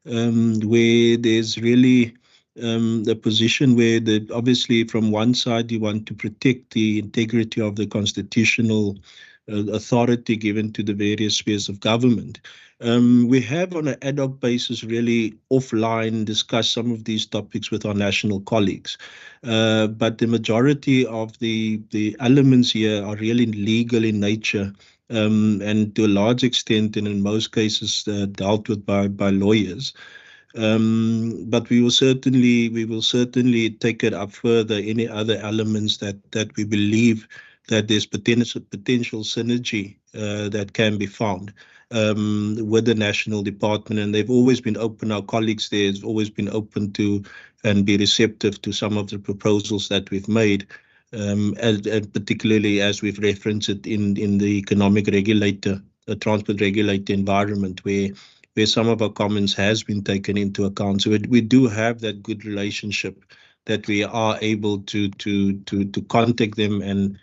where there's really a position where obviously from one side you want to protect the integrity of the constitutional authority given to the various spheres of government. We have on an ad hoc basis really offline discussed some of these topics with our national colleagues, but the majority of the elements here are really legal in nature, and to a large extent and in most cases dealt with by lawyers. But we will certainly take it up further, any other elements that we believe that there's potential synergy that can be found with the national department, and they've always been open. Our colleagues there have always been open to and be receptive to some of the proposals that we've made, and particularly as we've referenced it in the economic regulator, transport regulator environment, where some of our comments has been taken into account. So we do have that good relationship that we are able to contact them and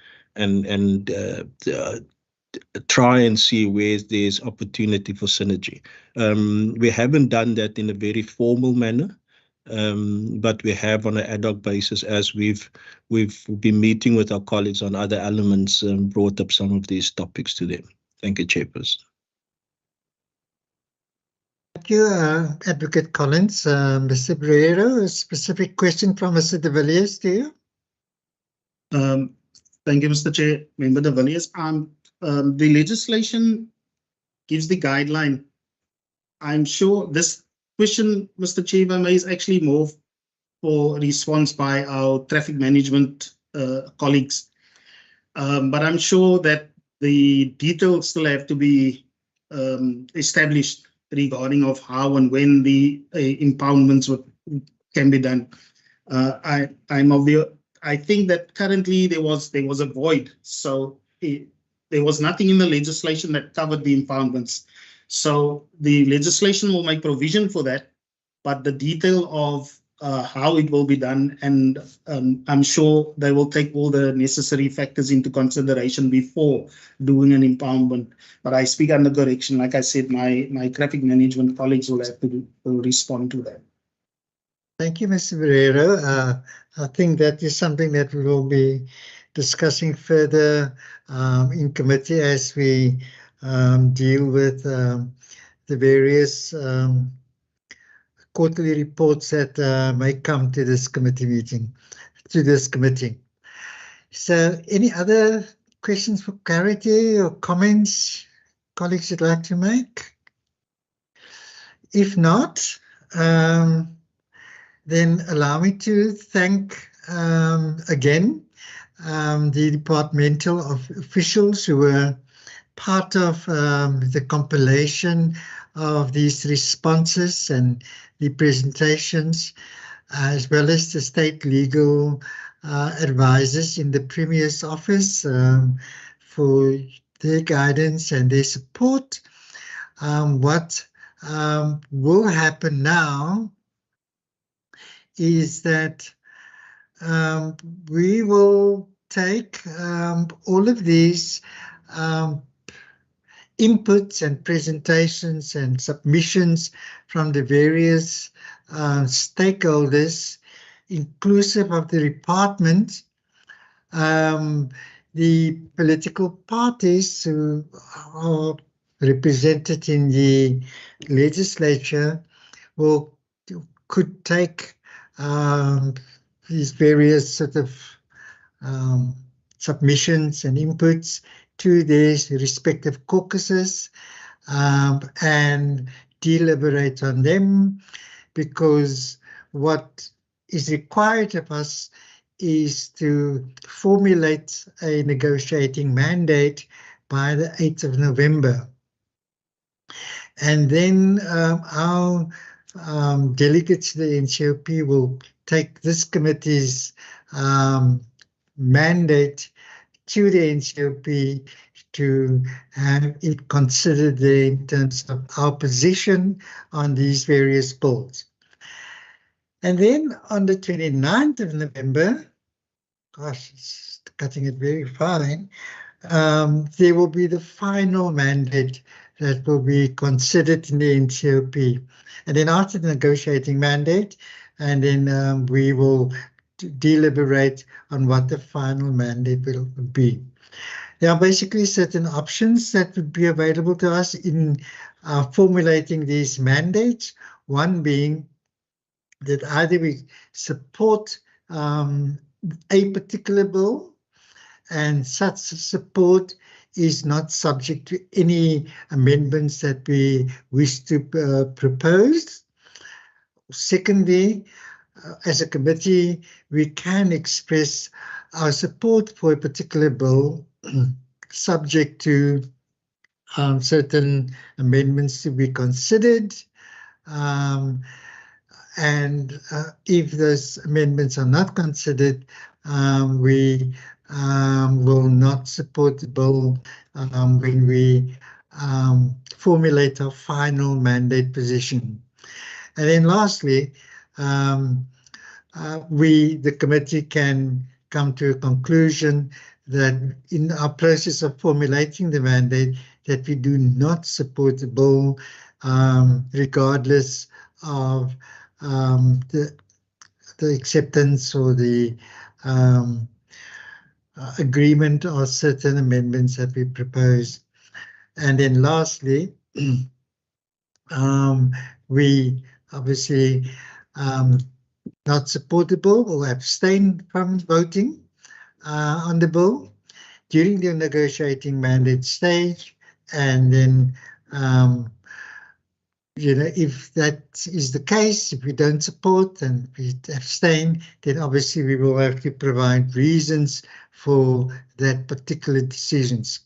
try and see where there's opportunity for synergy. We haven't done that in a very formal manner, but we have on an ad hoc basis as we've been meeting with our colleagues on other elements and brought up some of these topics to them. Thank you, Chairperson. Thank you, Advocate Collins. Mr. Breiro, a specific question from Mr. de Villiers to you. Thank you, Mr. Chair. Member de Villiers, the legislation gives the guideline. I'm sure this question, Mr. Chair, if I may, is actually more for response by our traffic management colleagues. But I'm sure that the details still have to be established regarding of how and when the impoundments can be done. I think that currently there was a void, so there was nothing in the legislation that covered the impoundments. So the legislation will make provision for that, but the detail of how it will be done, and I'm sure they will take all the necessary factors into consideration before doing an impoundment. But I speak under correction. Like I said, my traffic management colleagues will have to respond to that. Thank you, Mr. Breiro. I think that is something that we will be discussing further in committee as we deal with the various quarterly reports that may come to this committee meeting, to this committee. So any other questions for clarity or comments colleagues would like to make? If not, then allow me to thank again the departmental officials who were part of the compilation of these responses and the presentations, as well as the state legal advisors in the Premier's office for their guidance and their support. What will happen now is that we will take all of these inputs and presentations and submissions from the various stakeholders, inclusive of the department, the political parties who are represented in the legislature could take these various sort of submissions and inputs to their respective caucuses and deliberate on them, because what is required of us is to formulate a negotiating mandate by the 8th of November. And then our delegates to the NCOP will take this committee's mandate to the NCOP to have it considered there in terms of our position on these various bills. And then on the 29th of November, gosh, it's cutting it very fine, there will be the final mandate that will be considered in the NCOP. And then after the negotiating mandate, and then we will deliberate on what the final mandate will be. There are basically certain options that would be available to us in formulating these mandates. One being that either we support a particular bill, and such support is not subject to any amendments that we wish to propose. Secondly, as a committee, we can express our support for a particular bill subject to certain amendments to be considered. And if those amendments are not considered, we will not support the bill when we formulate our final mandate position. And then lastly, the committee can come to a conclusion that in our process of formulating the mandate, that we do not support the bill, regardless of the acceptance or the agreement of certain amendments that we propose. And then lastly, we obviously not support the bill or abstain from voting on the bill during the negotiating mandate stage. And then, if that is the case, if we don't support and we abstain, then obviously we will have to provide reasons for that particular decisions.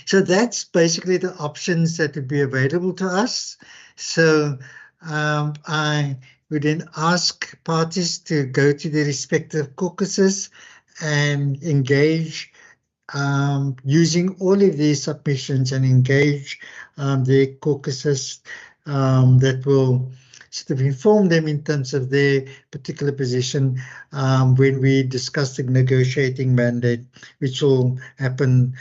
So that's basically the options that would be available to us. So I would then ask parties to go to their respective caucuses and engage using all of these submissions and engage their caucuses that will sort of inform them in terms of their particular position when we discuss the negotiating mandate, which will happen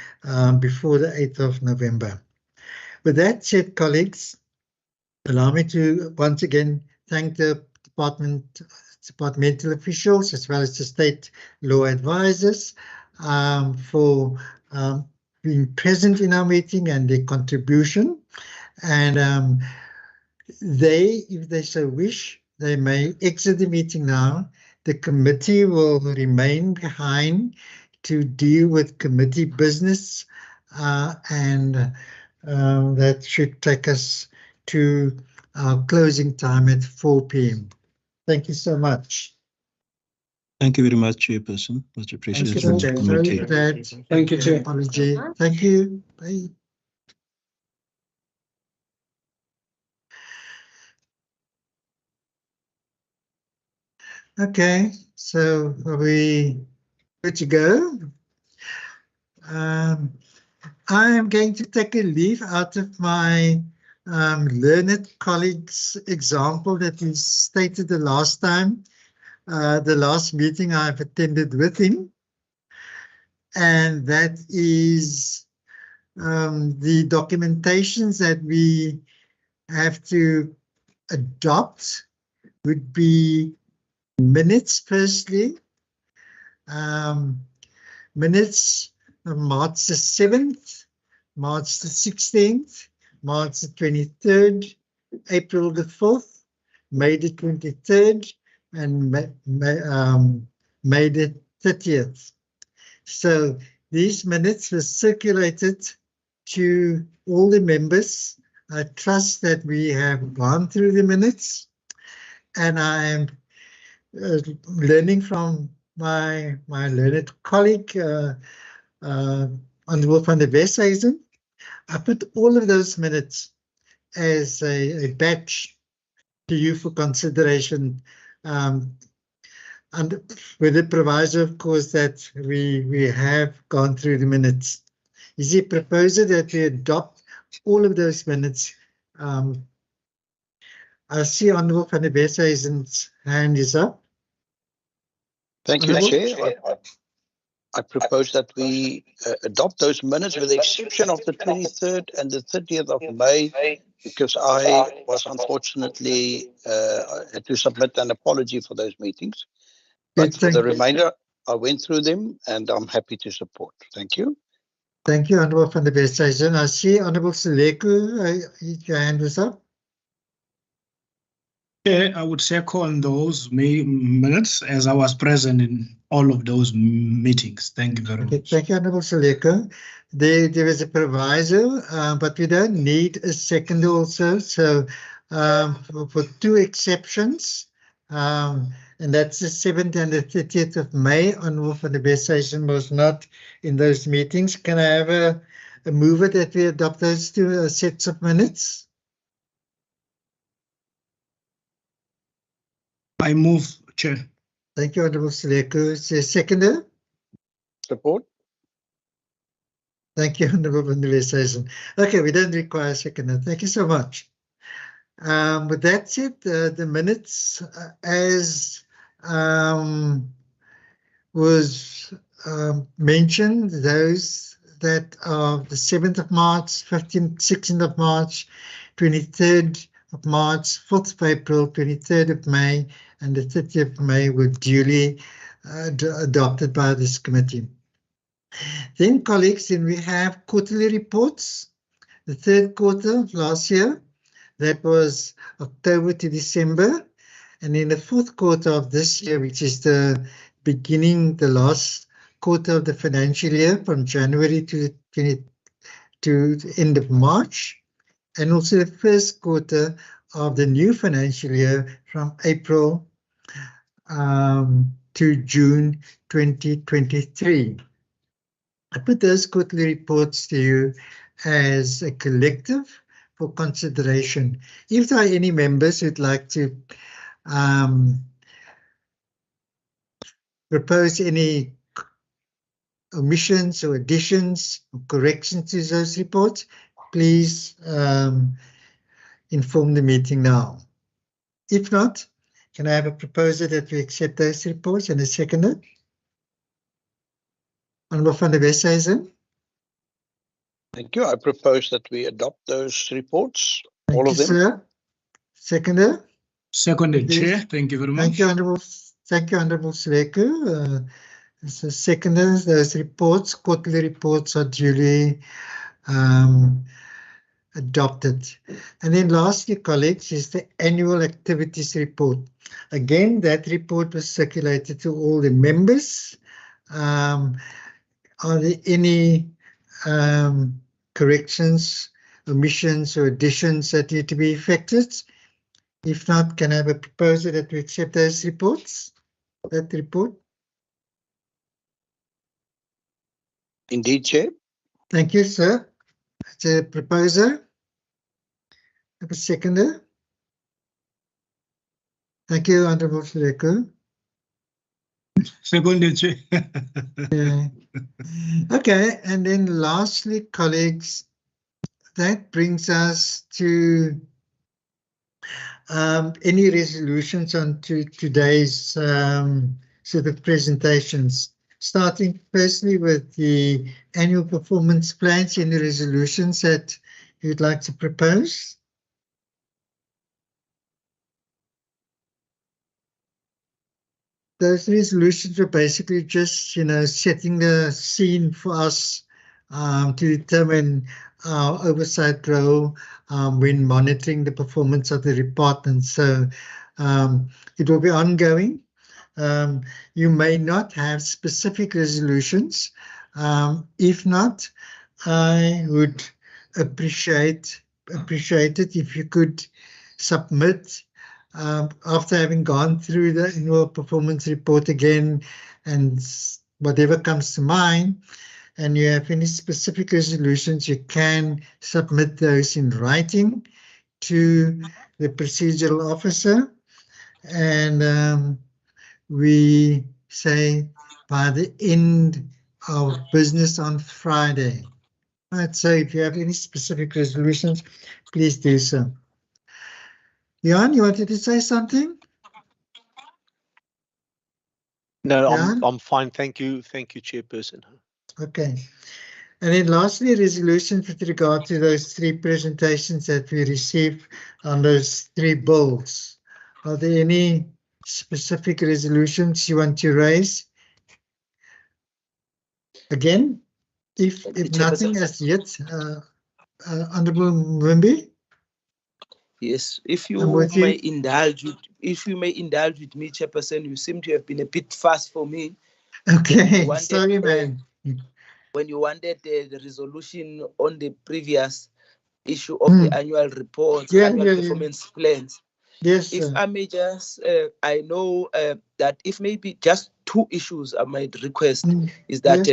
before the 8th of November. With that said, colleagues, allow me to once again thank the departmental officials as well as the state law advisors for being present in our meeting and their contribution. And they, if they so wish, they may exit the meeting now. The committee will remain behind to deal with committee business, and that should take us to our closing time at 4 p.m. Thank you so much. Thank you very much, Chairperson. Much appreciated from the committee. Thank you, Chair. Apology. Thank you. Bye. Okay, so are we good to go? I am going to take a leaf out of my learned colleague's example that he stated the last time, the last meeting I've attended with him. And that is the documentations that we have to adopt would be minutes, firstly. Minutes of March the 7th, March the 16th, March the 23rd, April the 4th, May the 23rd, and May the 30th. So these minutes were circulated to all the members. I trust that we have gone through the minutes, and I am learning from my learned colleague, Honorable van der Westhuizen. I put all of those minutes as a batch to you for consideration, and with the proviso, of course, that we have gone through the minutes. Is it proposed that we adopt all of those minutes? I see Honorable van der Westhuizen's hand is up. Thank you, Chair. I propose that we adopt those minutes with the exception of the 23rd and the 30th of May, because I was unfortunately had to submit an apology for those meetings. But for the remainder, I went through them and I'm happy to support. Thank you. Thank you, Honorable van der Westhuizen. I see Honorable Seleku, your hand is up. Yeah, I would second those minutes as I was present in all of those meetings. Thank you very much. Thank you, Honorable Seleku. There is a proviso, but we don't need a second also. So for two exceptions, and that's the 7th and the 30th of May, Honorable van der Westhuizen was not in those meetings. Can I have a mover that we adopt those two sets of minutes? I move, Chair. Thank you, Honorable Seleku. Is there a seconder? Support. Thank you, Honorable van der Westhuizen. Okay, we don't require a seconder. Thank you so much. With that said, the minutes as was mention those that are the 7th of March, 15th, 16th of March, 23rd of March, 4th of April, 23rd of May, and the 30th of May were duly adopted by this committee. Then, colleagues, then we have quarterly reports. The third quarter of last year, that was October to December. And in the fourth quarter of this year, which is the beginning, the last quarter of the financial year from January to the end of March, and also the first quarter of the new financial year from April to June 2023. I put those quarterly reports to you as a collective for consideration. If there are any members who'd like to propose any omissions or additions or corrections to those reports, please inform the meeting now. If not, can I have a proposal that we accept those reports and a seconder? Honourable van der Westhuizen. Thank you. I propose that we adopt those reports, all of them. Sir. Seconder? Seconded, Chair. Thank you very much. Thank you, Honourable Sreku. So seconders, those reports, quarterly reports are duly adopted. And then lastly, colleagues, is the annual activities report. Again, that report was circulated to all the members. Are there any corrections, omissions or additions that need to be effected? If not, can I have a proposal that we accept those reports? That report? Indeed, Chair. Thank you, sir. It's a proposer. Have a seconder. Thank you, Honourable Sreku. Seconded, Chair. Yeah. Okay, and then lastly, colleagues, that brings us to any resolutions on to today's sort of presentations. Starting firstly with the annual performance plans, any resolutions that you'd like to propose? Those resolutions were basically just, setting the scene for us to determine our oversight role when monitoring the performance of the department. So it will be ongoing. You may not have specific resolutions. If not, I would appreciate it if you could submit after having gone through the annual performance report again and whatever comes to mind, and you have any specific resolutions, you can submit those in writing to the procedural officer. And we say by the end of business on Friday. Right, so if you have any specific resolutions, please do so. Jan, you wanted to say something? No, I'm fine. Thank you, Chairperson. Okay. And then lastly, resolutions with regard to those three presentations that we received on those three bills. Are there any specific resolutions you want to raise? Again, if nothing as yet, Honourable Mwimbi? Yes, if you may indulge with me, Chairperson, you seem to have been a bit fast for me. Okay, sorry, man. When you wanted the resolution on the previous issue of the annual report, annual performance plans. Yes, if I may just, I know that if maybe just two issues I might request is that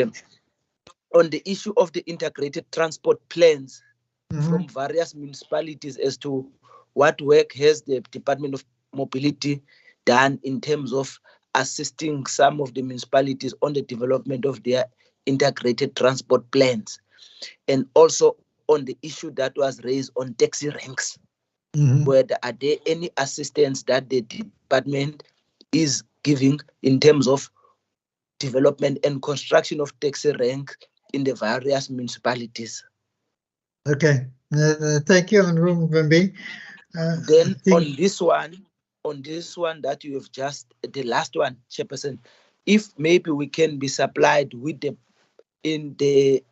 on the issue of the integrated transport plans from various municipalities as to what work has the Department of Mobility done in terms of assisting some of the municipalities on the development of their integrated transport plans, and also on the issue that was raised on taxi ranks. Are there any assistance that the department is giving in terms of development and construction of taxi rank in the various municipalities. Okay, thank you, Honorable Mbembe. Then on this one that you have just, the last one, Chairperson, if maybe we can be supplied with the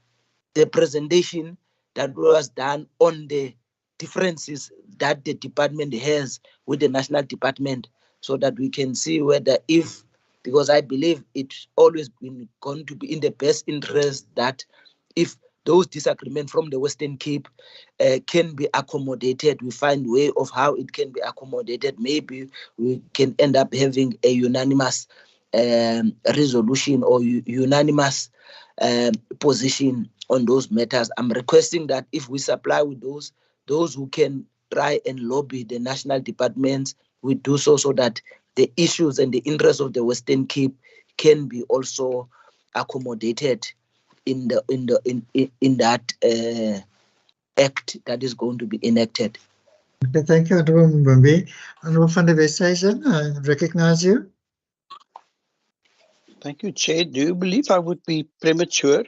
presentation that was done on the differences that the department has with the national department, so that we can see whether because I believe it's always been going to be in the best interest that if those disagreements from the Western Cape can be accommodated, we find way of how it can be accommodated. Maybe we can end up having a unanimous resolution or unanimous position on those matters. I'm requesting that if we supply with those who can try and lobby the national departments, we do so that the issues and the interests of the Western Cape can be also accommodated in that act that is going to be enacted. Okay, thank you, Honorable Mbembe. Honorable van der Westhuizen, I recognize you. Thank you, Chair. Do you believe I would be premature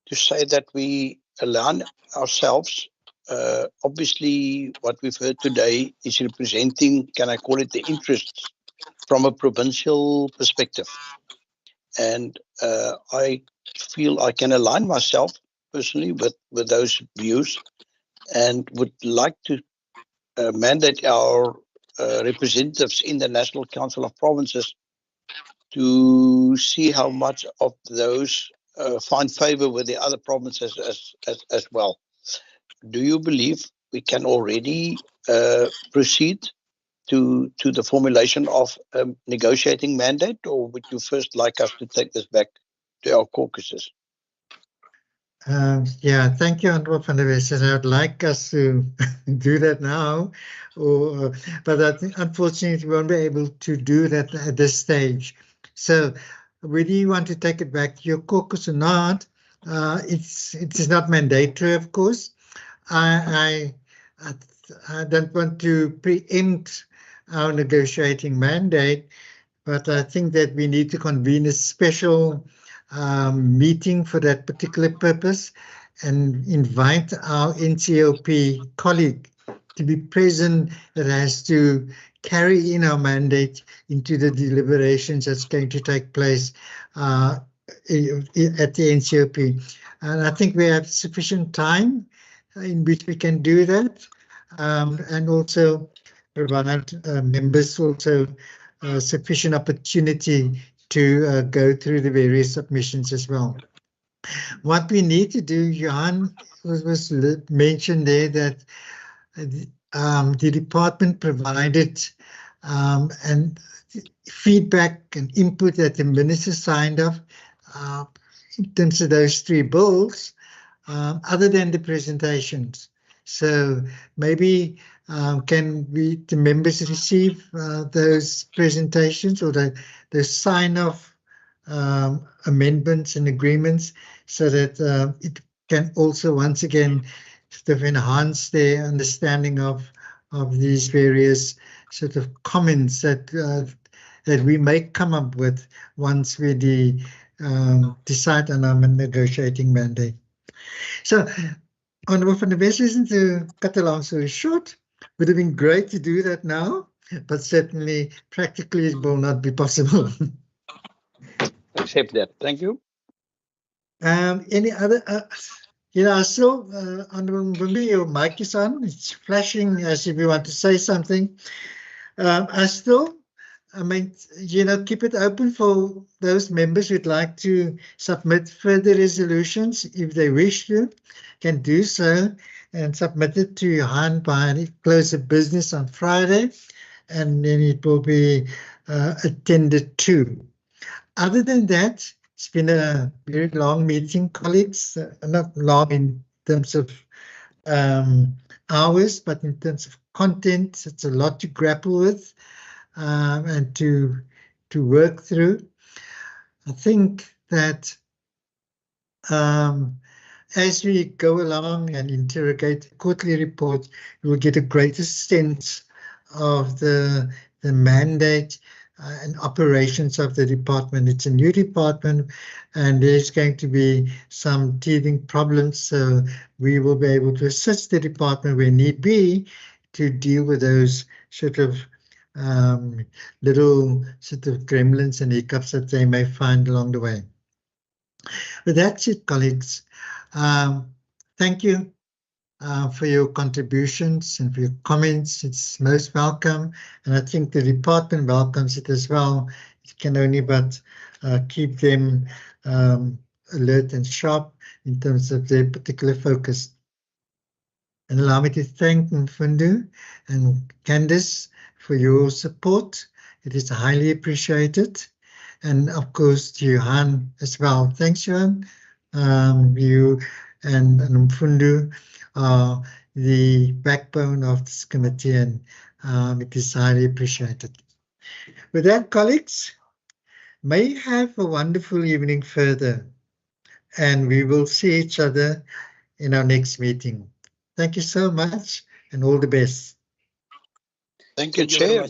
to say that we align ourselves? Obviously, what we've heard today is representing, can I call it, the interests from a provincial perspective. And I feel I can align myself personally with those views and would like to mandate our representatives in the National Council of Provinces to see how much of those find favor with the other provinces as well. Do you believe we can already proceed to the formulation of a negotiating mandate, or would you first like us to take this back to our caucuses? Yeah, thank you, Honorable van der Westhuizen. I would like us to do that now, but I think unfortunately we won't be able to do that at this stage. So whether you want to take it back to your caucus or not, it is not mandatory, of course. I don't want to preempt our negotiating mandate, but I think that we need to convene a special meeting for that particular purpose and invite our NCOP colleague to be present that has to carry in our mandate into the deliberations that's going to take place at the NCOP. And I think we have sufficient time in which we can do that, and also provide members also sufficient opportunity to go through the various submissions as well. What we need to do, Johan, was mentioned there that the department provided and feedback and input that the minister signed off in terms of those three bills, other than the presentations. So maybe can the members receive those presentations or the sign off amendments and agreements, so that it can also once again sort of enhance their understanding of these various sort of comments that that we may come up with once we decide on our negotiating mandate. So, Honorable van der Westhuizen, to cut the long story short, would have been great to do that now, but certainly practically it will not be possible. Accept that. Thank you. Any other? Still, Honorable Mbembe, your mic is on. It's flashing as if you want to say something. I mean, keep it open for those members who'd like to submit further resolutions if they wish to, can do so and submit it to Johan by the close of business on Friday, and then it will be attended to. Other than that, it's been a very long meeting, colleagues, not long in terms of hours, but in terms of content, it's a lot to grapple with and to work through. I think that as we go along and interrogate the quarterly report, we will get a greater sense of the mandate and operations of the department. It's a new department and there's going to be some teething problems, so we will be able to assist the department where need be to deal with those sort of little sort of gremlins and hiccups that they may find along the way. But that's it, colleagues. Thank you for your contributions and for your comments. It's most welcome, and I think the department welcomes it as well. It can only but keep them alert and sharp in terms of their particular focus. And allow me to thank Mfundu and Candice for your support. It is highly appreciated. And of course to Johan as well. Thanks, Johan. You and Mfundu are the backbone of this committee, and it is highly appreciated. With that, colleagues, may you have a wonderful evening further, and we will see each other in our next meeting. Thank you so much and all the best. Thank you, Chair.